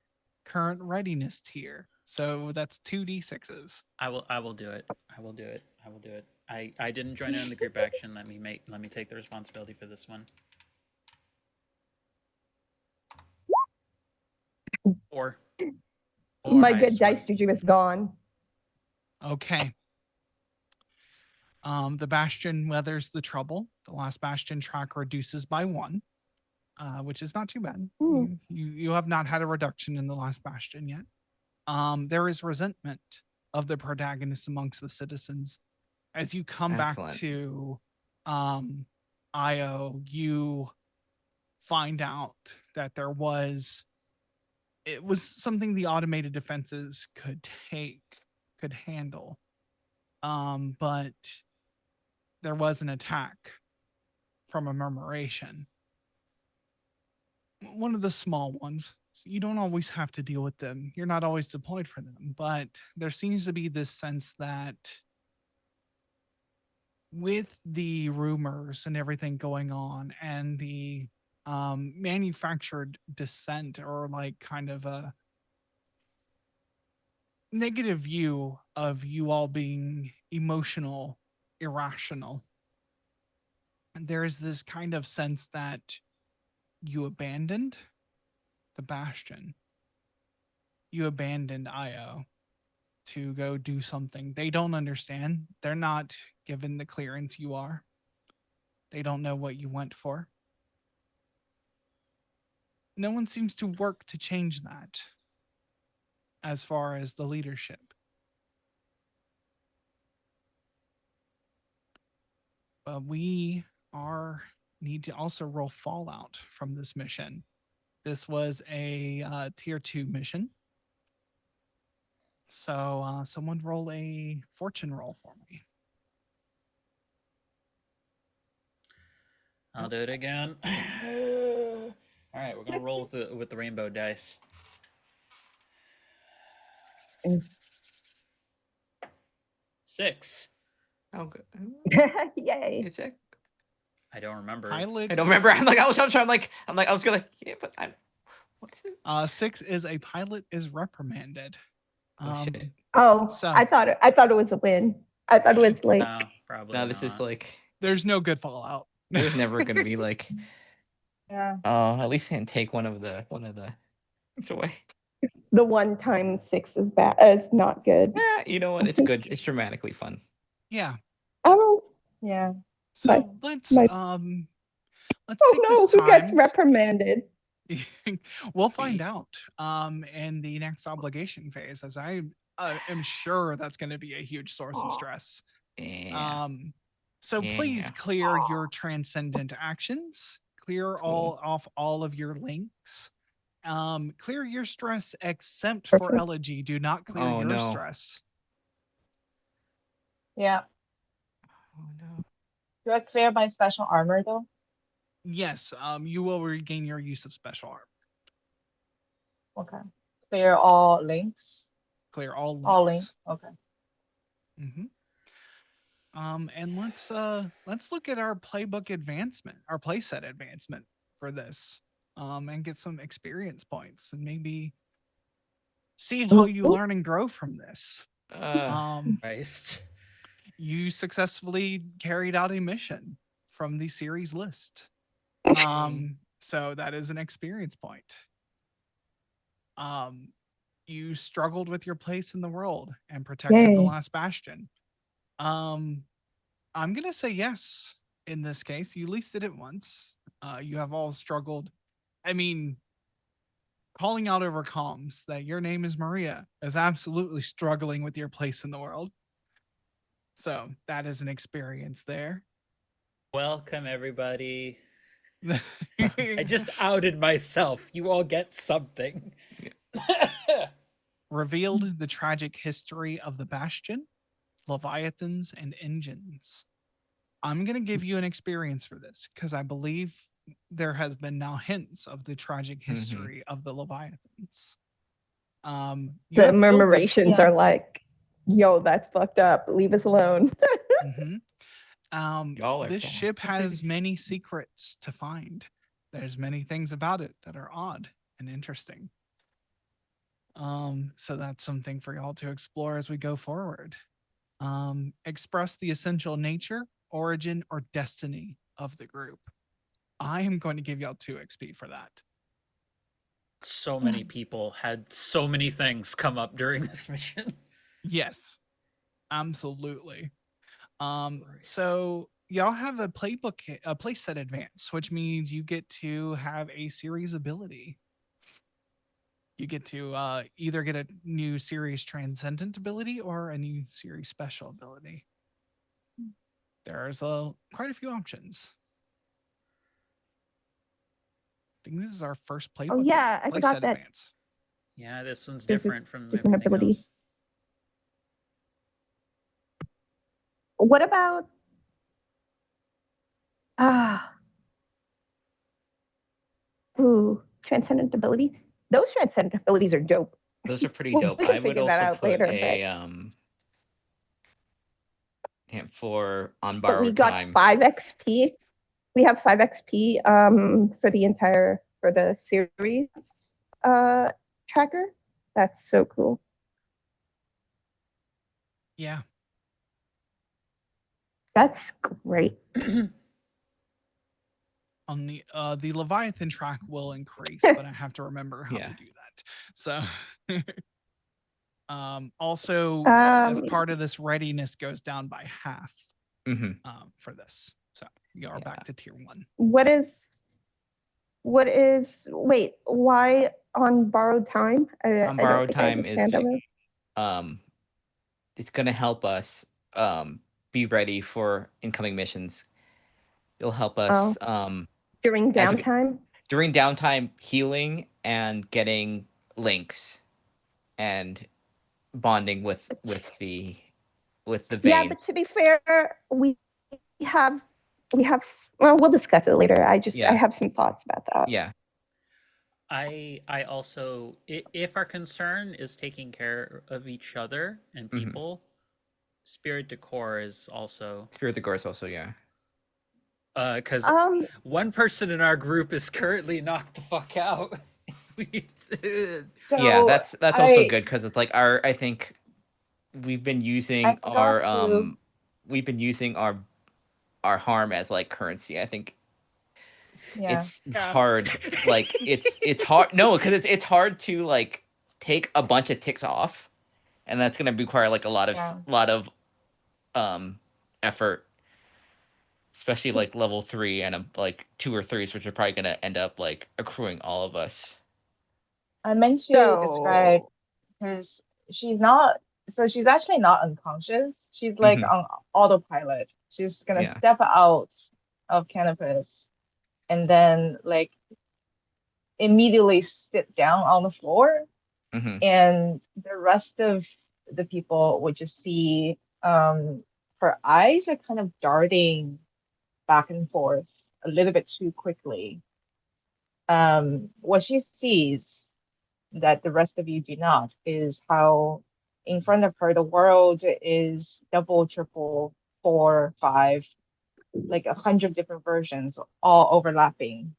Speaker 4: current readiness tier. So that's 2d6s.
Speaker 1: I will do it. I will do it. I will do it. I didn't join in the group action. Let me take the responsibility for this one. 4.
Speaker 3: My good
Speaker 1: highest
Speaker 3: dice
Speaker 1: one.
Speaker 3: juju is gone.
Speaker 4: Okay. The bastion weathers the trouble. The last bastion track reduces by 1, which is not too bad.
Speaker 3: Hmm.
Speaker 4: You have not had a reduction in the last bastion yet. There is resentment of the protagonists amongst the citizens. As you come back
Speaker 5: Excellent.
Speaker 4: to Io, you find out that it was something the automated defenses could handle. But there was an attack from a murmuration. One of the small ones. So you don't always have to deal with them. You're not always deployed for them, but there seems to be this sense that with the rumors and everything going on and the manufactured dissent, or like kind of a negative view of you all being emotional, irrational, there is this kind of sense that you abandoned the bastion. You abandoned Io to go do something they don't understand. They're not given the clearance you are. They don't know what you went for. No one seems to work to change that as far as the leadership. But we need to also roll fallout from this mission. This was a tier 2 mission. So someone roll a fortune roll for me.
Speaker 1: I'll do it again. All right, we're gonna roll with the rainbow dice.
Speaker 3: Mm.
Speaker 1: 6.
Speaker 5: Oh, good.
Speaker 3: Yay.
Speaker 5: Is that-
Speaker 1: I don't remember.
Speaker 4: Pilot
Speaker 5: I don't remember. I was gonna. Yeah, but what's it?
Speaker 4: 6 is a pilot is reprimanded.
Speaker 5: Oh shit.
Speaker 3: Oh,
Speaker 4: So-
Speaker 3: I thought it was a win. I thought it was like
Speaker 1: No, probably
Speaker 5: No, this
Speaker 1: not.
Speaker 5: is like.
Speaker 4: There's no good fallout.
Speaker 5: There's never gonna be like.
Speaker 6: Yeah.
Speaker 5: Oh, at least I didn't take one of the. It's away.
Speaker 3: the 1 times 6 is bad. It's not good.
Speaker 5: You know what? It's good. It's dramatically fun.
Speaker 4: Yeah.
Speaker 3: Oh,
Speaker 6: Yeah.
Speaker 4: So let's take
Speaker 3: oh
Speaker 4: this
Speaker 3: no, who gets
Speaker 4: time.
Speaker 3: reprimanded?
Speaker 4: We'll find
Speaker 5: Jeez.
Speaker 4: out in the next obligation phase, as I am sure that's going to be a huge source of stress.
Speaker 5: Yeah.
Speaker 4: So please
Speaker 5: Yeah.
Speaker 4: clear your transcendent actions. Clear off all of your links. Clear your stress except for
Speaker 3: Perfect.
Speaker 4: elegy. Do not clear
Speaker 5: Oh,
Speaker 4: your
Speaker 5: no.
Speaker 4: stress.
Speaker 6: Yeah.
Speaker 5: Oh no.
Speaker 6: Do I clear my special armor though?
Speaker 4: Yes, you will regain your use of special armor.
Speaker 6: Okay. Clear all links.
Speaker 4: Clear all
Speaker 6: All links.
Speaker 4: links.
Speaker 6: Okay.
Speaker 4: And let's look at our playbook advancement, our playset advancement for this. And get some experience points and maybe see how you
Speaker 3: Ooh.
Speaker 4: learn and grow from this.
Speaker 1: Christ.
Speaker 4: You successfully carried out a mission from the series list. So that is an experience point. You struggled with your place in the world and protected the
Speaker 3: Yay.
Speaker 4: last bastion. I'm gonna say yes in this case. You at least did it once. You have all struggled. I mean, calling out over comms that your name is Maria is absolutely struggling with your place in the world. So that is an experience there.
Speaker 1: Welcome, everybody. I just outed myself. You all get something.
Speaker 4: Revealed the tragic history of the Bastion, Leviathans, and engines. I'm going to give you an experience for this because I believe there has been now hints of the tragic history of the Leviathans. You
Speaker 3: The
Speaker 4: have filled the-
Speaker 3: murmurations are like, yo, that's fucked up. Leave us alone.
Speaker 5: Y'all are
Speaker 4: This
Speaker 5: bad.
Speaker 4: ship has many secrets to find. There's many things about it that are odd and interesting. So that's something for y'all to explore as we go forward. Express the essential nature, origin, or destiny of the group. I am going to give y'all 2 XP for that.
Speaker 1: So many people had so many things come up during this mission.
Speaker 4: Yes, absolutely.
Speaker 1: Christ.
Speaker 4: So y'all have a playset advance, which means you get to have a series ability. You get to either get a new series transcendent ability or a new series special ability. There's quite a few options. I think this is our first playbook.
Speaker 3: Oh yeah, I forgot
Speaker 4: playset
Speaker 3: that
Speaker 4: advance.
Speaker 1: Yeah, this one's
Speaker 3: There's
Speaker 1: different from
Speaker 3: there's an
Speaker 1: everything
Speaker 3: ability.
Speaker 1: else.
Speaker 3: What about transcendent ability? Those transcendent abilities are dope.
Speaker 5: Those are pretty
Speaker 3: Well,
Speaker 5: dope.
Speaker 3: we
Speaker 5: I
Speaker 3: can
Speaker 5: would
Speaker 3: figure that
Speaker 5: also
Speaker 3: out
Speaker 5: put
Speaker 3: later,
Speaker 5: for on
Speaker 3: but we
Speaker 5: borrowed
Speaker 3: got
Speaker 5: time.
Speaker 3: 5 XP. We have 5 XP for the series tracker. That's so cool.
Speaker 4: Yeah.
Speaker 3: That's great.
Speaker 4: On the Leviathan track will increase, but I have to remember how to do that. So also as part of this, readiness goes down by half for this. So you are back to tier 1.
Speaker 3: Wait, why on borrowed time?
Speaker 5: On borrowed time is it's gonna help us be ready for incoming missions. It'll help us
Speaker 3: during downtime.
Speaker 5: During downtime, healing and getting links and bonding with the veins.
Speaker 3: Yeah, but to be fair, we have well, we'll discuss it later. I have some thoughts about that.
Speaker 5: Yeah.
Speaker 1: I also, if our concern is taking care of each other and people, Spirit Decor is also
Speaker 5: yeah.
Speaker 1: Because one person in our group is currently knocked the fuck out.
Speaker 5: Yeah, that's also good because it's like I think we've been using our harm as like currency. I think it's hard. Like it's hard. No, because it's hard to like take a bunch of ticks off, and that's gonna require like a lot of effort, especially like level 3 and like 2 or 3s, which are probably gonna end up like accruing all of us.
Speaker 6: I meant to describe because she's actually not unconscious. She's like on autopilot. She's gonna step out of Canopus and then like immediately sit down on the floor, and the rest of the people would just see her eyes are kind of darting back and forth a little bit too quickly. What she sees that the rest of you do not is how in front of her the world is double, triple, four, five, like 100 different versions, all overlapping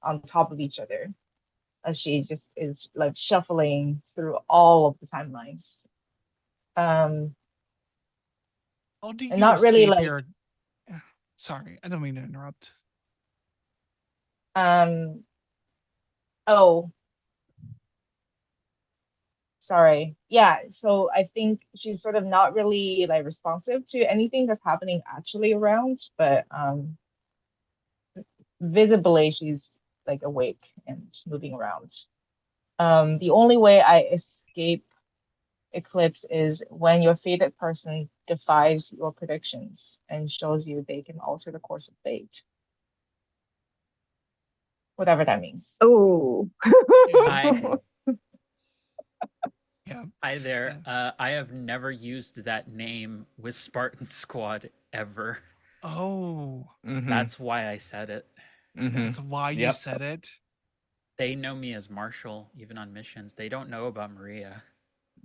Speaker 6: on top of each other, as she just is like shuffling through all of the timelines.
Speaker 4: How do
Speaker 6: And
Speaker 4: you
Speaker 6: not really
Speaker 4: escape
Speaker 6: like
Speaker 4: your? Sorry, I don't mean to interrupt.
Speaker 6: oh, sorry. Yeah, so I think she's sort of not really like responsive to anything that's happening actually around, but visibly she's like awake and moving around. The only way I escape eclipse is when your fated person defies your predictions and shows you they can alter the course of fate. Whatever that means.
Speaker 3: Oh.
Speaker 1: Hi.
Speaker 4: Yeah.
Speaker 1: Hi there. I have never used that name with Spartan Squad ever.
Speaker 4: Oh,
Speaker 1: That's why I said it.
Speaker 4: that's why you
Speaker 5: Yep.
Speaker 4: said it.
Speaker 1: They know me as Marshall, even on missions. They don't know about Maria.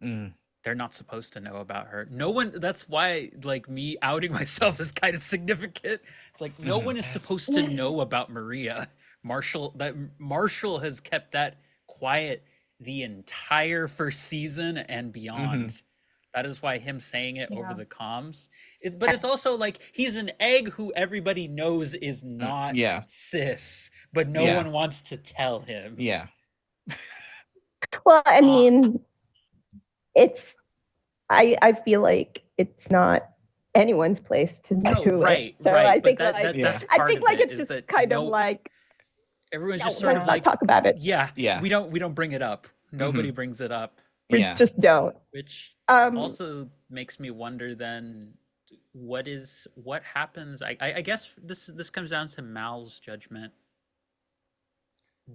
Speaker 5: Mm.
Speaker 1: They're not supposed to know about her. No one. That's why, like, me outing myself is kind of significant. It's like no one is
Speaker 4: Yes.
Speaker 1: supposed to know about Maria. Marshall has kept that quiet the entire first season and beyond. That is why him saying it over
Speaker 6: Yeah.
Speaker 1: the comms. But it's also like he's an egg who everybody knows is not
Speaker 5: Yeah.
Speaker 1: cis, but no
Speaker 5: Yeah.
Speaker 1: one wants to tell him.
Speaker 5: Yeah.
Speaker 3: Well, I mean, it's I feel like it's not anyone's place to
Speaker 1: No,
Speaker 3: do
Speaker 1: right,
Speaker 3: it. So
Speaker 1: right.
Speaker 3: I
Speaker 1: but
Speaker 3: think
Speaker 1: that,
Speaker 3: like
Speaker 1: that that's
Speaker 3: I
Speaker 1: part
Speaker 3: think
Speaker 1: of
Speaker 3: like
Speaker 1: it
Speaker 3: it's
Speaker 1: is
Speaker 3: just
Speaker 1: that
Speaker 3: kind
Speaker 1: no,
Speaker 3: of like
Speaker 1: everyone's
Speaker 3: no,
Speaker 1: just sort
Speaker 3: let's
Speaker 1: of
Speaker 3: not
Speaker 1: like,
Speaker 3: talk about it.
Speaker 1: yeah,
Speaker 5: Yeah.
Speaker 1: we don't bring it up. Nobody brings it up,
Speaker 3: We
Speaker 5: Yeah.
Speaker 3: just don't.
Speaker 1: which
Speaker 3: Um
Speaker 1: also makes me wonder then what happens. I guess this comes down to Mal's judgment.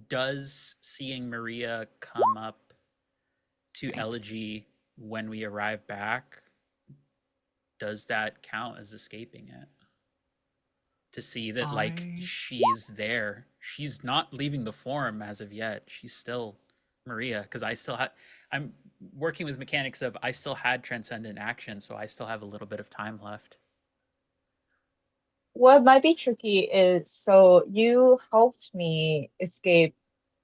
Speaker 1: Does seeing Maria come up to Elegy when we arrive back, does that count as escaping it? To see that like she's there, she's not leaving the forum as of yet, she's still Maria, because I'm working with mechanics of I still had transcendent action, so I still have a little bit of time left.
Speaker 6: What might be tricky is, so you helped me escape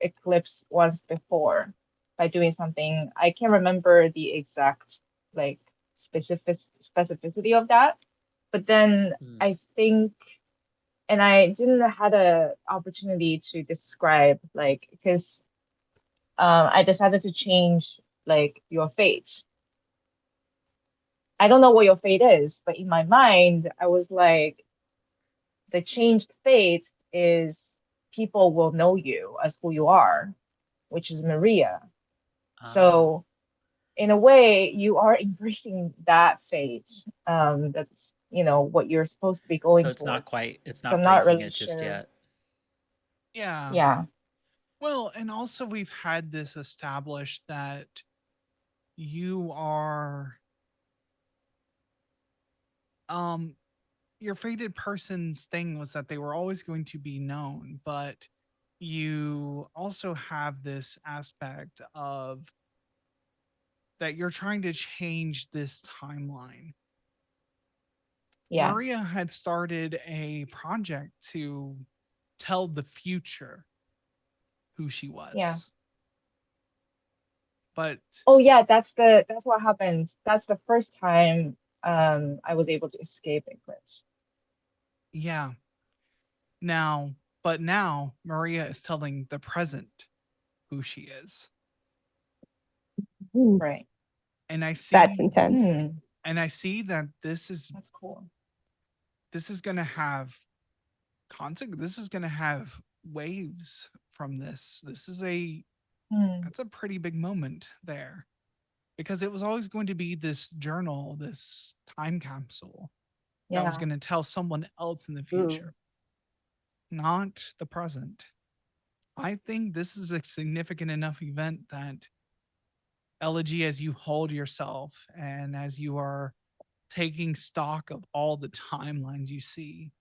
Speaker 6: Eclipse once before by doing something. I can't remember the exact like specificity of that, but then I think, and I didn't had a opportunity to describe like because I decided to change like your fate. I don't know what your fate is, but in my mind, I was like, the changed fate is people will know you as who you are, which is Maria. So in a way, you are embracing that fate. That's what you're supposed to be going
Speaker 1: So it's not
Speaker 6: towards.
Speaker 1: quite, it's
Speaker 6: So
Speaker 1: not
Speaker 6: I'm not
Speaker 1: breaking
Speaker 6: really
Speaker 1: it just
Speaker 6: sure.
Speaker 1: yet.
Speaker 4: Yeah.
Speaker 6: Yeah.
Speaker 4: Well, and also we've had this established that you are your fated person's thing was that they were always going to be known, but you also have this aspect of that you're trying to change this timeline.
Speaker 6: Yeah.
Speaker 4: Maria had started a project to tell the future who she was.
Speaker 6: Yeah.
Speaker 4: But
Speaker 6: oh yeah, that's what happened. That's the first time I was able to escape Eclipse.
Speaker 4: yeah. But now Maria is telling the present who she is.
Speaker 6: Right.
Speaker 4: And I see
Speaker 3: that's intense.
Speaker 4: and I see that
Speaker 6: That's cool.
Speaker 4: This is going to have content. This is going to have waves from this. That's a pretty big moment there, because it was always going to be this journal, this time capsule that was
Speaker 6: Yeah.
Speaker 4: going to tell someone else in the future, not the present. I think this is a significant enough event that Elegy, as you hold yourself and as you are taking stock of all the timelines you see,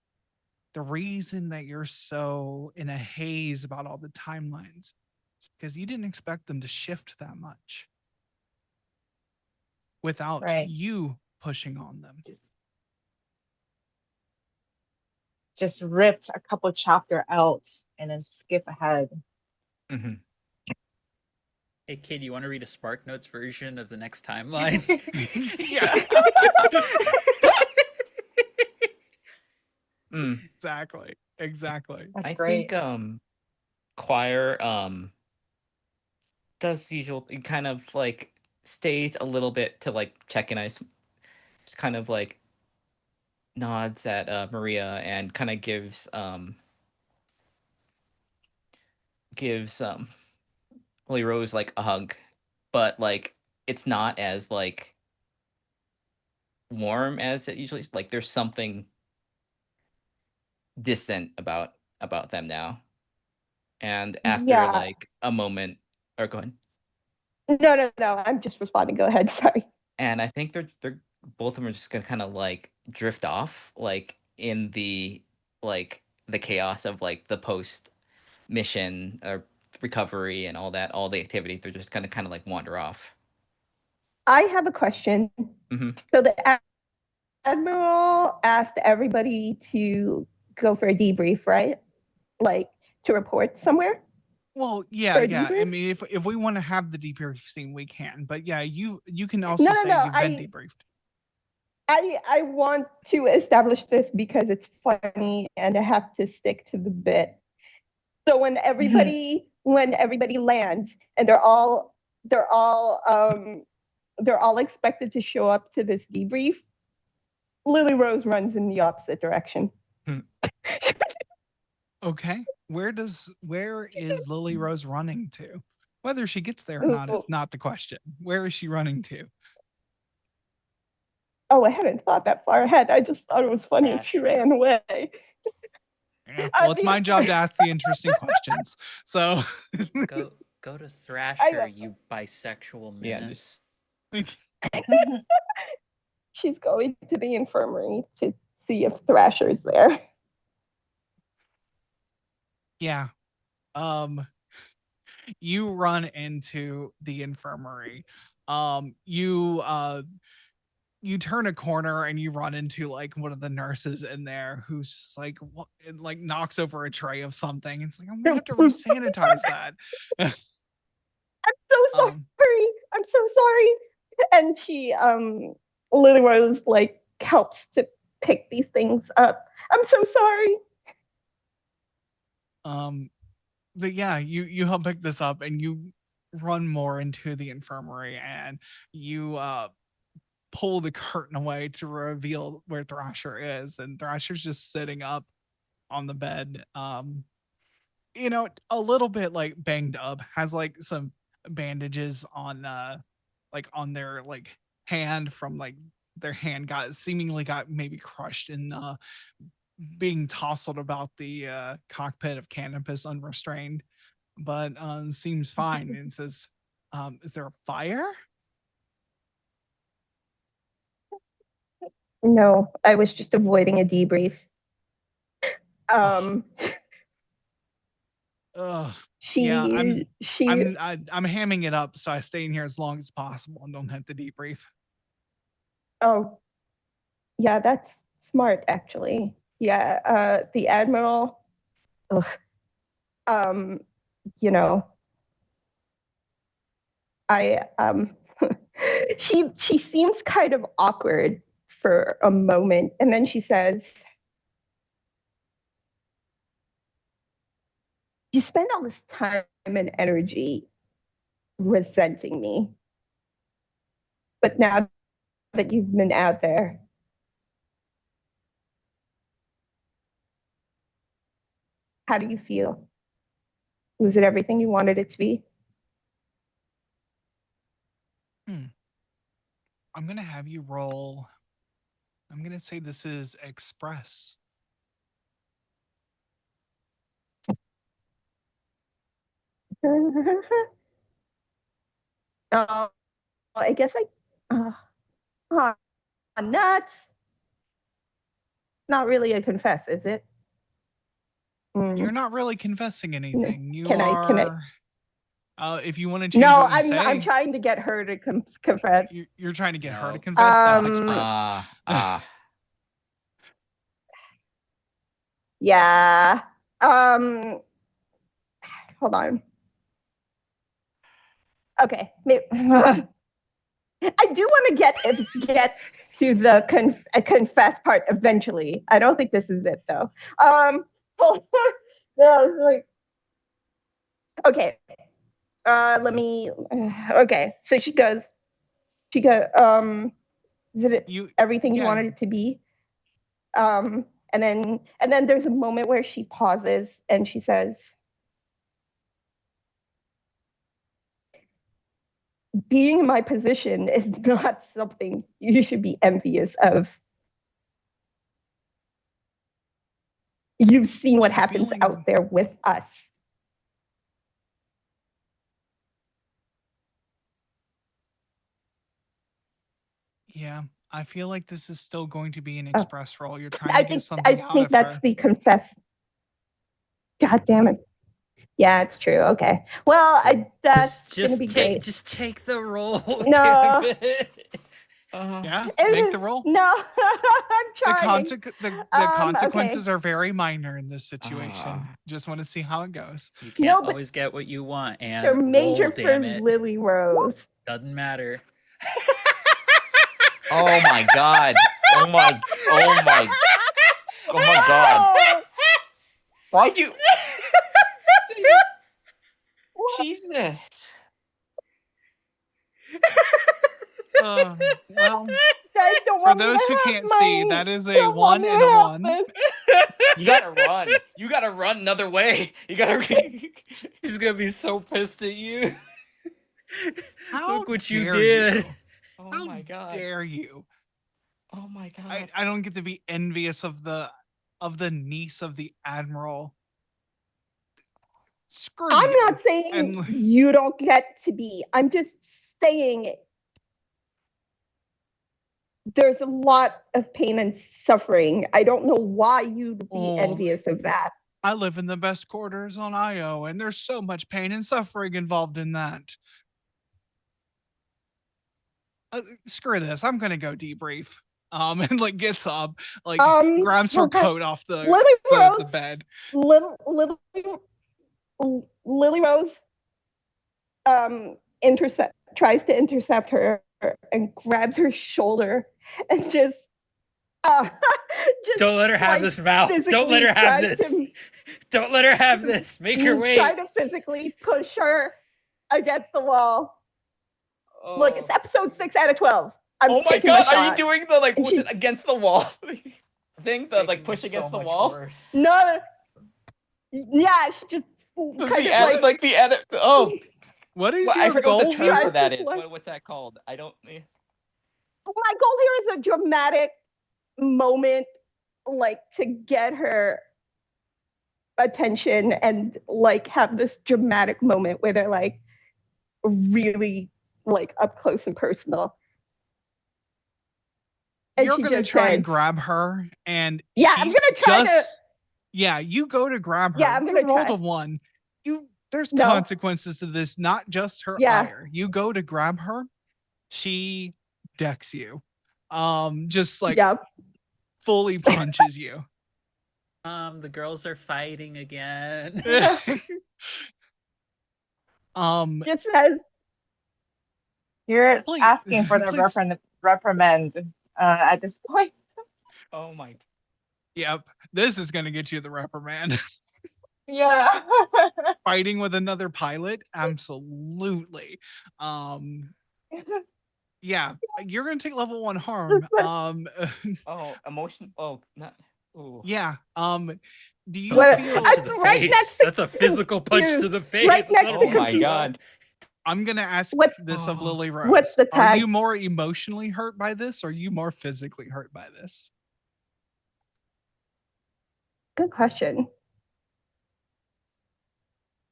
Speaker 4: the reason that you're so in a haze about all the timelines is because you didn't expect them to shift that much without
Speaker 6: Right.
Speaker 4: you pushing on them.
Speaker 6: Just ripped a couple chapter out and then skip ahead.
Speaker 5: Mm-hmm.
Speaker 1: Hey kid, you want to read a Spark Notes version of the next timeline?
Speaker 4: Yeah.
Speaker 5: Mm.
Speaker 4: Exactly.
Speaker 6: That's
Speaker 5: I
Speaker 6: great.
Speaker 5: think choir does usual, it kind of like stays a little bit to like check in. I just kind of like nods at Maria and kind of gives Holy Rose like a hug, but like it's not as like warm as it usually, like there's something distant about them now. And after
Speaker 3: Yeah.
Speaker 5: like a moment, or go ahead.
Speaker 3: No. I'm just responding. Go ahead. Sorry.
Speaker 5: And I think they're both of them are just gonna kind of like drift off, like in the chaos of like the post mission or recovery and all that, all the activities. They're just gonna kind of like wander off.
Speaker 3: I have a question.
Speaker 5: Mm-hmm.
Speaker 3: So the Admiral asked everybody to go for a debrief, right? Like to report somewhere
Speaker 4: Well,
Speaker 3: for
Speaker 4: yeah.
Speaker 3: a
Speaker 4: I
Speaker 3: debrief?
Speaker 4: mean, if we want to have the debrief scene, we can. But yeah, you can also
Speaker 3: No.
Speaker 4: say you've been debriefed.
Speaker 3: I want to establish this because it's funny and I have to stick to the bit. So when everybody lands and they're all expected to show up to this debrief, Lily Rose runs in the opposite direction.
Speaker 4: Okay. Where is Lily Rose running to? Whether she gets there or not is not the question. Where is she running to?
Speaker 3: Oh, I hadn't thought that far ahead. I just thought it was funny if she
Speaker 1: Thrasher.
Speaker 3: ran away.
Speaker 4: Yeah, well, it's my job to ask the interesting questions. So
Speaker 1: Go to Thrasher,
Speaker 3: know.
Speaker 1: you bisexual
Speaker 5: Yeah,
Speaker 1: menace.
Speaker 3: She's going to the infirmary to see if Thrasher's there.
Speaker 4: yeah. You run into the infirmary. You turn a corner and you run into like one of the nurses in there who's just like what, and like knocks over a tray of something. It's like I'm gonna have to resanitize that.
Speaker 3: I'm so sorry. I'm so sorry. And she Lily Rose like helps to pick these things up. I'm so sorry.
Speaker 4: But yeah, you help pick this up and you run more into the infirmary and you pull the curtain away to reveal where Thrasher is, and Thrasher's just sitting up on the bed. A little bit like banged up, has like some bandages on like on their like hand from like their hand seemingly got maybe crushed in being tousled about the cockpit of Canopus unrestrained, but seems fine and says, is there a fire?
Speaker 3: No, I was just avoiding a debrief.
Speaker 4: Yeah,
Speaker 3: I'm
Speaker 4: hamming it up, so I stay in here as long as possible and don't have to debrief.
Speaker 3: Oh, yeah, that's smart actually. Yeah, the Admiral, you know, I she seems kind of awkward for a moment, and then she says, "You spend all this time and energy resenting me, but now that you've been out there, how do you feel? Was it everything you wanted it to be?"
Speaker 4: I'm gonna have you roll. I'm gonna say this is Express.
Speaker 3: I guess nuts. Not really a confess, is it?
Speaker 4: You're not really confessing anything. You
Speaker 3: Can I?
Speaker 4: are. If you want to change
Speaker 3: No,
Speaker 4: what you
Speaker 3: I'm
Speaker 4: say,
Speaker 3: I'm trying to get her to confess.
Speaker 4: you're trying to get her to
Speaker 5: No.
Speaker 4: confess. That's
Speaker 3: Um,
Speaker 4: express.
Speaker 3: Yeah. Hold on. Okay. I do want to get to the confess part eventually. I don't think this is it though. No, like, okay. Let me. Okay. So she goes. Is it everything you wanted it to be? And then there's a moment where she pauses and she says, being in my position is not something you should be envious of. You've seen what happens out there with us.
Speaker 4: Yeah, I feel like this is still going to be an express role. You're trying to get something
Speaker 3: I
Speaker 4: out
Speaker 3: think
Speaker 4: of
Speaker 3: that's
Speaker 4: her.
Speaker 3: the confess. God damn it. Yeah, it's true. Okay. Well, that's gonna be great.
Speaker 1: Just take the role.
Speaker 3: No.
Speaker 1: Damn it.
Speaker 4: Yeah, make the roll.
Speaker 3: No, I'm trying.
Speaker 4: The consequences are very minor in this situation. Just want to see how it goes.
Speaker 1: You can't always get what you want, and
Speaker 3: they're major
Speaker 1: roll,
Speaker 3: for
Speaker 1: damn it.
Speaker 3: Lily Rose.
Speaker 1: Doesn't matter.
Speaker 5: Oh my god. Oh my god. Why'd you Jesus.
Speaker 4: Well,
Speaker 3: guys don't
Speaker 4: for
Speaker 3: want
Speaker 4: those
Speaker 3: me to
Speaker 4: who
Speaker 3: have
Speaker 4: can't
Speaker 3: money.
Speaker 4: see, that is a
Speaker 3: Don't want
Speaker 4: 1
Speaker 3: me
Speaker 4: and
Speaker 3: to
Speaker 4: a
Speaker 3: have
Speaker 4: 1.
Speaker 3: this.
Speaker 5: You gotta run. You gotta run another way. You gotta.
Speaker 1: She's gonna be so pissed at you.
Speaker 4: How
Speaker 1: Look what you
Speaker 4: dare
Speaker 1: did.
Speaker 4: you?
Speaker 5: Oh
Speaker 4: How
Speaker 5: my god.
Speaker 4: dare you?
Speaker 5: Oh my god.
Speaker 4: I don't get to be envious of the niece of the admiral. Screw
Speaker 3: I'm
Speaker 4: you.
Speaker 3: not saying you don't get to be. I'm just saying there's a lot of pain and suffering. I don't know why you'd be envious of that.
Speaker 4: I live in the best quarters on Io, and there's so much pain and suffering involved in that. Screw this. I'm gonna go debrief. And like gets up, like grabs her coat off the bed.
Speaker 3: Lily Rose tries to intercept her and grabs her shoulder and just
Speaker 1: don't let her have this, Val. Don't let her have this. Don't let her have this. Make her wait.
Speaker 3: Try to physically push her against the wall. Oh. Look, it's episode 6 out of 12.
Speaker 5: Oh my god, are you doing the like was it against the wall thing? The like push against the wall?
Speaker 1: Worse.
Speaker 3: No. Yeah, she just kind of
Speaker 5: like the edit. Oh,
Speaker 4: what is
Speaker 5: I forgot what the term
Speaker 3: here?
Speaker 5: for that is. What's that called? I don't.
Speaker 3: My goal here is a dramatic moment, like to get her attention and like have this dramatic moment where they're like really like up close and personal.
Speaker 4: And you're gonna try and grab her, and
Speaker 3: I'm gonna try to.
Speaker 4: Yeah, you go to grab her.
Speaker 3: Yeah, I'm gonna
Speaker 4: roll a 1. There's consequences to this, not just her ire. You go to grab her, she decks you. Just like fully punches you.
Speaker 1: The girls are fighting again.
Speaker 3: Just says
Speaker 6: you're asking for the reprimand at this point.
Speaker 5: Oh my.
Speaker 4: Yep, this is gonna get you the reprimand.
Speaker 6: Yeah.
Speaker 4: Fighting with another pilot, absolutely. Yeah, you're gonna take level 1 harm.
Speaker 5: Oh, emotion. Oh, not. Ooh.
Speaker 4: Yeah. Do you
Speaker 1: feel
Speaker 3: punch
Speaker 1: to the face? That's a physical punch to the face.
Speaker 3: Right
Speaker 5: oh my god.
Speaker 4: I'm gonna ask this of Lily Rose.
Speaker 3: What's the tag?
Speaker 4: Are you more emotionally hurt by this, or are you more physically hurt by this?
Speaker 3: Good question.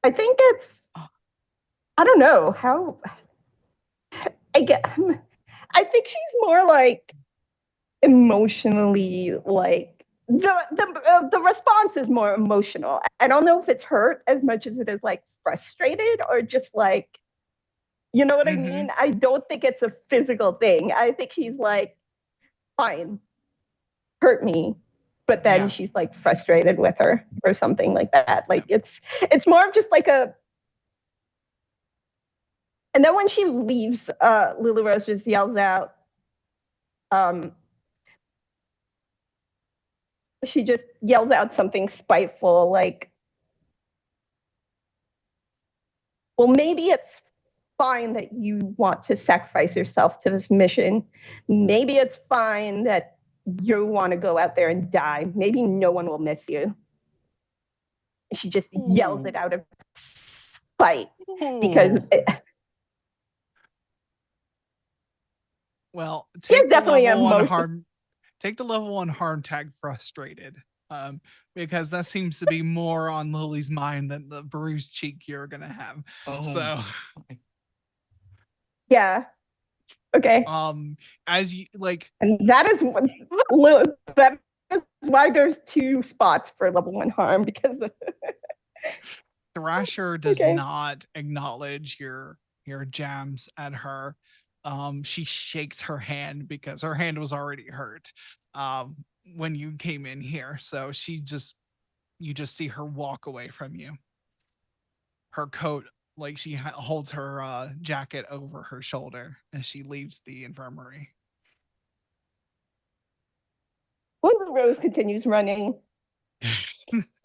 Speaker 3: I think it's. I don't know how. I think she's more like emotionally like the response is more emotional. I don't know if it's hurt as much as it is like frustrated or just like, you know what I mean? I don't think it's a physical thing. I think she's like, fine, hurt me, but then she's like frustrated with her or something like that. Like it's more of just like a. And then when she leaves, Lily Rose just yells out, she just yells out something spiteful, like, well, maybe it's fine that you want to sacrifice yourself to this mission. Maybe it's fine that you want to go out there and die. Maybe no one will miss you. She just yells it out of spite because
Speaker 4: well, take the
Speaker 3: definitely
Speaker 4: level one
Speaker 3: emotion.
Speaker 4: harm. Take the level 1 harm tag frustrated, because that seems to be more on Lily's mind than the bruised cheek you're gonna have. So,
Speaker 3: yeah, okay.
Speaker 4: As you like,
Speaker 3: and that is why there's 2 spots for level 1 harm because
Speaker 4: Thrasher does not acknowledge your jams at her. She shakes her hand because her hand was already hurt when you came in here. So you just see her walk away from you. Her coat, like she holds her jacket over her shoulder as she leaves the infirmary.
Speaker 3: Lily Rose continues running. Someplace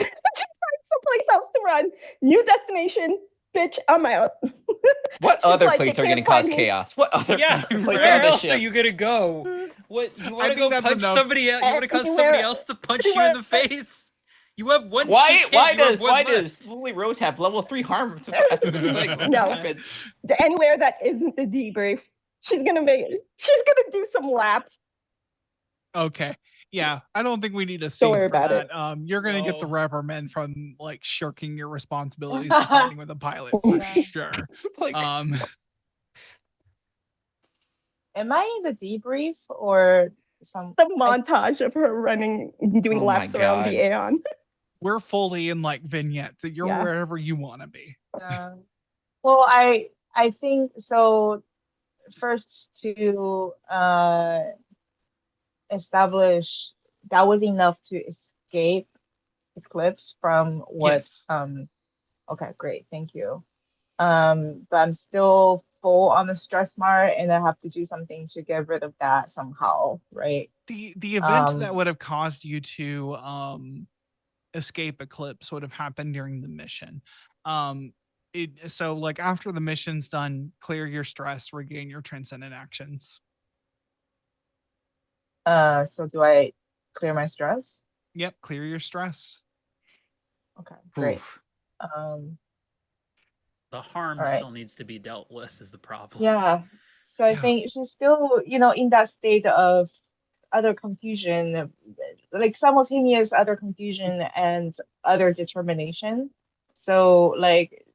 Speaker 3: else to run. New destination. Bitch, I'm out.
Speaker 5: What other
Speaker 3: like,
Speaker 5: place
Speaker 3: you
Speaker 5: are going to
Speaker 3: can't
Speaker 5: cause
Speaker 3: find me.
Speaker 5: chaos? What other
Speaker 1: Yeah,
Speaker 5: place
Speaker 1: where
Speaker 5: on the
Speaker 1: else
Speaker 5: ship?
Speaker 1: are you gonna go? What you want
Speaker 4: I
Speaker 1: to
Speaker 4: think
Speaker 1: go
Speaker 4: that's
Speaker 1: punch
Speaker 4: enough.
Speaker 1: somebody else? You want to cause somebody else to punch you in the face? You have one cheek hit,
Speaker 5: Why
Speaker 1: you have one
Speaker 5: does
Speaker 1: left.
Speaker 5: Lily Rose have level 3 harm after this like
Speaker 3: No.
Speaker 5: happened?
Speaker 3: Anywhere that isn't the debrief, she's gonna do some laps.
Speaker 4: Okay. Yeah, I don't think we need to
Speaker 3: Don't
Speaker 4: see
Speaker 3: worry
Speaker 4: for
Speaker 3: about
Speaker 4: that.
Speaker 3: it.
Speaker 4: You're gonna get the
Speaker 1: No.
Speaker 4: reprimand from like shirking your responsibilities and fighting with a pilot for sure.
Speaker 5: It's like
Speaker 6: Am I in the debrief or some
Speaker 3: The montage of her running, doing
Speaker 5: Oh my
Speaker 3: laps around the
Speaker 5: God.
Speaker 3: Aeon.
Speaker 4: we're fully in like vignettes. You're
Speaker 3: Yeah.
Speaker 4: wherever you want to be.
Speaker 6: well, I think so. First to establish that was enough to escape Eclipse from what
Speaker 4: Yes.
Speaker 6: Okay, great, thank you. But I'm still full on the stress mark and I have to do something to get rid of that somehow, right?
Speaker 4: The event that would have caused you to escape Eclipse would have happened during the mission. So like after the mission's done, clear your stress, regain your transcendent actions.
Speaker 6: So do I clear my stress?
Speaker 4: Yep, clear your stress.
Speaker 6: Okay, great.
Speaker 5: Oof.
Speaker 1: The harm
Speaker 6: All right.
Speaker 1: still needs to be dealt with is the problem.
Speaker 6: Yeah. So I think she's still, in that state of utter confusion, like simultaneous utter confusion and utter determination. So like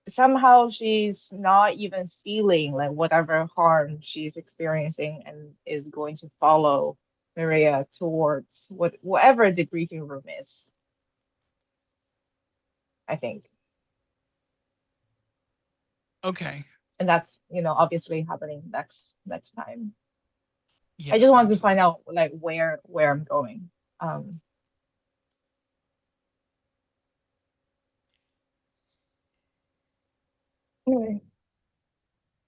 Speaker 6: somehow she's not even feeling like whatever harm she's experiencing and is going to follow Maria towards whatever the briefing room is. I think.
Speaker 4: Okay.
Speaker 6: And that's, obviously happening next time.
Speaker 4: Yeah,
Speaker 6: I just wanted to find out like where I'm going.
Speaker 3: Anyway.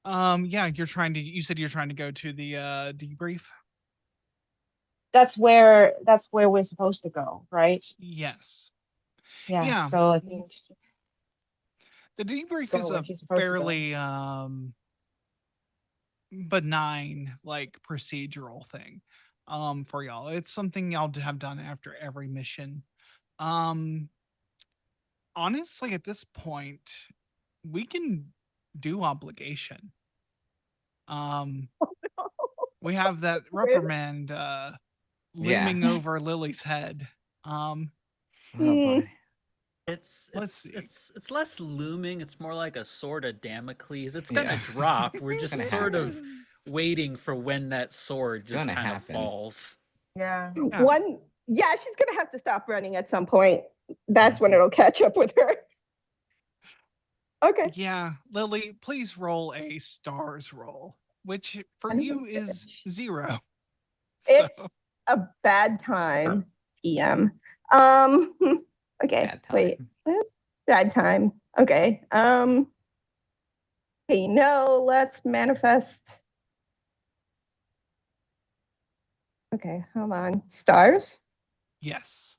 Speaker 4: Yeah, you said you're trying to go to the debrief.
Speaker 6: That's where we're supposed to go, right?
Speaker 4: Yes.
Speaker 6: Yeah. So I think
Speaker 4: the debrief is a fairly benign, like procedural thing for y'all. It's something y'all have done after every mission. Honestly, at this point, we can do obligation. We have that reprimand looming over Lily's head.
Speaker 5: Oh boy.
Speaker 1: It's less looming. It's more like a sword of Damocles. It's gonna drop. We're just sort of waiting for when that sword just kind of falls.
Speaker 6: Yeah.
Speaker 3: One Yeah, she's gonna have to stop running at some point. That's when it'll catch up with her. Okay.
Speaker 4: Yeah, Lily, please roll a stars roll, which for
Speaker 3: Son of a
Speaker 4: you is
Speaker 3: bitch.
Speaker 4: 0. So
Speaker 3: It's a bad time, PM. Okay,
Speaker 5: Bad
Speaker 3: wait.
Speaker 5: time.
Speaker 3: Bad time. Okay. Okay, no, let's manifest. Okay, hold on. Stars,
Speaker 4: yes.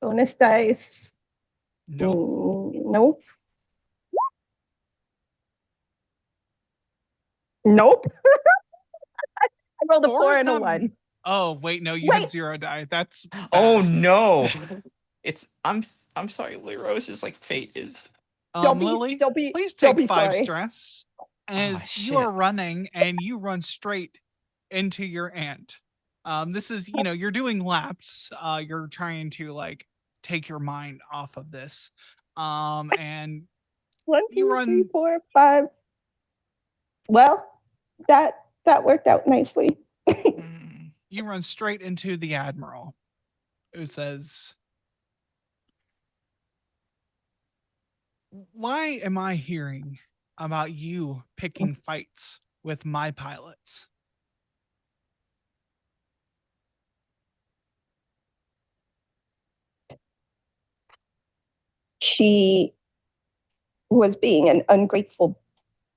Speaker 3: bonus dice.
Speaker 4: Nope.
Speaker 3: Nope. Nope. I rolled a 4
Speaker 4: Four is
Speaker 3: and a
Speaker 4: not.
Speaker 3: 1.
Speaker 4: Oh wait, no, you had
Speaker 3: Wait.
Speaker 4: 0 die. That's
Speaker 5: Oh
Speaker 4: bad.
Speaker 5: no. I'm sorry, Lyra. It's just like fate is.
Speaker 4: Lily, please
Speaker 3: don't
Speaker 4: take
Speaker 3: be
Speaker 4: 5
Speaker 3: sorry.
Speaker 4: stress
Speaker 5: Oh
Speaker 4: as you
Speaker 5: shit.
Speaker 4: are running and you run straight into your aunt. This is, you're doing laps. You're trying to like take your mind off of this. And
Speaker 3: 1,
Speaker 4: you
Speaker 3: 2, 3,
Speaker 4: run
Speaker 3: 4, 5. Well, that worked out nicely.
Speaker 4: you run straight into the admiral, who says, "Why am I hearing about you picking fights with my pilots?"
Speaker 3: She was being an ungrateful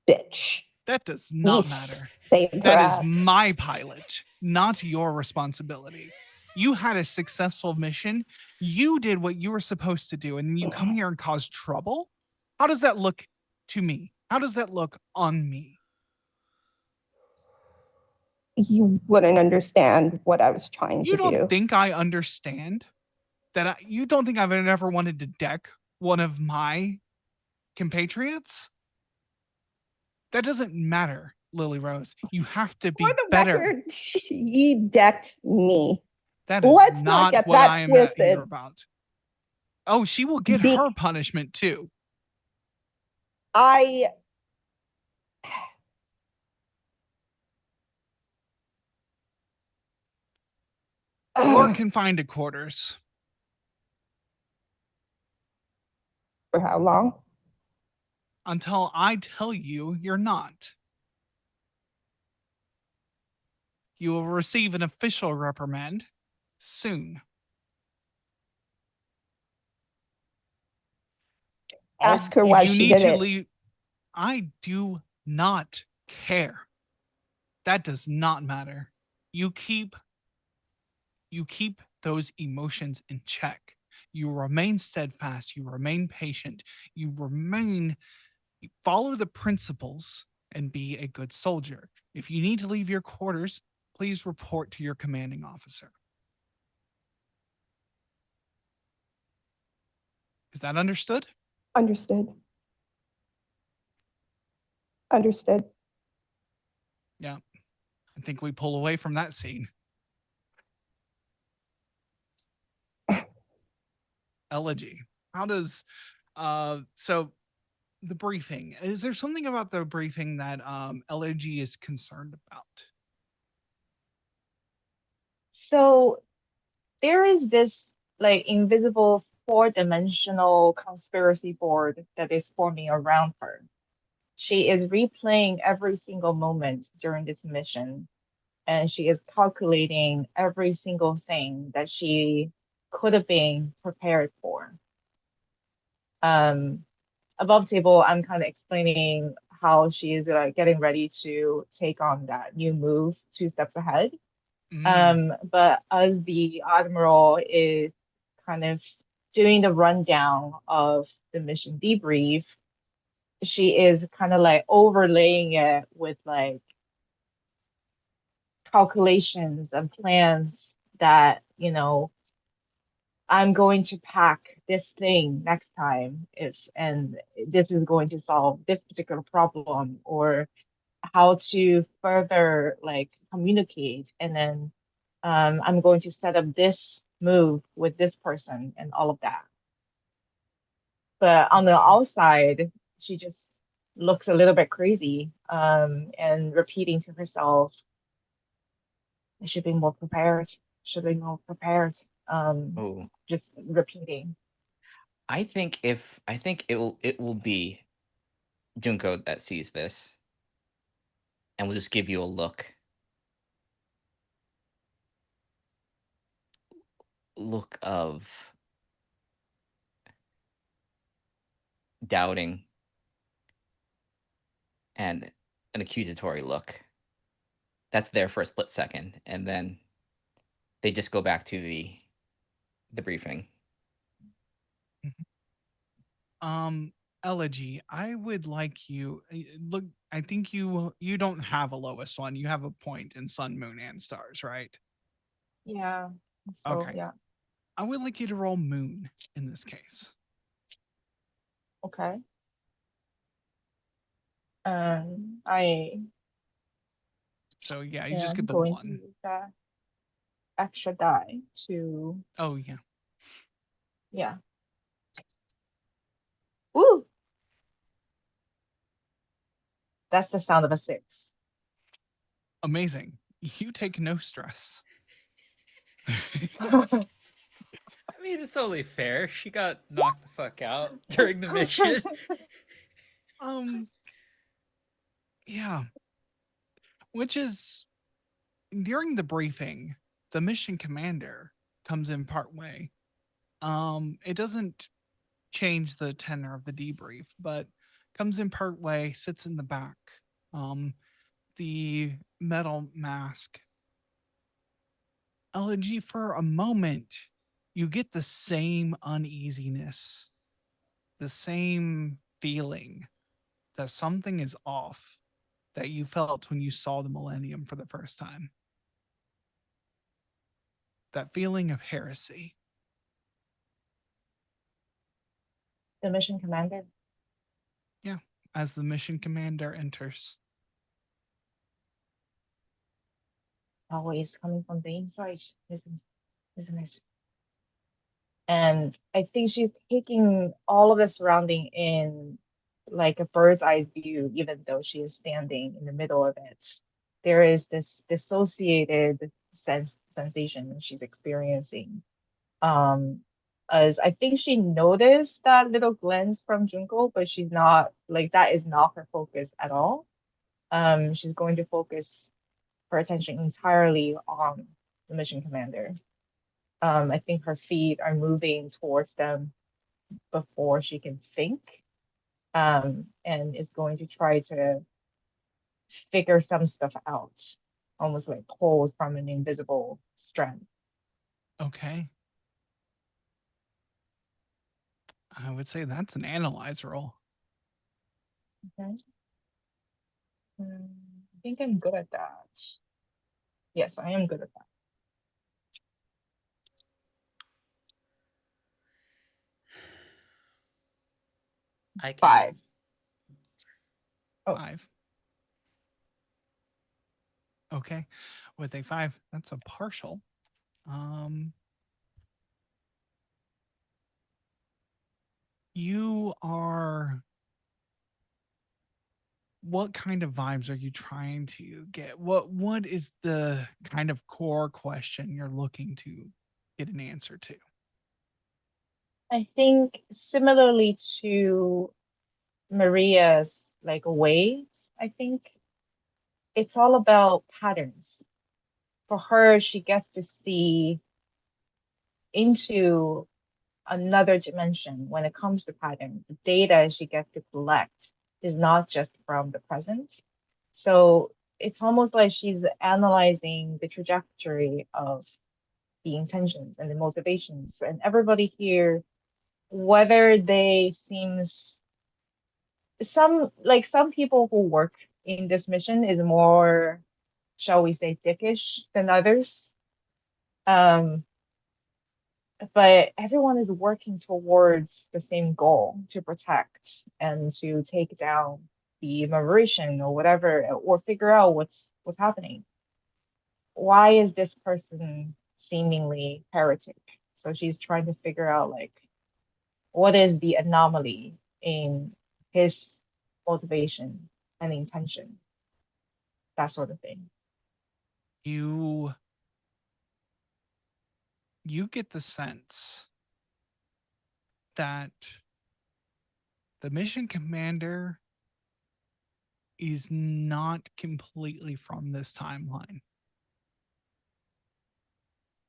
Speaker 3: bitch.
Speaker 4: That does
Speaker 3: We
Speaker 4: not matter.
Speaker 3: saved her
Speaker 4: That is
Speaker 3: ass.
Speaker 4: my pilot, not your responsibility. You had a successful mission. You did what you were supposed to do, and then you come here and cause trouble? How does that look to me? How does that look on me?
Speaker 3: You wouldn't understand what I was trying
Speaker 4: You
Speaker 3: to
Speaker 4: don't
Speaker 3: do.
Speaker 4: think I understand that you don't think I've ever wanted to deck one of my compatriots? That doesn't matter, Lily Rose. You have to
Speaker 3: For
Speaker 4: be
Speaker 3: the
Speaker 4: better.
Speaker 3: record, she decked me.
Speaker 4: That is
Speaker 3: Let's not
Speaker 4: not
Speaker 3: get
Speaker 4: what I
Speaker 3: that
Speaker 4: am here
Speaker 3: twisted.
Speaker 4: about. Oh, she will get
Speaker 3: Be-
Speaker 4: her punishment too.
Speaker 3: I
Speaker 4: You're confined to quarters
Speaker 3: for how long?
Speaker 4: until I tell you you're not. You will receive an official reprimand soon.
Speaker 3: Ask her
Speaker 4: If
Speaker 3: why
Speaker 4: you
Speaker 3: she
Speaker 4: need
Speaker 3: did
Speaker 4: to
Speaker 3: it.
Speaker 4: leave, I do not care. That does not matter. You keep those emotions in check. You remain steadfast, you remain patient, you follow the principles and be a good soldier. If you need to leave your quarters, please report to your commanding officer. Is that understood?
Speaker 3: Understood. Understood.
Speaker 4: Yeah. I think we pull away from that scene. Elegy. How does so the briefing, is there something about the briefing that Elegy is concerned about?
Speaker 6: So there is this like invisible four-dimensional conspiracy board that is forming around her. She is replaying every single moment during this mission, and she is calculating every single thing that she could have been prepared for. Um, Above table, I'm kind of explaining how she is getting ready to take on that new move 2 steps ahead. But as the admiral is kind of doing the rundown of the mission debrief, she is kind of like overlaying it with like calculations and plans that, I'm going to pack this thing next time if and this is going to solve this particular problem, or how to further like communicate, and then I'm going to set up this move with this person and all of that. But on the outside, she just looks a little bit crazy, and repeating to herself, I should be more prepared. should we know prepared?
Speaker 5: Oh,
Speaker 6: Just repeating.
Speaker 5: I think it will be Junko that sees this, and will just give you a look of doubting and an accusatory look. That's there for a split second, and then they just go back to the briefing.
Speaker 4: Elegy, I would like you look. I think you don't have a lowest one. You have a point in Sun, Moon, and Stars, right?
Speaker 6: Yeah. So
Speaker 4: Okay.
Speaker 6: yeah.
Speaker 4: I would like you to roll Moon in this case.
Speaker 6: Okay. I
Speaker 4: So yeah, you just
Speaker 6: am
Speaker 4: get the
Speaker 6: going to
Speaker 4: one.
Speaker 6: use that extra die to,
Speaker 4: Oh yeah.
Speaker 6: yeah. Ooh, that's the sound of a 6.
Speaker 4: Amazing. You take no stress.
Speaker 1: I mean, it's only fair. She got knocked the fuck out during the mission.
Speaker 4: um yeah. Which is during the briefing, the mission commander comes in part way. It doesn't change the tenor of the debrief, but comes in part way, sits in the back. The metal mask. Elegy, for a moment, you get the same uneasiness, the same feeling that something is off that you felt when you saw the Millennium for the first time. That feeling of heresy.
Speaker 6: The mission commander.
Speaker 4: Yeah, as the mission commander enters.
Speaker 6: Always coming from the inside, isn't it? And I think she's taking all of the surrounding in like a bird's eye view, even though she is standing in the middle of it. There is this dissociated sensation she's experiencing. As I think she noticed that little glance from Junko, but she's not like that is not her focus at all. She's going to focus her attention entirely on the mission commander. I think her feet are moving towards them before she can think, and is going to try to figure some stuff out, almost like pulled from an invisible strand.
Speaker 4: Okay. I would say that's an analyze roll.
Speaker 6: Okay. I think I'm good at that. Yes, I am good at that.
Speaker 1: I can.
Speaker 6: 5. Oh.
Speaker 4: 5. Okay. With a 5, that's a partial. You are, what kind of vibes are you trying to get? What is the kind of core question you're looking to get an answer to?
Speaker 6: I think similarly to Maria's like waves, I think it's all about patterns. For her, she gets to see into another dimension when it comes to pattern. The data she gets to collect is not just from the present. So it's almost like she's analyzing the trajectory of the intentions and the motivations. And everybody here, whether they seems some people who work in this mission is more, shall we say, dickish than others. Um, but everyone is working towards the same goal to protect and to take down the Mauritian or whatever, or figure out what's happening. Why is this person seemingly heretic? So she's trying to figure out like what is the anomaly in his motivation and intention, that sort of thing.
Speaker 4: You you get the sense that the mission commander is not completely from this timeline.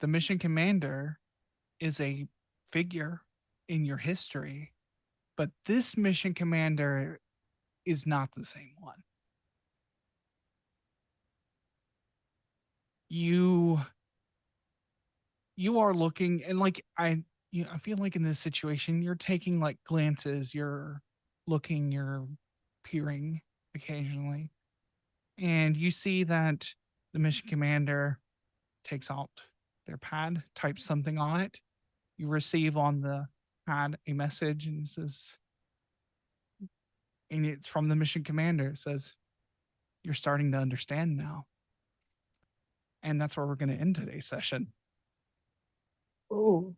Speaker 4: The mission commander is a figure in your history, but this mission commander is not the same one. You are looking, and like I feel like in this situation you're taking like glances, you're looking, you're peering occasionally, and you see that the mission commander takes out their pad, types something on it. You receive on the pad a message, and it says, and it's from the mission commander. It says, "You're starting to understand now." And that's where we're going to end today's session.
Speaker 6: Ooh.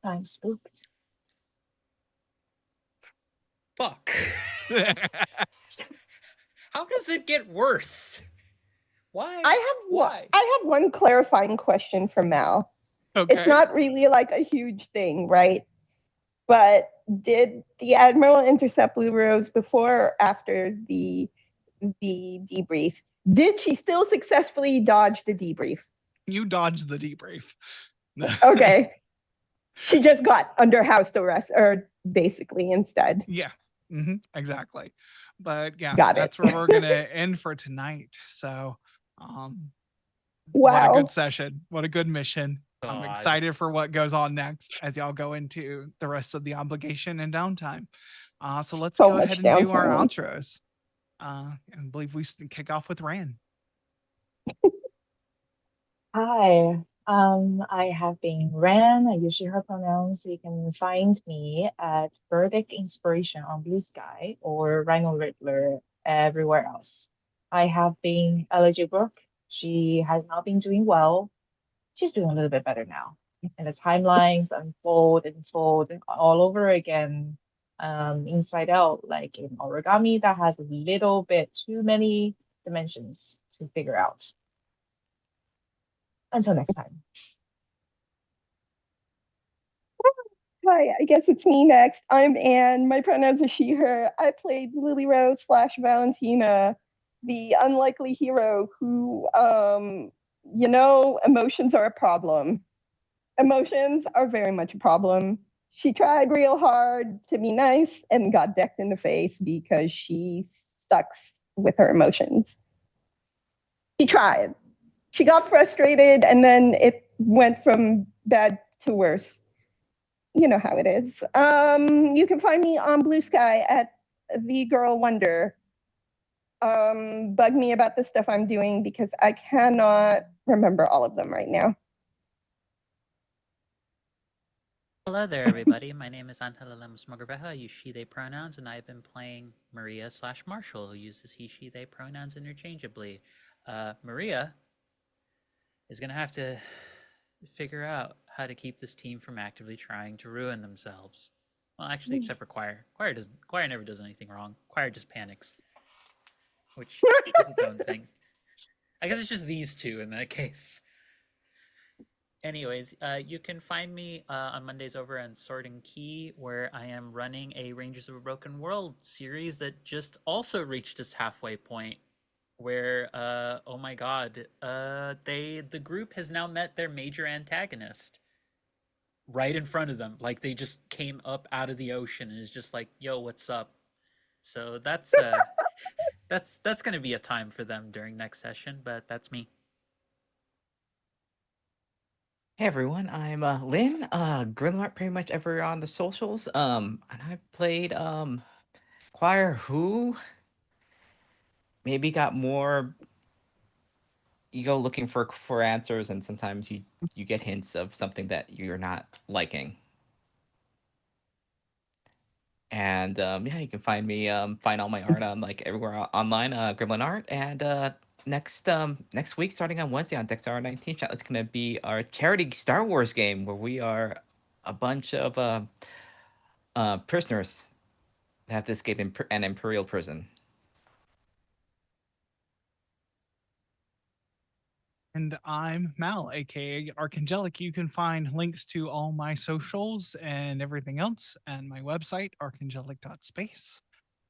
Speaker 6: I'm spooked.
Speaker 1: Fuck. How does it get worse? Why? Why?
Speaker 3: I have one clarifying question for Mal.
Speaker 4: Okay.
Speaker 3: It's not really like a huge thing, right? But did the Admiral intercept Blue Rose before or after the debrief? Did she still successfully dodge the debrief?
Speaker 4: You dodged the debrief.
Speaker 3: Okay. She just got under house arrest, or basically instead.
Speaker 4: Yeah, exactly. But yeah,
Speaker 3: Got
Speaker 4: that's
Speaker 3: it.
Speaker 4: where we're gonna end for tonight. So, what a
Speaker 3: Wow.
Speaker 4: good session! What a good mission! I'm
Speaker 1: God.
Speaker 4: excited for what goes on next as y'all go into the rest of the obligation and downtime. So let's
Speaker 3: So
Speaker 4: go
Speaker 3: much
Speaker 4: ahead and do our
Speaker 3: downtime.
Speaker 4: outros. And I believe we kick off with Ran.
Speaker 6: Hi, I have been Ran. I use her pronouns. You can find me at Verdict Inspiration on Blue Sky or Rhino Riddler everywhere else. I have been Elegy Brooke. She has not been doing well. She's doing a little bit better now. And the timelines unfold all over again, inside out, like in origami that has a little bit too many dimensions to figure out. Until next time.
Speaker 3: Hi, I guess it's me next. I'm Anne. My pronouns are she, her. I played Lily Rose / Valentina, the unlikely hero who, emotions are a problem. Emotions are very much a problem. She tried real hard to be nice and got decked in the face because she sucks with her emotions. She tried. She got frustrated and then it went from bad to worse. You know how it is. You can find me on Blue Sky at The Girl Wonder. Bug me about the stuff I'm doing because I cannot remember all of them right now.
Speaker 1: Hello there, everybody. My name is Angela Lemos Mogrovejo. I use she, they pronouns, and I've been playing Maria / Marshall, who uses he, she, they pronouns interchangeably. Maria is going to have to figure out how to keep this team from actively trying to ruin themselves. Well, actually, except for Choir. Choir never does anything wrong. Choir just panics, which is its own thing. I guess it's just these two in that case. Anyways, you can find me on Mondays over on Sword and Key, where I am running a Rangers of a Broken World series that just also reached its halfway point. Where, oh my god, the group has now met their major antagonist right in front of them. Like they just came up out of the ocean and is just like, "Yo, what's up?" So that's gonna be a time for them during next session. But that's me.
Speaker 5: Hey everyone, I'm Lynn, Grimlock pretty much everywhere on the socials. And I played Choir who maybe got more, you go looking for answers and sometimes you get hints of something that you're not liking. And yeah, you can find me find all my art on like everywhere online, Gremlin Art. And next week, starting on Wednesday on Dexter 19 chat, it's gonna be our charity Star Wars game where we are a bunch of prisoners that have to escape an Imperial prison.
Speaker 4: And I'm Mal, aka Archangelic. You can find links to all my socials and everything else and my website, archangelic.space.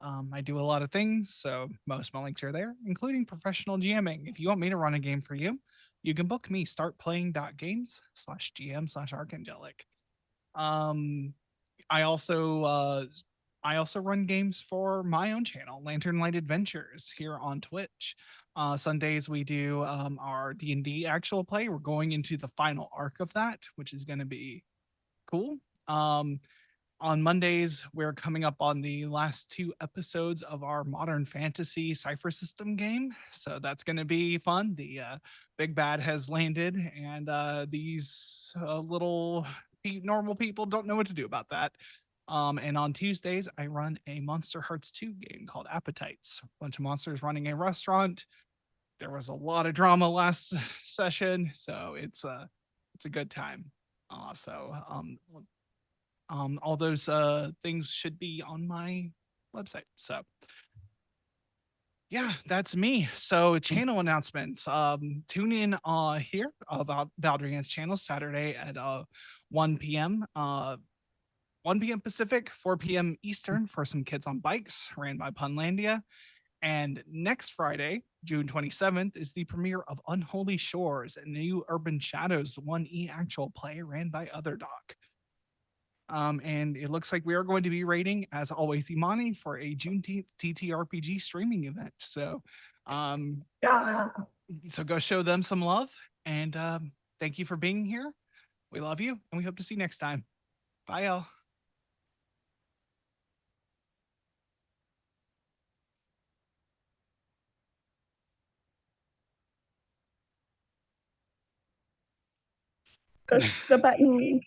Speaker 4: I do a lot of things, so most of my links are there, including professional GMing. If you want me to run a game for you, you can book me startplaying.games/GM/archangelic. Um, I also run games for my own channel, Lantern Light Adventures, here on Twitch. Sundays we do our D&D actual play. We're going into the final arc of that, which is going to be cool. On Mondays, we're coming up on the last 2 episodes of our modern fantasy cipher system game. So that's going to be fun. The big bad has landed, and these little normal people don't know what to do about that. And on Tuesdays, I run a Monster Hearts 2 game called Appetites. A bunch of monsters running a restaurant. There was a lot of drama last session, so it's a good time. All those things should be on my website. So yeah, that's me. So channel announcements. Tune in here about Valdrianth's channel Saturday at 1 p.m. 1 p.m. Pacific, 4 p.m. Eastern for some kids on bikes, ran by Punlandia. And next Friday, June 27th, is the premiere of Unholy Shores, a new Urban Shadows 1E actual play ran by Otherdoc. And it looks like we are going to be rating, as always, Imani for a Juneteenth TTRPG streaming event. So, so go show them some love, and thank you for being here. We love you, and we hope to see you next time. Bye, y'all.
Speaker 3: Push the button.